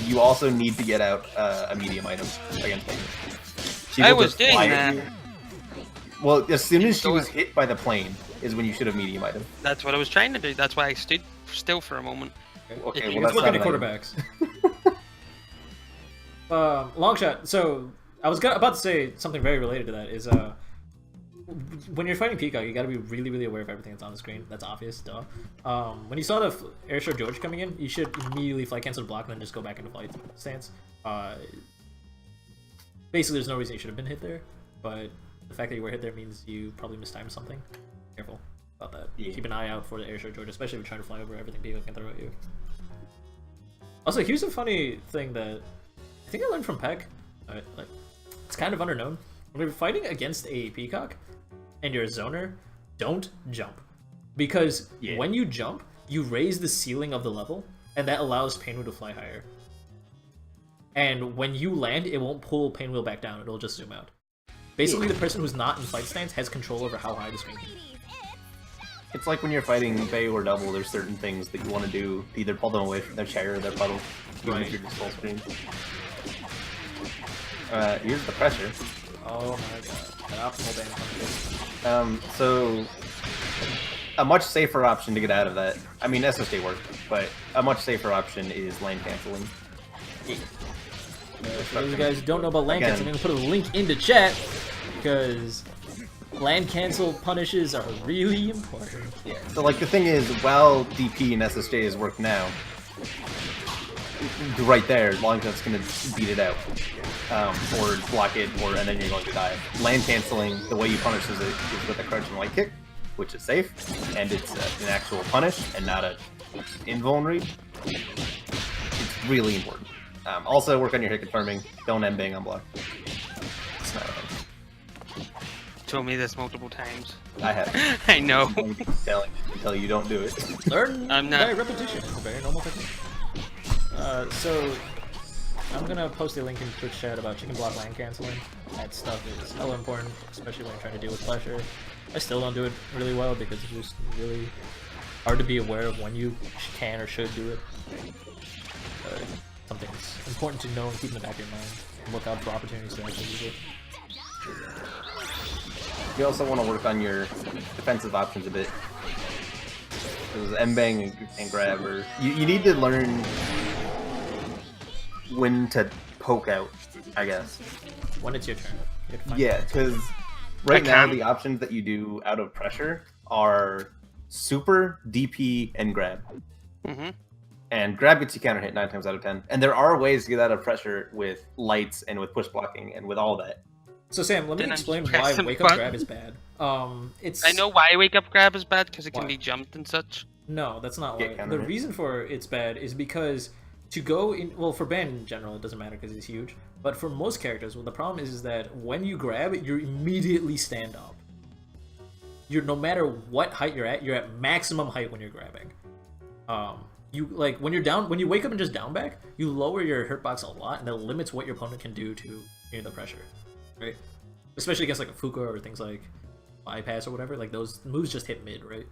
You also need to get out a medium item against Payne. I was doing that. Well, as soon as she was hit by the plane is when you should have medium item. That's what I was trying to do. That's why I stood still for a moment. Okay, Let's look at the not an quarterbacks. Long shot. So I was about to say something very related to that. Is when you're fighting Peacock, you got to be really, really aware of everything that's on the screen. That's obvious, duh. When you saw the Airshore George coming in, you should immediately flight cancel the block and then just go back into flight stance. Basically, there's no reason you should have been hit there, but the fact that you were hit there means you probably mistimed something. Careful about that. Yeah. Keep an eye out for the Airshore George, especially if you're trying to fly over everything Peacock can throw at you. Also, here's a funny thing that I think I learned from Peck. Like, it's kind of underknown. When you're fighting against a Peacock and you're a zoner, don't jump. Because when you jump, you raise the ceiling of the level, and that allows Painwheel to fly higher. And when you land, it won't pull Painwheel back down, it'll just zoom out. Basically, the person who's not in flight stance has control over how high the screen can be. It's like when you're fighting Bay or Double, there's certain things that you want to do to either pull them away from their chair or their puddle, even if you're just full screen. Here's the pressure. Oh my god, that optimal ban. So a much safer option to get out of that. I mean, SSJ worked, but a much safer option is lane canceling. For those guys who don't know about land cancel, I'm going to put a link into chat, because land cancel punishes are really important. Yeah, so like the thing is, while DP and SSJ has worked now, right there, Longshot's going to beat it out. Or block it, and then you're going to die. Land canceling, the way you punish is with a crouch and light kick, which is safe, and it's an actual punish and not a invuln read. It's really important. Also, work on your hit confirming. Don't M-bang on block. It's not a thing. Told me this multiple times. I have. I know. I'm telling you until you don't do it. Learn I'm not. by repetition. It's a very normal technique. So, I'm gonna post a link in Twitch chat about chicken block land canceling. That stuff is hella important, especially when you're trying to deal with pressure. I still don't do it really well because it's just really hard to be aware of when you can or should do it. Something's important to know and keep in the back of your mind. And look out for opportunities to actually use it. You also want to work on your defensive options a bit. Because M-bang and grab are... You need to learn when to poke out, I guess. When it's your turn. You have to find Yeah, because right now the options that you do out of pressure are super, DP, and grab. Mm-hmm. And grab gets you counter hit 9 times out of 10. And there are ways to get out of pressure with lights and with push blocking and with all that. So Sam, let me Then explain press why and wake up button. grab is bad. It's I know why wake up grab is bad because it can Why? be jumped and such. No, that's not Get why. counter The hit. reason for it's bad is because to go in, well, for Ben in general, it doesn't matter because he's huge. But for most characters, well, the problem is that when you grab, you immediately stand up. You're no matter what height you're at maximum height when you're grabbing. You like when you're down, when you wake up and just down back, you lower your hitbox a lot, and that limits what your opponent can do to near the pressure, right? Especially against like a Fuka or things like bypass or whatever. Like those moves just hit mid, right?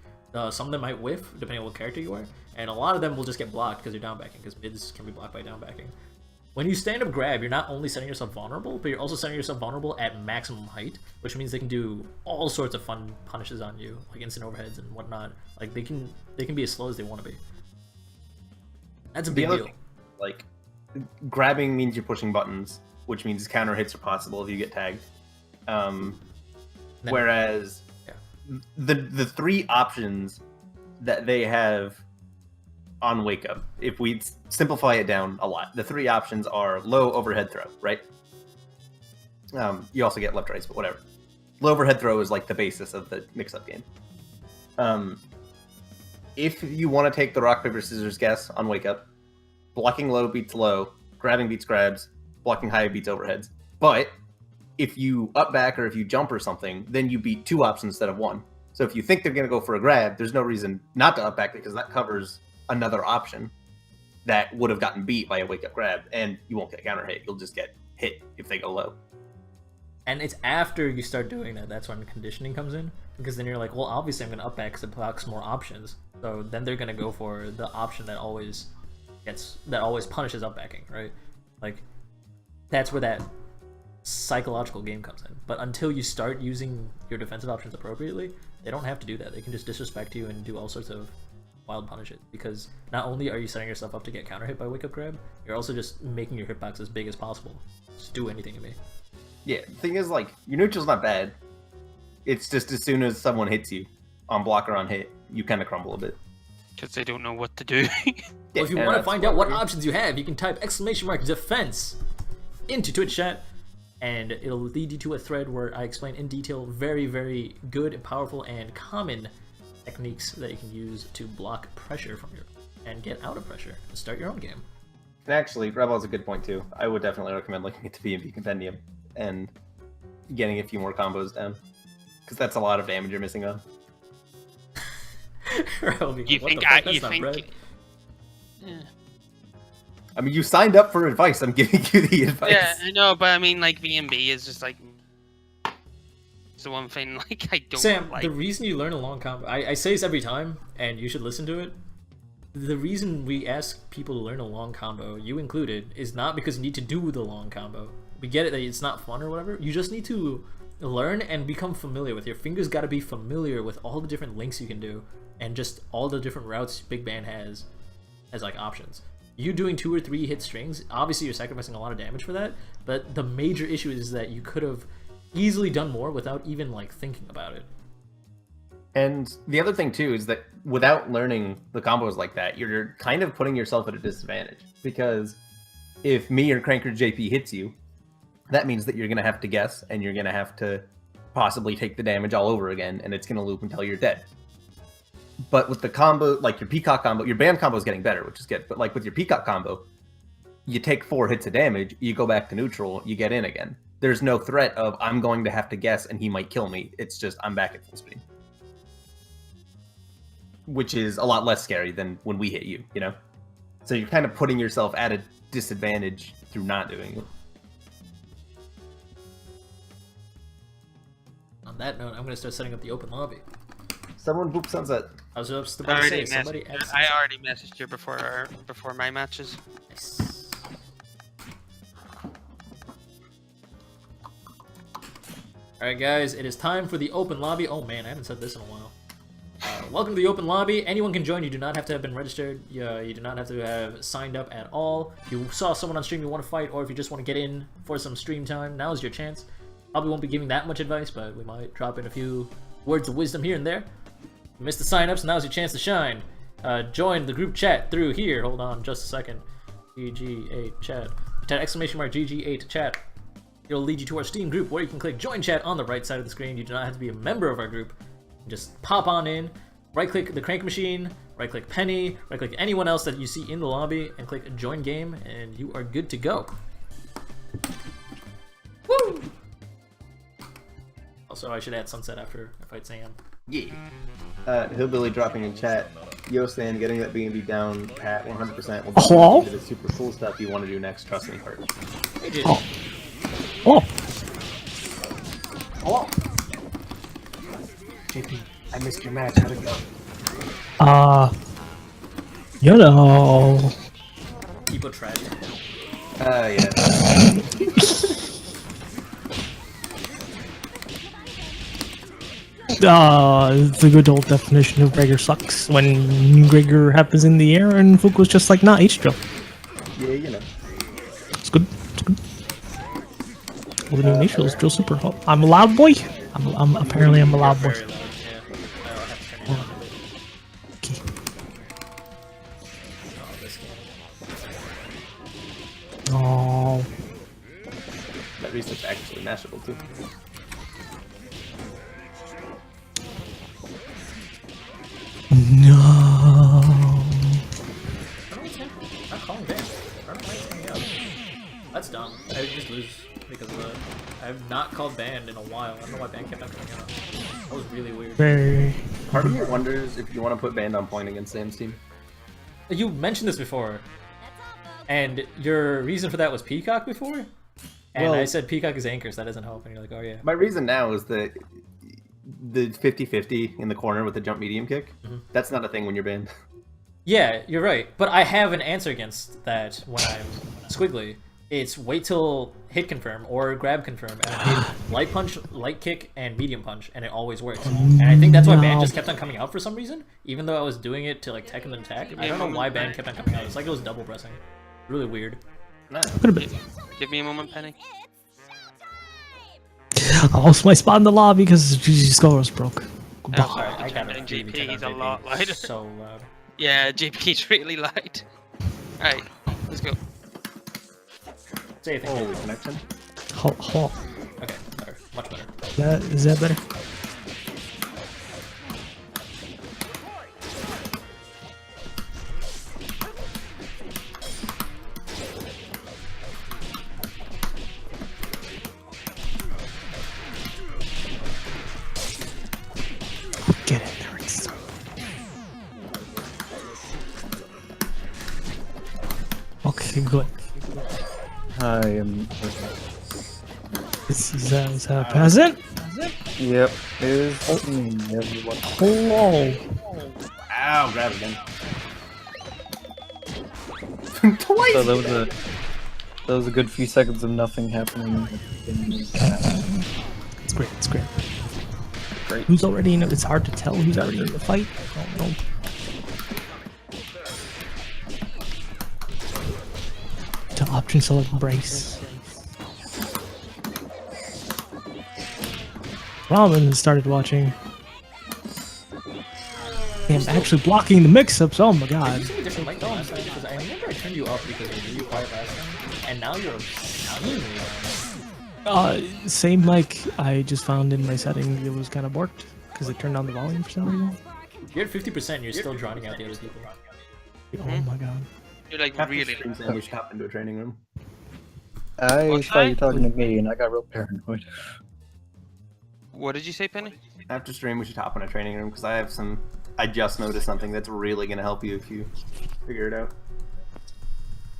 Some of them might whiff depending on what character you are, and a lot of them will just get blocked because you're down backing, because mids can be blocked by down backing. When you stand up grab, you're not only setting yourself vulnerable, but you're also setting yourself vulnerable at maximum height, which means they can do all sorts of fun punishes on you, like instant overheads and whatnot. Like they can be as slow as they want to be. That's a The big other deal. thing, like, grabbing means you're pushing buttons, which means counter hits are possible if you get tagged. Then- Whereas Yeah. the 3 options that they have on Wake Up, if we simplify it down a lot, the 3 options are low overhead throw, right? You also get left rights, but whatever. Low overhead throw is like the basis of the mix-up game. If you want to take the rock, paper, scissors guess on Wake Up, blocking low beats low, grabbing beats grabs, blocking high beats overheads. But if you up back or if you jump or something, then you beat 2 options instead of 1. So if you think they're going to go for a grab, there's no reason not to up back because that covers another option that would have gotten beat by a Wake Up grab, and you won't get counter hit. You'll just get hit if they go low. And it's after you start doing that, that's when conditioning comes in. Because then you're like, well, obviously I'm going to up back because it blocks more options. So then they're going to go for the option that always punishes up backing, right? Like, that's where that psychological game comes in. But until you start using your defensive options appropriately, they don't have to do that. They can just disrespect you and do all sorts of wild punishes. Because not only are you setting yourself up to get counter hit by wake up grab, you're also just making your hitbox as big as possible. Just do anything to me. Yeah, the thing is, like, your neutral's not bad. It's just as soon as someone hits you on block or on hit, you kind of crumble a bit. Because they don't know what to do. Well, if you and want to that's find why out what we- options you have, you can type !defense into Twitch chat, and it'll lead you to a thread where I explain in detail very, very good, powerful, and common techniques that you can use to block pressure from your and get out of pressure and start your own game. And actually, Rebel has a good point too. I would definitely recommend looking at the B&B Compendium and getting a few more combos down. Because that's a lot of damage you're missing on. I'll be You like, what think the fuck? I? That's You not think? bread. Yeah. I mean, you signed up for advice. I'm giving you the advice. Yeah, I know, but I mean, like V&B is just like it's the one thing like I don't Sam, like. the reason you learn a long combo, I say this every time, and you should listen to it. The reason we ask people to learn a long combo, you included, is not because you need to do the long combo. We get it that it's not fun or whatever. You just need to learn and become familiar with. Your fingers got to be familiar with all the different links you can do, and just all the different routes Big Band has as like options. You doing 2 or 3 hit strings, obviously you're sacrificing a lot of damage for that, but the major issue is that you could have easily done more without even like thinking about it. And the other thing too is that without learning the combos like that, you're kind of putting yourself at a disadvantage. Because if me or Cranker JP hits you, that means that you're going to have to guess, and you're going to have to possibly take the damage all over again, and it's going to loop until you're dead. But with the combo, like your Peacock combo, your band combo is getting better, which is good. But like with your Peacock combo, you take 4 hits of damage, you go back to neutral, you get in again. There's no threat of I'm going to have to guess and he might kill me. It's just I'm back at full speed. Which is a lot less scary than when we hit you, you know? So you're kind of putting yourself at a disadvantage through not doing it. On that note, I'm gonna start setting up the open lobby. Someone boop sunset. I was just about to say, somebody add I already messaged you before my matches. Nice. Alright guys, it is time for the open lobby. Oh man, I haven't said this in a while. Welcome to the open lobby. Anyone can join. You do not have to have been registered. You do not have to have signed up at all. If you saw someone on stream you want to fight, or if you just want to get in for some stream time, now is your chance. Probably won't be giving that much advice, but we might drop in a few words of wisdom here and there. You missed the sign-ups, now's your chance to shine. Join the group chat through here. Hold on just a second. GG8 chat. Type exclamation mark GG8 chat. It'll lead you to our Steam group where you can click join chat on the right side of the screen. You do not have to be a member of our group. Just pop on in, right click the crank machine, right click Penny, right click anyone else that you see in the lobby, and click join game, and you are good to go. Woo! Also, I should add sunset after I fight Sam. Yeah. Hillbilly dropping in chat. Yo, Stan, getting that B&B down pat 100% will Hello? be the super cool stuff you want to do next. Trust me, Hart. Hey, Jay. Oh. Oh. Hello. JP, I missed your match. How'd it go? You know. People tragic. Yeah. The good old definition of Gregor sucks. When Gregor happens in the air and Fook was just like, nah, H-drill. Yeah, you know. It's good. It's good. Well, the new H-drill is drill super. Oh, I'm a loud boy? I'm apparently I'm a loud boy. Very loud, yeah. I'll have to turn it down a bit. Okay. Oh, this game. Oh. That reset's actually mashable too. No. Not calling ban. I don't know why it's coming up. That's dumb. I would just lose because of that. I have not called ban in a while. I don't know why ban kept on coming out. That was really weird. Very. Part of me wonders if you want to put banned on point against Sam's team. You mentioned this before, and your reason for that was Peacock before? And Well- I said Peacock is anchor, so that doesn't help. And you're like, oh yeah. My reason now is that the 50-50 in the corner with the jump medium kick, that's not a thing when you're banned. Yeah, you're right. But I have an answer against that when I'm squiggly. It's wait till hit confirm or grab confirm, and I hit light punch, light kick, and medium punch, and it always works. And I think that's why ban just kept on coming out for some reason, even though I was doing it to like tech and then attack. I don't know why ban kept on coming out. It's like it was double pressing. Really weird. Could have been. Give me a moment, Penny. I lost my spot in the lobby because Skullgirls broke. Goodbye. Oh, sorry, I gotta and really turn JP, down he's a lot lighter. So loud. Yeah, JP's really light. Alright, let's go. Say a thing. Holy connection. Hold on. Okay, better. Much better. Is that better? Get in there and start. Okay, good. I am. This is a peasant? Yep. Is everyone. Hello. Ow, grab again. So that was a good few seconds of nothing happening. It's great, it's great. Great. Who's already in it? It's hard to tell who's already in the fight. I don't know. To option select brace. Robin started watching. I'm actually blocking the mix-ups. Oh my Did you god. say a different mic than last time? Because I remember I turned you up because you were really quiet last time, and now you're obscenely loud. Same mic I just found in my setting. It was kind of borked because it turned down the volume for some reason. You're at 50%, and you're still drowning out the other people. Oh my god. You're like After really. stream, Sam, we should hop into a training room. I What's thought you were that? talking to me, and I got real paranoid. What did you say, Penny? After stream, we should hop in a training room because I just noticed something that's really gonna help you if you figure it out.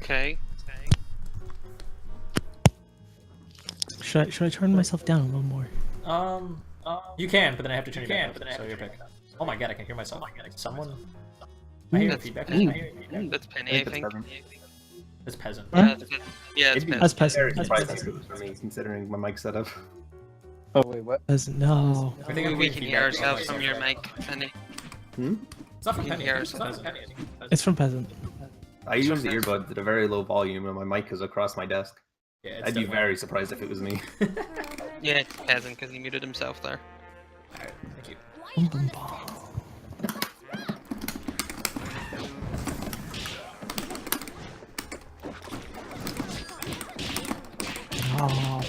Okay. Should I turn myself down a little more? You can, but then I have to turn you back up. So your pick. Oh my god, I can hear myself. Someone. I hear feedback. That's Penny, I think. It's peasant. Yeah, it's Penny. That's peasant. Very That's surprising peasant. for me, considering my mic setup. Oh wait, what? Peasant. No. I think We can hear ourselves from your mic, Penny. It's not from We can Penny. hear It's from ourselves. peasant. It's from peasant. I use the earbuds at a very low volume, and my mic is across my desk. Yeah, it's I'd be definitely- very surprised if it was me. Yeah, it's Peasant because he muted himself there. Alright, thank you. Boom, boom, boom. Oh.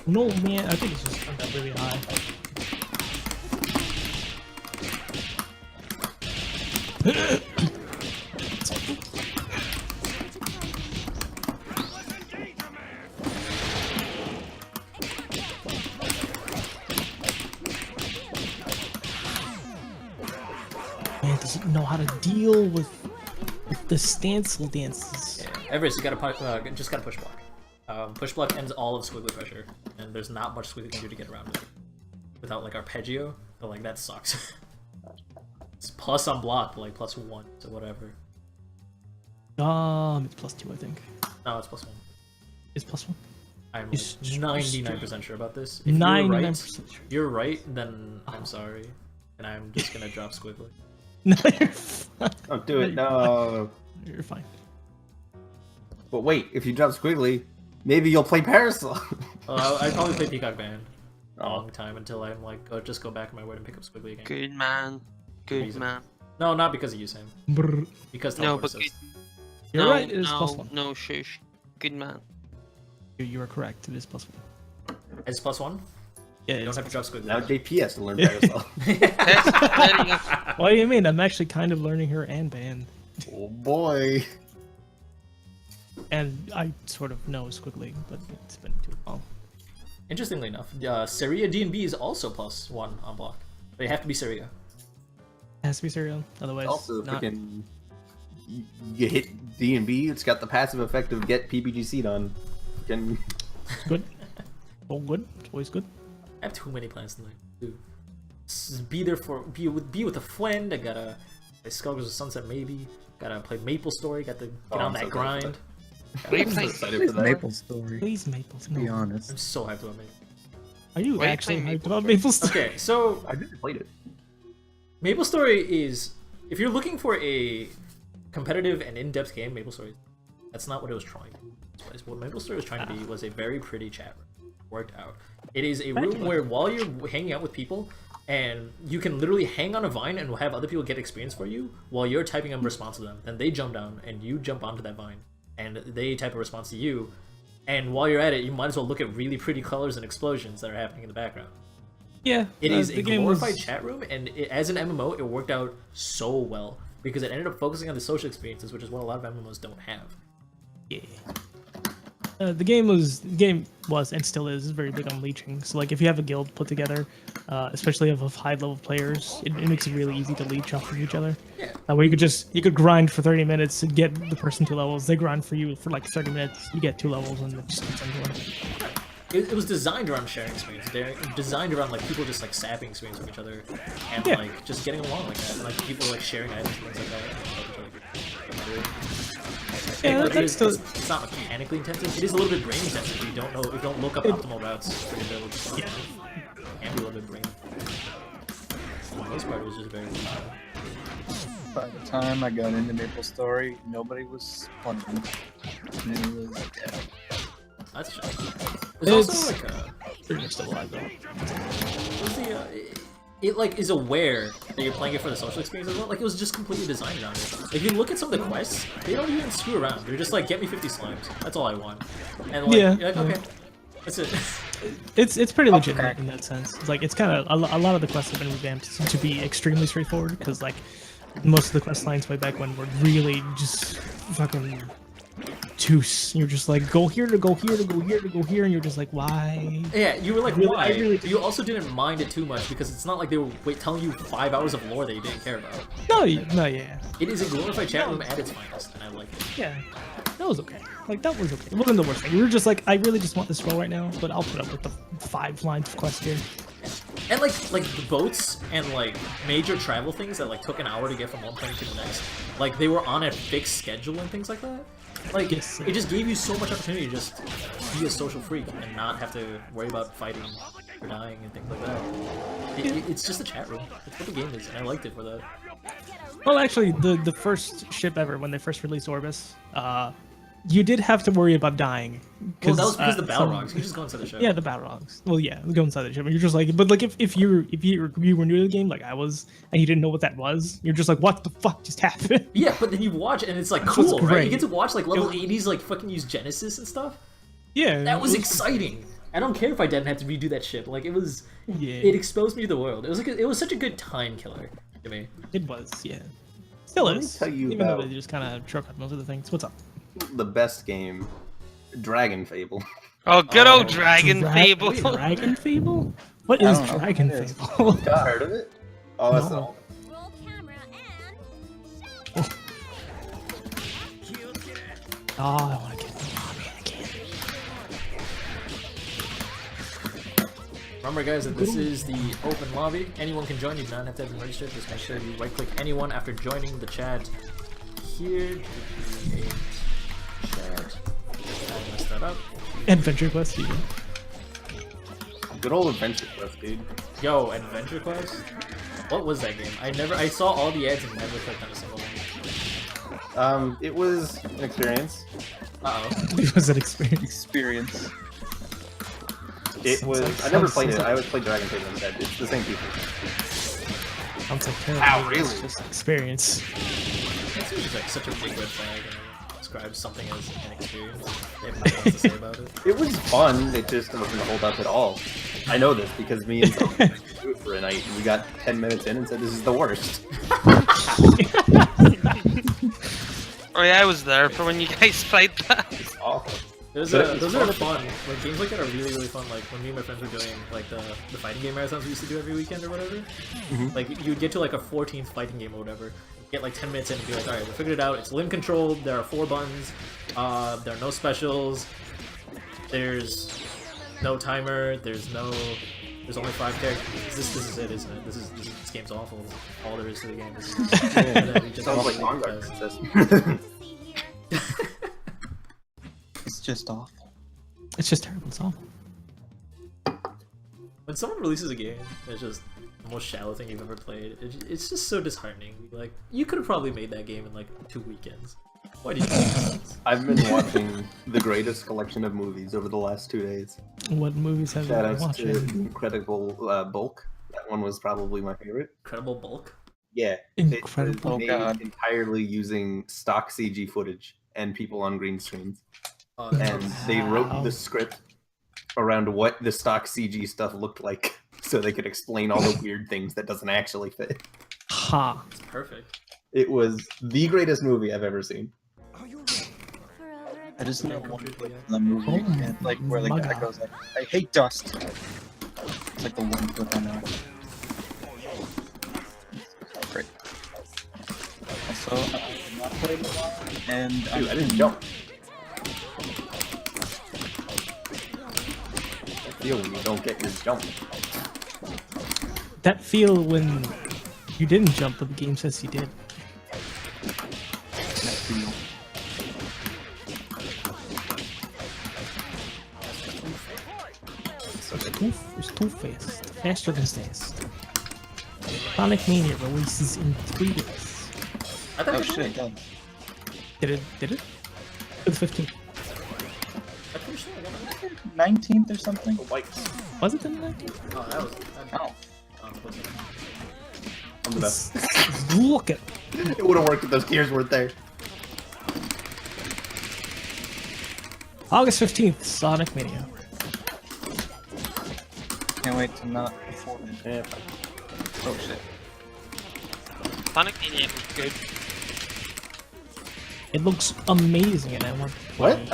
No, man, I think it's just turned up really high. Man doesn't know how to deal with the stancel dances. Yeah, Everest, you gotta just gotta push block. Push block ends all of squiggly pressure, and there's not much Squiggly can do to get around it. Without like arpeggio, but like that sucks. It's plus on block, but like +1 to whatever. It's +2, I think. No, it's +1. It's +1. I'm like It's 99% sure about this. If 99% sure. you're right, then I'm sorry, and I'm just gonna drop Squiggly. No, you're fine. Don't do it, no. You're fine. But wait, if you drop Squiggly, maybe you'll play Parasol. I'd probably play Peacock Band a Oh. long time until I'm like, just go back in my word and pick up Squiggly again. Good man. Good Amazing. man. No, not because of you, Sam. Brr. Because No, teleport but assist. You're no, right, it is no, +1. No, shush. Good man. You are correct, it is +1. It's +1? Yeah, You it's don't have to drop Squiggly. Now JP has to learn Parasol. What do you mean? I'm actually kind of learning her and band. Oh boy. And I sort of know Squiggly, but it's been too long. Interestingly enough, Syria D&B is also +1 on block. They have to be Syria. It has to be serial, otherwise Also, not. freaking, you hit D&B, it's got the passive effect of get PBG seed on. Can Good. All good. It's always good. I have too many plans tonight. Dude. Be there for be with a friend. I gotta play Skullgirls with Sunset maybe. Gotta play Maple Story. Got to get Oh, on I'm that so glad for grind. What do you I'm so play? excited for that. Maple Story. Please, Maple. To be No. honest. I'm so hyped about Maple. Are you Why are you actually playing hyped Maple about Story? Maple Story? Okay, so I never played it. Maple Story is if you're looking for a competitive and in-depth game, Maple Story. That's not what it was trying to be. What Maple Story was trying to be was a very pretty chat room. Worked out. It is a room where while you're hanging out with people, and you can literally hang on a vine and have other people get experience for you while you're typing a response to them. Then they jump down and you jump onto that vine, and they type a response to you. And while you're at it, you might as well look at really pretty colors and explosions that are happening in the background. Yeah. It is a the game glorified was... chat room, and as an MMO, it worked out so well because it ended up focusing on the social experiences, which is what a lot of MMOs don't have. Yeah. The game was and still is very big on leeching. So like if you have a guild put together, especially of high level players, it makes it really easy to leech off of each other. Yeah. That way you could grind for 30 minutes and get the person 2 levels. They grind for you for like 30 minutes, you get 2 levels, and it just keeps on going. It was designed around sharing experience. They're designed around like people just like sapping experience with each other, and Yeah. like just getting along like that, and like people like sharing items and things like that. and help each other. Yeah, But that's still... it's not mechanically intensive. It is a little bit brain intensive. If you don't know, if you don't look up optimal routes for your build. Yeah. It can be a little bit brain. For the most part, it was just very. By the time I got into Maple Story, nobody was playing. And it was, yeah. That's just. There's also It's- like a. Pretty much still alive though. What's the, it like is aware that you're playing it for the social experience as well. Like it was just completely designed around it. Like, if you look at some of the quests, they don't even screw around. They're just like, get me 50 slimes. That's all I want. And like, Yeah, you're like, yeah. okay, that's it. It's pretty legitimate in that sense. It's like it's kind of a lot of the quests have been revamped to be extremely straightforward because like most of the quest lines way back when were really just fucking obtuse. You're just like, go here to go here to go here to go here, and you're just like, why? Yeah, you were like, Really- why? I really- You also didn't mind it too much because it's not like they were telling you 5 hours of lore that you didn't care about. No, yeah. It is a glorified chat room at its finest, and I like it. Yeah, that was okay. Like, that was okay. It wasn't the worst thing. We were just like, I really just want this role right now, but I'll put up with the 5 lines of quest here. And like the boats and like major travel things that like took an hour to get from one point to the next, like they were on a fixed schedule and things like that. Like Yes, sir. it just gave you so much opportunity to just be a social freak and not have to worry about fighting or dying and things like that. It's just a chat room. It's what the game is, and I liked it for that. Well, actually, the first ship ever, when they first released Orbis, you did have to worry about dying. Well, that was because the some- Balrogs. You just go inside the ship. Yeah, the Balrogs. Well, yeah, go inside the ship. And you're just like, but like if you were new to the game, like I was, and you didn't know what that was, you're just like, what the fuck just happened? Yeah, but then you watch and it's like was cool, right? great. You get to watch like level 80s like fucking use Genesis and stuff. Yeah, That was it exciting. I don't care if I didn't have to redo that ship. Like it was, Yeah. it exposed me to the world. It was like it was such a good time killer to me. It was, yeah. Still Let me is. tell you even though about- they just kind of shortcut most of the things. What's up? The best game, Dragon Fable. Oh, good Oh, old Dragon Fable. Dragon Fable? What I is don't know Dragon what it is. Fable? Heard of it? Oh, that's No. all. Roll camera and Oh, I want to get the lobby again. Remember, guys, that this is the open lobby. Anyone can join. You do not have to have been registered. Just make sure you right-click anyone after joining the chat. Here to create chat. I messed that up. Adventure Quest, you. Good old Adventure Quest, dude. Yo, Adventure Quest. What was that game? I saw all the ads and never clicked on a single one. It was an experience. Uh oh. It was an experience. Experience. It was. I never played it. I always played Dragon Fable instead. It's the same people. Sounds like terrible. Ow, really? It's just experience. That seems just like such a big red flag and describes something as an experience. They have nothing else to say about it. It was fun. It just wasn't hold up at all. I know this because me and Tom tried to do it for a night, and we got 10 minutes in and said this is the worst. Oh yeah, I was there for when you guys played that. It's awful. Those But it was are fun. fun. Like games like that are really fun. Like when me and my friends were doing like the fighting game marathons we used to do every weekend or whatever. Like you would get to like a 14th fighting game or whatever. Get like 10 minutes in and be like, all right, we figured it out. It's limb controlled. There are 4 buttons. There are no specials. There's no timer. There's only 5 characters. This is it, isn't it? This game's awful. All there is to the game. This is, and then we just Sounds like play Vanguard because- Princess. It's just awful. It's just terrible. It's awful. When someone releases a game that's just the most shallow thing you've ever played, it's just so disheartening. Like, you could have probably made that game in like 2 weekends. Why did you do this? I've been watching the greatest collection of movies over the last 2 days. What movies have you Shout been outs to watching? Incredible Bulk. That one was probably my favorite. Incredible bulk. Yeah. Incredible. It was Oh, God. made entirely using stock CG footage and people on green screens. And they wrote Wow. the script around what the stock CG stuff looked like so they could explain all the weird things that doesn't actually fit. Ha. It's perfect. It was the greatest movie I've ever seen. I just know one Computer, clip yeah. in the movie, Oh and, like where the my guy God. goes like, "I hate dust." It's like the one clip I know. Great. Also, I've not played in a while, and Dude, I didn't jump. I feel when you don't get your jump. That feel when you didn't jump, but the game says you did. that feel. It's too fast. Faster than fast. Sonic Mania releases in 3 days. I thought Oh it shit, it does. Did it? It's 15th. I finished it. 19th or something? Was it the 19th? Oh, that was. Oh. I'm the best. Look at It would have worked if those gears weren't there. August 15th, Sonic Mania. Can't wait to not afford it. Yeah. Oh shit. Sonic Mania was good. It looks amazing, and I want. What? Did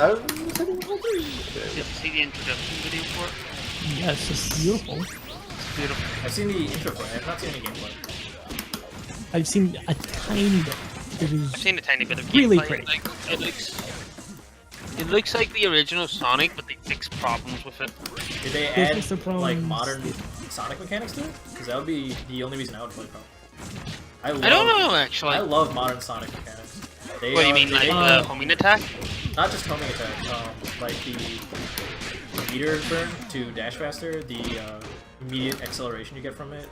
you see the introduction video for it? Yes, it's beautiful. It's beautiful. I've seen the intro for it. I've not seen any gameplay. I've seen a tiny bit. It is I've seen a tiny bit of really gameplay. great. Like, it looks like the original Sonic, but they fixed problems with it. Did they They add fixed the like problems. modern Sonic mechanics to it? Because that would be the only reason I would play Pro. I don't know actually. I love modern Sonic mechanics. They What do you are- mean, like they- the homing attack? Not just homing attack, like the meter burn to dash faster, the immediate acceleration you get from it.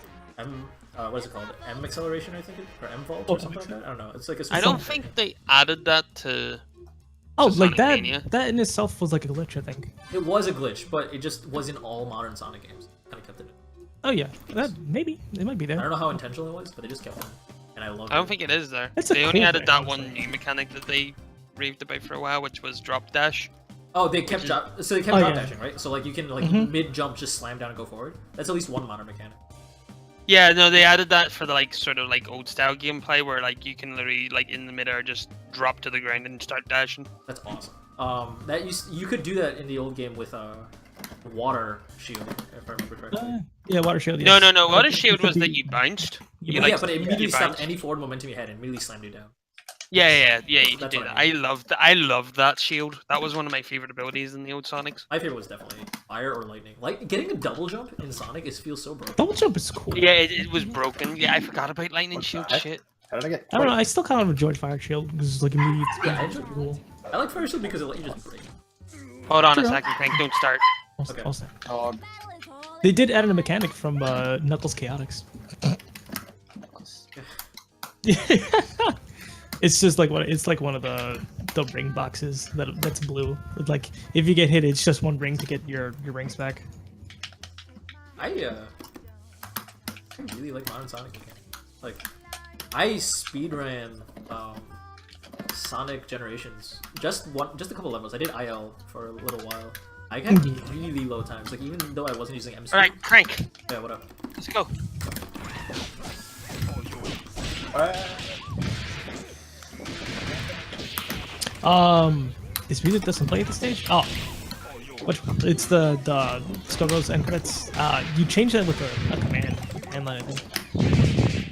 What is it called? M acceleration, I think, or M vault or something like that. I don't know. It's like a. I don't think they added that to. Oh, to like Sonic that. Mania. That in itself was like a glitch, I think. It was a glitch, but it just was in all modern Sonic games. Kind of kept it. Oh yeah, that maybe it might be I there. don't know how intentional it was, but they just kept it. And I love it. I don't think it is there. It's a They only cool added thing, that I'd one say. new mechanic that they raved about for a while, which was drop dash. Oh, they kept drop. So they kept Oh, drop yeah. dashing, right? So like you can like Mhm. mid jump just slam down and go forward. That's at least one modern mechanic. Yeah, no, they added that for the like sort of like old style gameplay where like you can literally like in the midair just drop to the ground and start dashing. That's awesome. That you could do that in the old game with water shield, if I remember correctly. Yeah, water shield. No, Yes. no, no. Water It shield could was that be- you bounced. You, Yeah, but it immediately you stopped bounced. any forward momentum you had and immediately slammed you down. Yeah, you could That's do what that. I I loved that shield. That was one of my favorite abilities in the old Sonics. My favorite was definitely fire or lightning. Like getting a double jump in Sonic feels so broken. Double jump is cool. Yeah, it was broken. Yeah, I forgot about lightning shield. that? Shit. How did I get? I don't know. I still kind of enjoyed fire shield because it's like immediate. Yeah, I enjoy cool. I like fire shield because it let you just break. Hold on a True. second, Frank. Don't start. Okay. Dog. They did add in a mechanic from Knuckles Chaotix. It's just like it's like one of the ring boxes that's blue. It's like if you get hit, it's just one ring to get your rings back. I really like modern Sonic again. Like I speedran Sonic Generations just a couple levels. I did IL for a little while. I had really low times. Like even though I wasn't using M speed. All right, Crank. Yeah, what up? Let's go. This music doesn't play at this stage. Oh, which it's the Skullgirls end credits. You change that with a command and line, I think.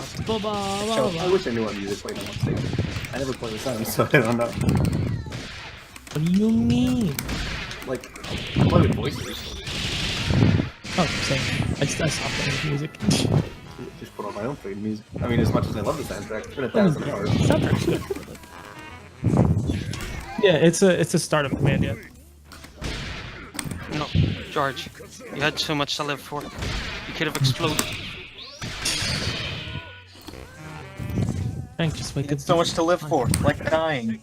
I wish I knew what music played on one stage. I never play with them, so I don't know. What do you mean? Like, I play with voices. Oh, same. I stopped playing music. Just put on my own favorite music. I mean, as much as I love the soundtrack, it's been 1,000 hours. Soundtrack's good. Yeah, it's a startup command, yeah. No, George. You had so much to live for. You could have exploded. Frank, just wake up. So much to live for, like dying.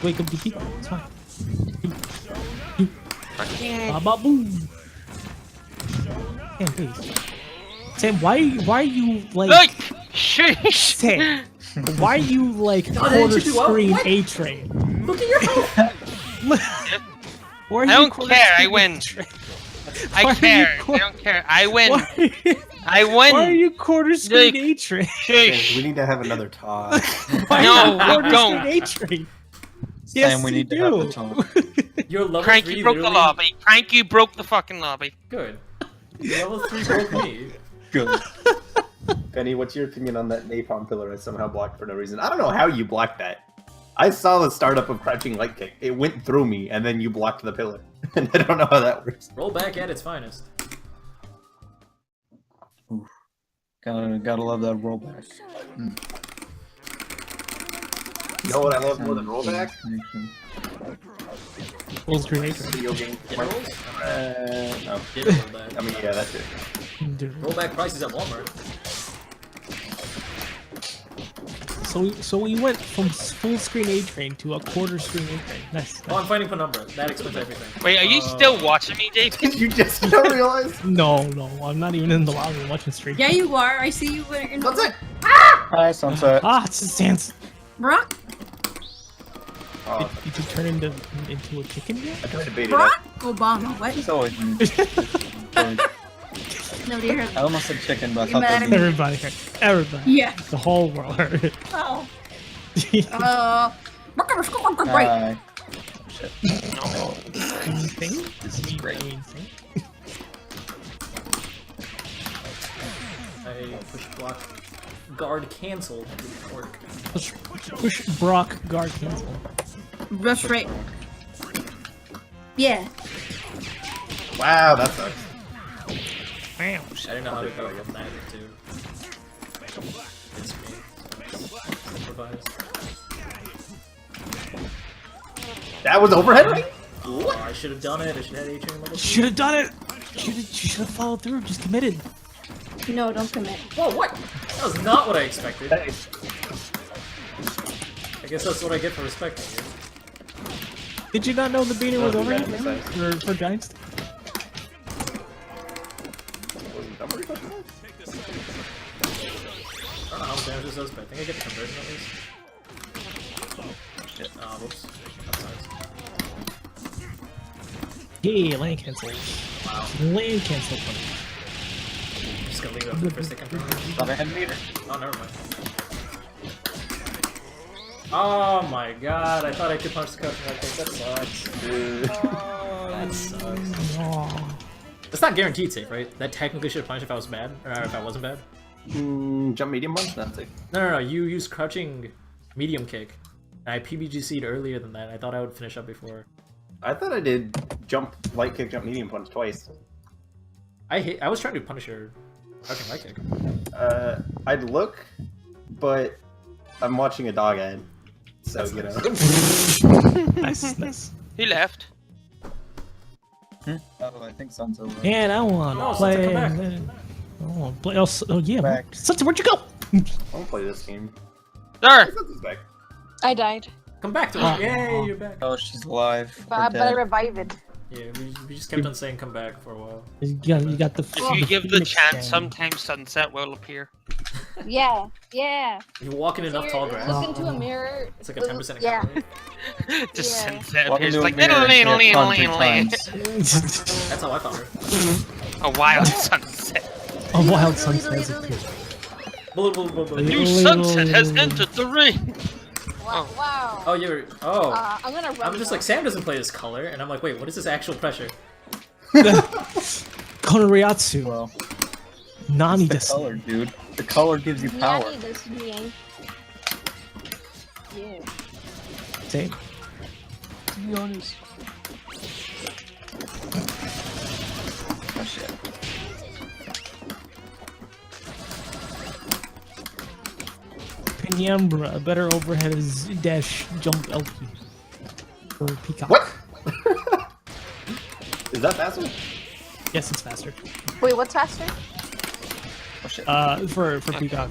Wake up, DP. It's fine. Ba boom. Sam, please. Sam, why are you like? Like, sheesh. Sam, why are you like they quarter took you out? screen What? A train? Look at your health! Why are I you don't quarter care, I screen win. A-train? I Why are care. you I don't care. I win. Why, I win. why are you quarter screen Like- A train? Sheesh. We need to have another talk. Why No, are you we quarter don't. screen A train? Sam, Yes, we you need to do. have the talk. Your level Crank, 3 you broke the literally- lobby. Crank, you broke the fucking lobby. Good. Level 3 broke me. Good. Penny, what's your opinion on that napalm pillar I somehow blocked for no reason? I don't know how you blocked that. I saw the startup of Crouching Light Kick. It went through me, and then you blocked the pillar. And I don't know how that works. Roll back at its finest. Gotta love that rollback. You know what I love more than rollback? Full screen A train. Video game. Generals? No. Did roll back. I mean, yeah, that's it. Dude. Rollback prices at Walmart. So we went from full screen A train to a quarter screen A train. Nice. Oh, I'm fighting Penumbra. That explains everything. Wait, are you still watching me, Dave? Did you just now realize? No, I'm not even in the lobby. I'm watching stream. Yeah, you are. I see you when you're in That's it. Hi, Sunset. Ah, it's a dance. Rock. Did you turn into a chicken yet? I tried to bait it up. Barack Obama. What? It's always me. No, dear. I almost said chicken, but I You thought mad that'd at be me? Everybody heard. Everybody. Yeah. The whole world heard it. Oh. Great. Shit. This is great. I push block guard cancel. That didn't work. Push Brock guard cancel. Rush right. Yeah. Wow, that sucks. Bam. I didn't know how to go with that too. It's me. Improvise. That was overhead right? Oh, I should have done it. I should have had A-Train level. Should have done it. You should have followed through. Just committed. No, don't commit. Whoa, what? That was not what I expected. I guess that's what I get for respecting you. Did you not know the beater was Oh, over yeah, here makes for Giants? Wasn't that what you talking about? I don't know how much damage this does, but I think I get the conversion at least. Shit. Whoops. That's nice. Yeah, land cancel. Wow. Land cancel. I'm just gonna leave it up there for a second. Thought I had meter. Oh, never mind. Oh my god, I thought I could punch the crouching like that. That sucks. That sucks. Oh. It's not guaranteed safe, right? That technically should have punched if I was bad, or if I wasn't bad. Jump medium punch? That's it. No, you used crouching medium kick. And I PBGC'd earlier than that. I thought I would finish up before. I thought I did jump light kick, jump medium punch twice. I was trying to punish your crouching light kick. I'd look, but I'm watching a dog ad. So, you know. Nice. He left. Oh, I think sun's over. Man, I want to No, play. Sunset, come I want to play. Oh yeah, Back. Sunset, where'd you go? I won't play this game. There! Sunset's back. I died, Come back to us. Yay, you're back. Oh, she's alive. but Or I dead. revived. Yeah, we just kept on saying come back for a while. You got the. If you give the Phoenix chance, gang. sometimes sunset will appear. Yeah, yeah. You walk in enough tall grass. Look into a mirror. It's like a 10% Yeah. account rate. Just Yeah. sunset Walk appears into a like mirror and say little, it little, 100 little, times. That's how I found her. a wild sunset. A wild sunset has appeared. New sunset has entered the ring. Wow. Wow. Oh, you're. Oh. I'm gonna run. I'm just like, Sam doesn't play this color, and I'm like, wait, what is this actual pressure? Konoriatsu. Well, Nani the desu. color, dude. The color gives you power. Yeah, this me. Yeah. Same. To be honest. Oh shit. Penumbra, a better overhead is dash jump LP. For Peacock. What? Is that faster? Yes, it's faster. Wait, what's faster? Oh shit. For Peacock,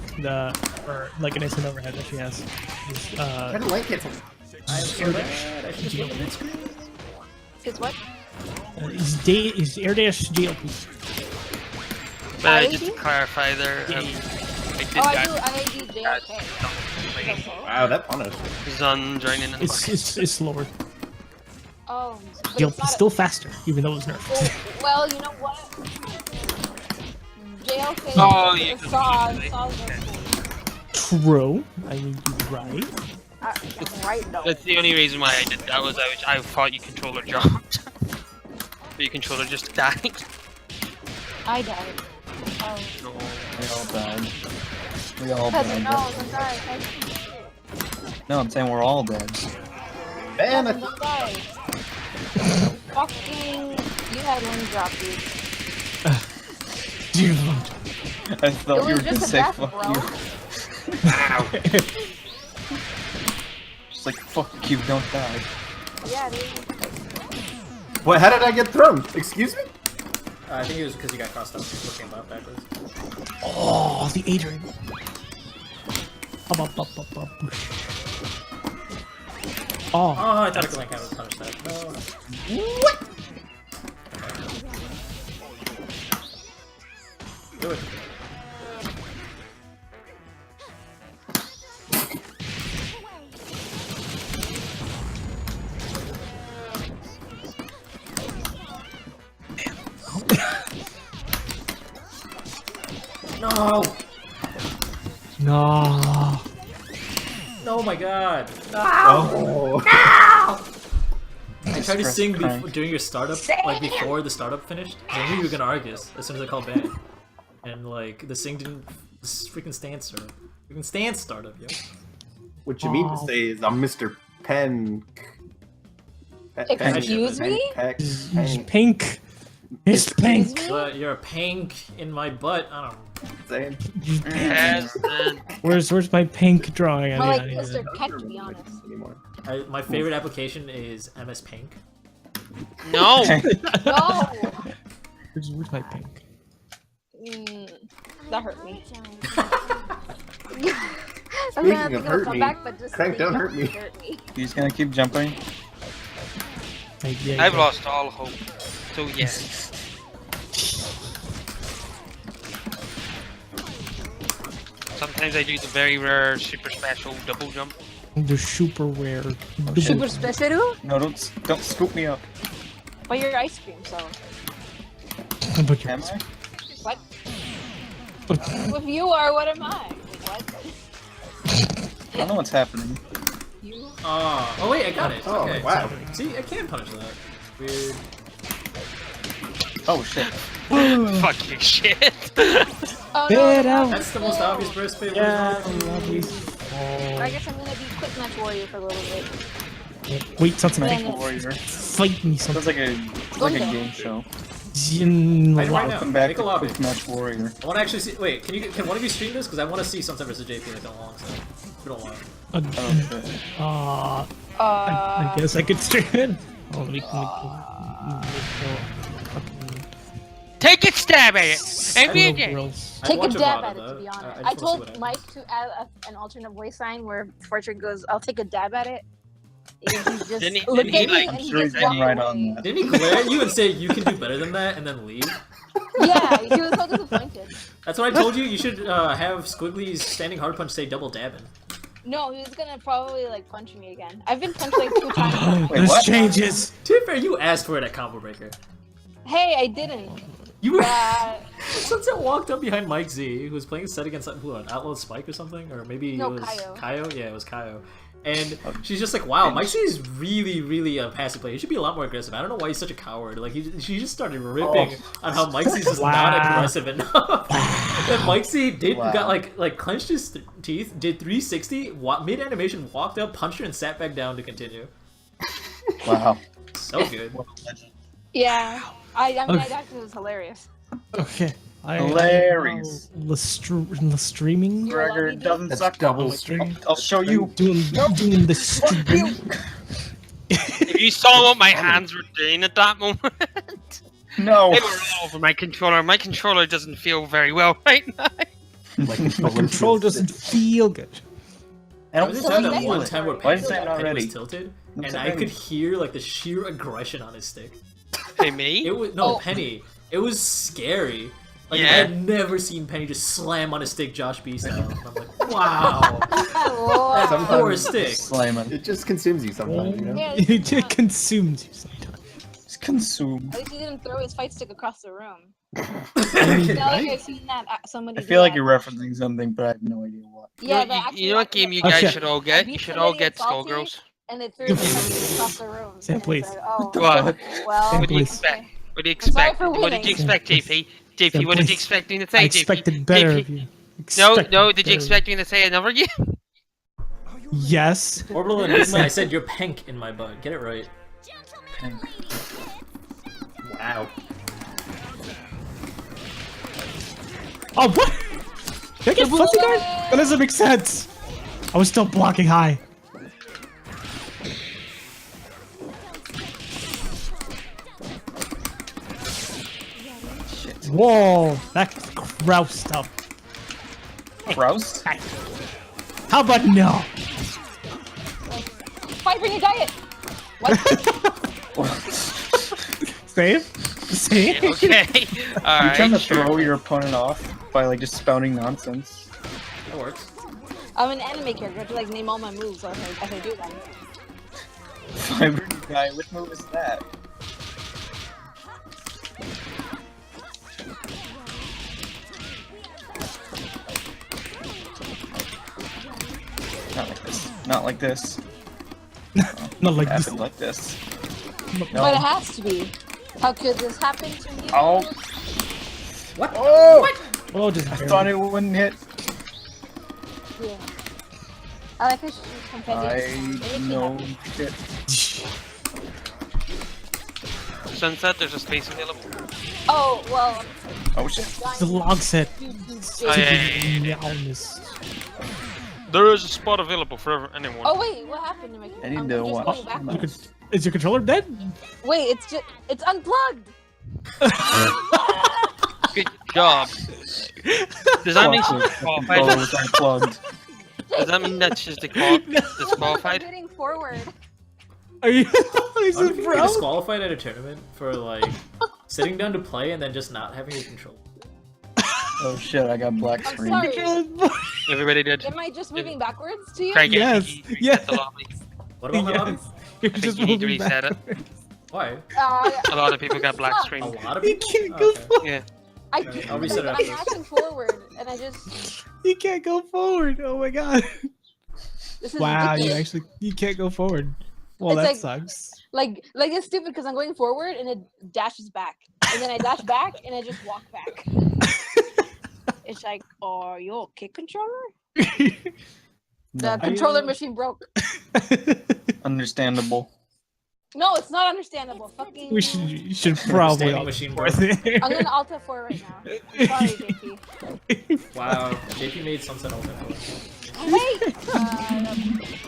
for like an instant overhead that she has. Is, I don't like it. I'm so bad. I should just look at this screen. It's what? is air dash GLP. Just to clarify there, I did Oh, that. I do JLK. Wow, that punished. Zun joining in the It's slower. Oh, but GLP it's not still faster, even though it was nerfed. well, you know what? JLK. Oh, you can Saw easily. True. I mean, you're right. Right though. That's the only reason why I did that was I thought your controller dropped. Your controller just died. I died. Oh. No. We all died. We all Because died. no, I'm sorry. No, I'm saying we're all dead. Man, I Don't die. Fucking, you had one drop, dude. Dude. I thought It you was were gonna just a say death, fuck bro. you. Just like fuck you, don't die. Yeah, dude. What? How did I get thrown? Excuse me? I think it was because you got crossed up looking about backwards. Oh, the Adrian. Oh, Oh, I thought I could like have a punish that. No. What? Do it. No! No. Oh my god! Oh. I tried to sing crank. during your startup, like before the startup finished. I knew you were gonna Argus as soon as I called ban. And like, the sing didn't freaking stand startup. Freaking stand startup, yo. What you mean to say is I'm Mr. Pen. Excuse me? It's pink. It's pink. But you're a pink in my butt. I don't know. Saying. Yes, man. Where's my pink drawing? More like I need Mr. it. Peck, to be honest. Anymore. My favorite application is MS Paint. No. No! Where's my pink? That hurt me. Speaking of hurt me, Crank, don't hurt me. He's gonna keep jumping. I've lost all hope. So yes. Sometimes I do the very rare, super special double jump. The super rare. Super special? No, don't scoop me up. But you're ice cream, so. But Am I? What? If you are, what am I? What? I don't know what's happening. You? Oh wait, I got it. Oh, Okay. wow. See, I can punish that. Weird. Oh shit. Fuck you, shit. Oh no! That's the most obvious burst favorite. Yeah, I guess I'm gonna be quick match warrior for a little bit. Wait, something. Then it's- Warrior. Fight me, Sounds something. like a game show. Right now. Welcome back Make a to lobby. Quick Match Warrior. I want to actually see. Wait, can one of you stream this? Because I want to see Sunset vs JP like a long time. It's been a while. I guess I could stream it. Oh, Take it, stab at it. And be again. I'd Take a watch dab VOD at of it, to that. be honest. I I just wanna see what told Mike to add an alternate voice line where Fortune goes, I'll take a dab at it. And he's just Didn't he- look didn't he, at me like- and I'm he sure he's just done walk right away. on that. Didn't he glare at you and say you can do better than that and then leave? Yeah, he was so disappointed. That's what I told you. You should have Squiggly's standing hard punch say double dabbing. No, he was gonna probably like punch me again. I've been punched like 2 times. Wait, This what? changes. To be fair, you asked for it at Combo Breaker. Hey, I didn't. You were. Uh, Sunset walked up behind Mike Z, who was playing a set against who, an Outlaw Spike or something, or maybe No, it was Kaio. Kaio. Yeah, it was Kaio. And she's just like, "Wow, Mike Z is really a passive player. He should be a lot more aggressive. I don't know why he's such a coward. Like she just started ripping on how Mike Z is just not aggressive enough. And Mike Z got like clenched his teeth, did 360, mid animation, walked up, punched her, and sat back down to continue. Wow. So good. yeah. I mean, I thought it was hilarious. Okay. Hilarious. The streaming. Gregor doesn't That's suck. double stream. I'll show you. Doing the stream. If you saw what my hands were doing at that moment, No. they were all over my controller. My controller doesn't feel very well right now. My control doesn't feel good. I I don't was feel just that next one to time where Why Penny is that not was ready? tilted, Looks and like I ready. could hear like the sheer aggression on his stick. Hey, me? It was Penny. It was scary. Like I Yeah. had never seen Penny just slam on a stick Josh B style. And I'm like, wow, Wow. that's a poor stick. Slamming. It just consumes you sometimes, you know? Yeah, It consumes you sometimes. It's consumed. at least he didn't throw his fight stick across the room. I I mean, feel like I've seen that somebody. I do feel like that. you're referencing something, but I have no idea what. Yeah, you, but know, actually, you know what actually, game you guys Okay. should all get? You should all get Skullgirls. And they threw the fight across the room. Sam, and please. it's like, oh, What? well. Sam, What do you please. expect? What do you I'm sorry expect? for What did winning. you expect, JP? JP, Sam, what did you please. expect me to I say, expected better JP? of you. No, Expected no, did you better. expect me to say another game? Yes. Orbital Enigma, I said you're pink in my butt. Get it right. Wow. Oh, what? Did I get fuzzy guard? That doesn't make sense. I was still blocking high. Whoa, that's gross stuff. Gross? How about no? Fight for your diet. What? Save? Save? Okay. You're Alright. trying to Sure. throw your opponent off by like just spouting nonsense. That works. I'm an anime character. I have to like name all my moves as I do them. Fiber guy, which move is that? Not like this. Not like It this. happened like this. But it has to be. How could this happen to you? Oh! What? Oh! Oh, just I thought it wouldn't hit. Yeah. I like how she's competitive. I know shit. Sunset, there's a space available. Oh, well. Oh shit. the log set. Oh, yeah. There is a spot available for anyone. Oh, wait, what happened to my I need I'm to just watch. going backwards. Is your controller dead? Wait, it's unplugged! Good job. Does that mean she's Controller disqualified? was unplugged. Does that mean that she's I'm disqualified? getting forward. Are you? Is Are it you bro? disqualified at a tournament for like sitting down to play and then just not having a control? Oh shit, I got black I'm screen. sorry. Everybody did. Am I just moving backwards to you? Craig, Yes, reset yes. the lobby. What about my lobby? Yes. You're I think just you need to moving reset it. backwards. Why? A lot of people got black A screen. lot of You people? can't go Okay. forward. Yeah. I'll reset it I'm afterwards. acting forward, and I just. You can't go forward. Oh my god. This is Wow, you ridiculous. you can't go forward. Well, It's that like- sucks. Like it's stupid because I'm going forward and it dashes back, and then I dash back and I just walk back. It's like, oh, are you okay, controller? The controller machine broke. Understandable. No, it's not understandable. Fucking. We you should probably Standing all machine for it. I'm gonna Alta 4 right now. Sorry, JP. Wow, JP made Sunset Ultimate. Hey!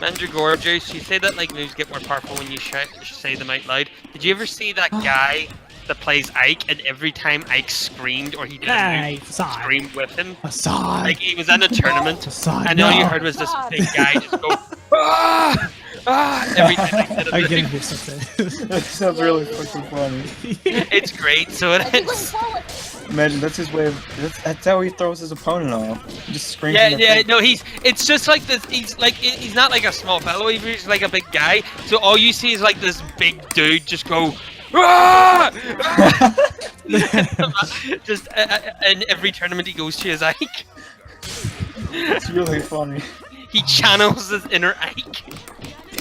Mandragora, Jace, you say that like moves get more powerful when you say them out loud. Did you ever see that guy that plays Ike, and every time Ike screamed or he did a Hey, move, Assad. screamed with him? Assad. Like he was in a tournament, Assad. and all you no. heard was this big guy just go, ah, ah, every time he did a I move. get it. Something. That sounds really fucking funny. It's great, so I it keep going is. forward. Imagine that's his way of. That's how he throws his opponent off. He just screams. Yeah, in their yeah, face. no, it's just like this. He's not like a small fellow. He's like a big guy. So all you see is like this big dude just go, ah! Just in every tournament he goes to is Ike. It's really funny. He channels his inner Ike.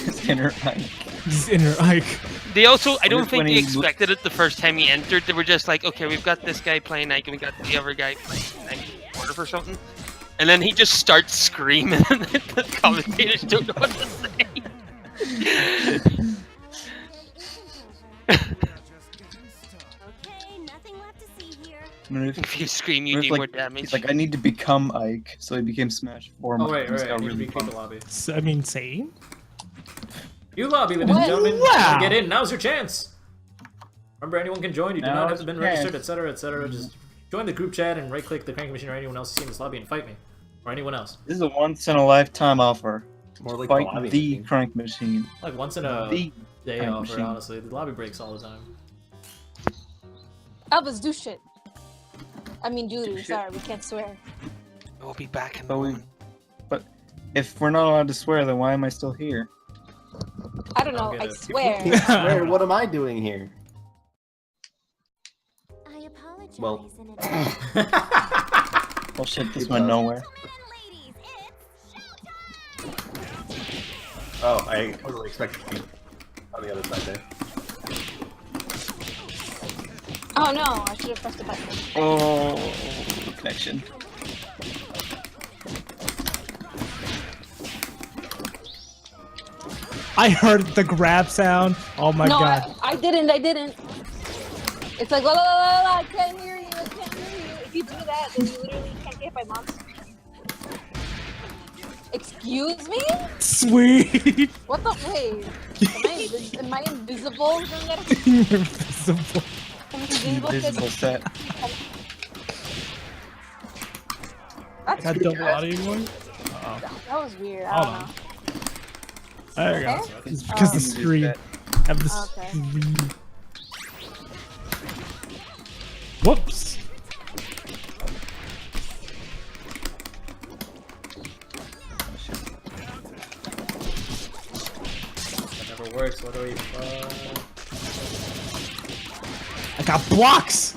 His inner eye. His inner Ike. They also, I don't When think they he- expected it the first time he entered. They were just like, okay, we've got this guy playing Ike, and we got the other guy playing Ike or something. And then he just starts screaming, and the commentators don't know what to say. Okay, nothing left to see here. If you scream, you It's do like- more damage. He's like, I need to become Ike, so he became Smash 4. Oh, right, He's right. I got need to really recreate the fun. lobby. I mean, same. You lobby, ladies and What? gentlemen. Wow. Get in. Now's your chance. Remember, anyone can join. You do not Now's have to have been your chance. registered, etc., etc. Just join the group chat and right-click the cranking machine or anyone else you see in this lobby and fight me. Or anyone else. This is a once-in-a-lifetime offer. More like Fight lobby the machine. crank machine. Like once in a The day crank offer, machine. honestly. The lobby breaks all the time. Albus, do shit. I mean, doo-doo. Sorry, we can't swear. We'll be back in But but if we're not allowed to swear, then why am I still here? I don't know. get I it. swear. Swear, what am I doing here? I apologize Well. in advance. Oh shit, this Keep went up. nowhere. Gentlemen and ladies, it's showtime! Oh, I totally expected to be on the other side there. Oh no, I should have pressed the button. Oh, connection. I heard the grab sound. Oh my no, god. I didn't. It's like, la la la la la, I can't hear you, I can't hear you. If you do that, then you literally can't get by monster. Excuse me? Sweet. What the? Wait. Am I invisible? Invisible. Invisible set. That's That weird. double audio one? That was weird. I Hold don't on. know. There you go. Okay. It's because the Oh. screen. Have the Okay. screen. Whoops. That never works. What do we... I got blocks.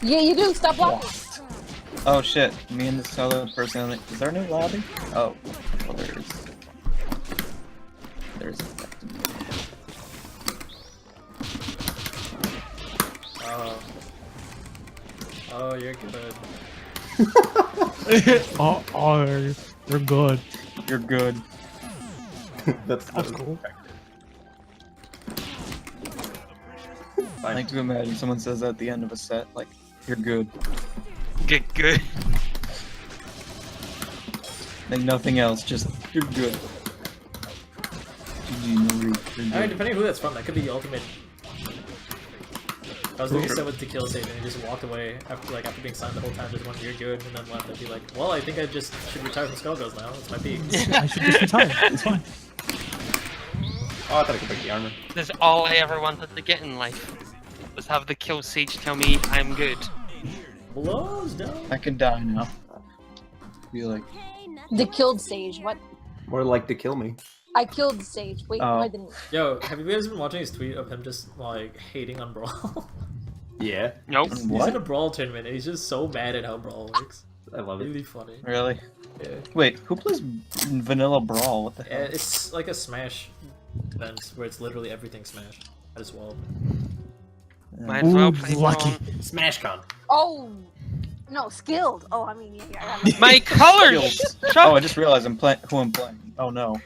Yeah, you do. Stop blocking. Oh shit, me and this other person. Is there a new lobby? Oh, well there is. There's Oh, you're good. Oh, you're good. You're good. That's cool. I like to imagine someone says that at the end of a set, like, you're good. Get good. Like nothing else, just, you're good. GG, no read, you're Alright, good. depending on who that's from, that could be the ultimate. I was doing so with the kill save and he just walked away after being signed the whole time, just went, you're good, and then left. I'd be like, well, I think I just should retire from Skullgirls now. That's my peak. I should just retire. It's fine. Oh, I thought I could break the armor. That's all I ever wanted to get in life. Was have the kill sage tell me I'm good. Blows down. I can die now. Be like, The killed sage. What? More like to kill me. I killed the sage. Wait, Oh. no, I didn't. Yo, have you guys been watching his tweet of him just like hating on Brawl? Yeah, Nope. He's in what? a Brawl tournament and he's just so mad at how Brawl works. I love it. Really funny. Really? Yeah. Wait, who plays Vanilla Brawl? What the hell? It's like a Smash event where it's literally everything Smash. I just walled. Might as well Ooh, play lucky. Brawl. SmashCon. Oh, no, skilled. Oh, I mean, yeah. I got My colors! Oh, I just realized who I'm playing. Oh no.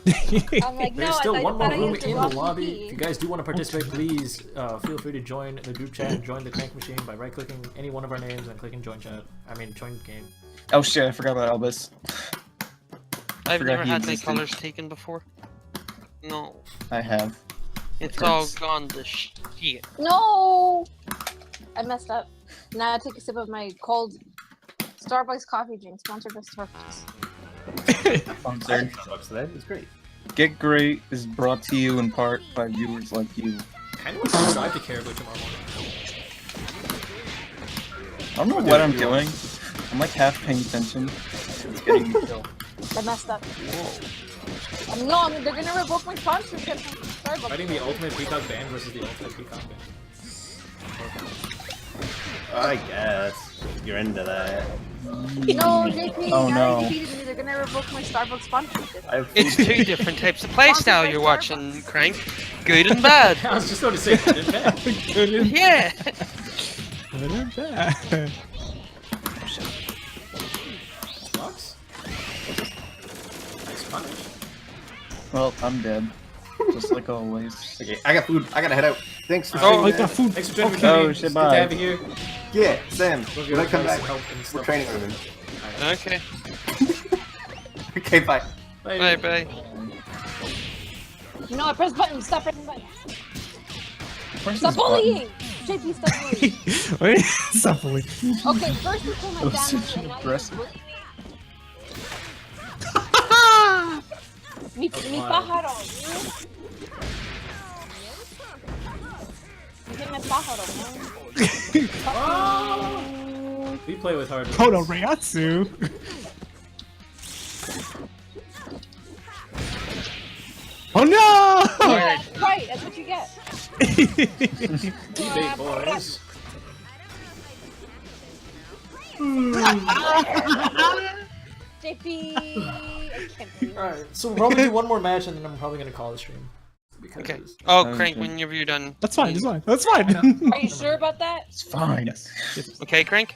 I'm like, no, There's still I one more thought I room used to in the watch lobby. TV. If you guys do want to participate, please feel free to join the group chat and join the Crank Machine by right-clicking any one of our names and clicking join chat. I mean, join game. Oh shit, I forgot about Elvis. I've forgot never he had my existed. colors taken before. No. I have. It's all gone to shit. No! I messed up. Now I take a sip of my cold Starbucks coffee drink, sponsored by Starbucks. Sponsored. Starbucks today. It's great. Get Great is brought to you in part by viewers like you. Kind of want to drive to Caribou tomorrow morning. I don't know what I'm doing. I'm like half paying attention. It's getting me killed. I messed up. No, I mean, they're gonna revoke my sponsorship from Starbucks. Fighting the Ultimate Peacock band versus the Ultimate Peacock band. I guess you're into that. No, JP, Oh, now no. they defeated me. They're gonna revoke my Starbucks sponsorship. I have It's two different types of playstyle you're watching, Crank. Good and bad. I was just going to say good and bad. Yeah. Good and bad. Sucks. Nice punish. Well, I'm dead. Just like always. Okay, I got food. I gotta head out. Thanks for Oh, saying Like that. that food. Thanks for joining Okay. me. Oh, It's shit, good bye. to have you here. Yeah, Sam. Love When your I come advice back, and help and we're stuff. training rooming. Okay. Okay, bye. Bye bye. No, I pressed buttons. Stop pressing buttons. Where's Stop this button? bullying! JP, stop bullying. Wait, stop bullying. Okay, first you pull my That was damage, such and an now you aggressive- bully me. Mi pájaro. You hit my pájaro, man. We play with hard. Kodo Ryatsu. Oh no! That's right, that's what you get. Debate boys. JP. I can't believe it. Alright, so we'll probably do one more match and then I'm probably gonna call the stream. Because Okay. it's- Oh, Okay. Crank, whenever you're done. That's fine. That's fine. That's fine. Are you sure about that? It's fine. Okay, Crank?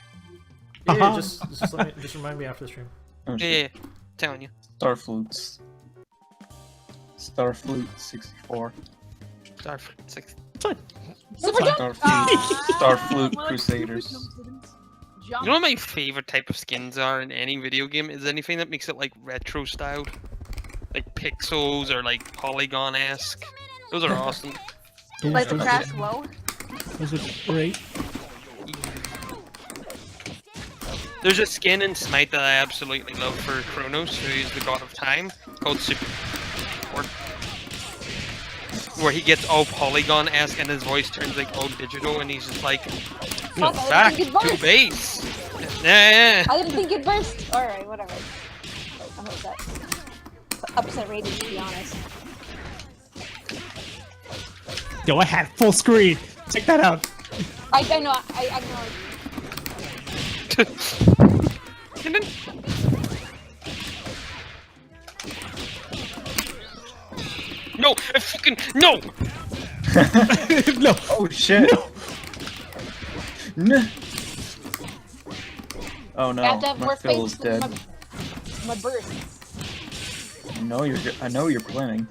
Yeah, Uh-huh. just remind me after the stream. Oh, Yeah, shit. yeah. Telling you. Starflutes. Starflute 64. Starfleet 6. Super Starfleet. jump! Starflute Well, Crusaders. Jump. You know what my favorite type of skins are in any video game? Is anything that makes it like retro styled. Like pixels or like polygon-esque. Those are awesome. Like the Crash Low? Those are great. There's a skin in Smite that I absolutely love for Kronos, who's the god of time, called Super. Where he gets all polygon-esque and his voice turns like all digital and he's just like, Fuck, I back didn't think to it burst. base. Yeah. I didn't think it burst. Alright, whatever. I'm upset. Upset rated, to be honest. Yo, I had full screen. Check that out. I know, I know. And then, No! I fucking no! No. Oh shit. No. Oh no, I have to have my more Phil is faith dead. in my bursts. I know you're planning.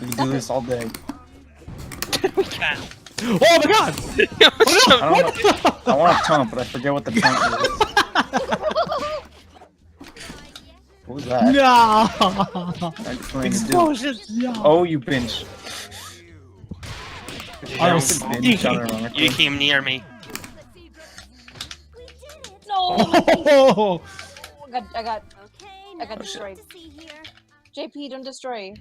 We can do this all day. We can. Oh my god! I want to taunt, but I forget what the taunt is. What was that? No! I'm trying to do. Explosion! No! Oh, you binge. I That was was a binge on our own. You came near me. No! Oh! I got Okay, got destroyed. JP, don't destroy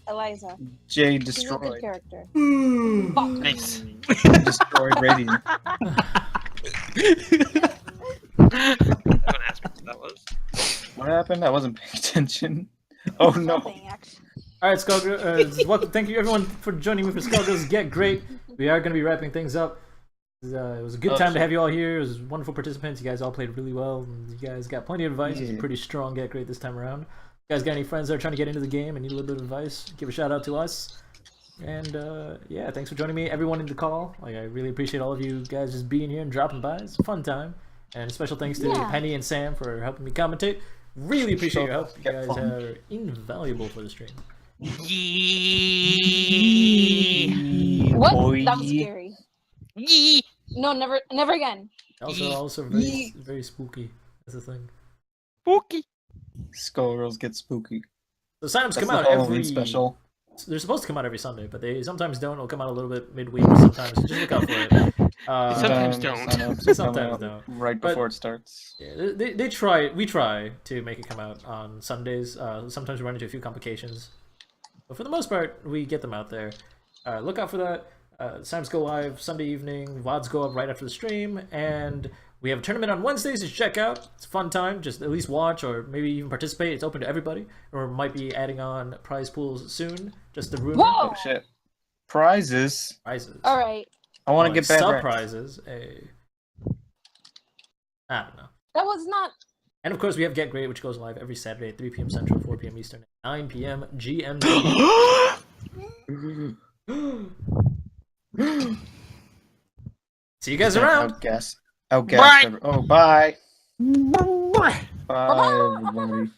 Eliza. Jay She's a good destroyed. character. Nice. Destroyed Radiant. Don't ask me what that was. What happened? I wasn't paying attention. Oh no. Nothing, actually. All right, Skullgirls. Welcome. Thank you everyone for joining me for Skullgirls Get Great. We are going to be wrapping things up. It was a good time to have you all here. It was wonderful participants. You guys all played really well. And you guys got plenty of advice. It was a pretty strong Get Great this time around. You guys got any friends that are trying to get into the game and need a little bit of advice? Give a shout out to us. And yeah, thanks for joining me, everyone in the call. Like, I really appreciate all of you guys just being here and dropping by. It's a fun time. And special thanks to Penny and Sam for helping me commentate. Really appreciate your help. You guys are invaluable for the stream. Yee. What? Boy. That was scary. Yee. No, never again. Also very spooky. That's the thing. Spooky. Skullgirls Get Spooky. The signups That's come out the Halloween every special. They're supposed to come out every Sunday, but they sometimes don't. It'll come out a little bit midweek. Sometimes just look out for it. Sometimes don't. Sometimes don't. Right But- before it starts. Yeah, they try. We try to make it come out on Sundays. Sometimes we run into a few complications, but for the most part, we get them out there. Look out for that. Signups go live Sunday evening. VODs go up right after the stream, and we have a tournament on Wednesdays to check out. It's a fun time. Just at least watch or maybe even participate. It's open to everybody. Or might be adding on prize pools soon. Just the rumor. Whoa! Oh shit. Prizes. Prizes. All right. I want to Like get bad sub rep. prizes. I don't know. That was not. And of course, we have Get Great, which goes live every Saturday at 3 p.m. Central, 4 p.m. Eastern, 9 p.m. GMT. See you guys around. Outguess. Bye. Oh, bye. Bye, everybody.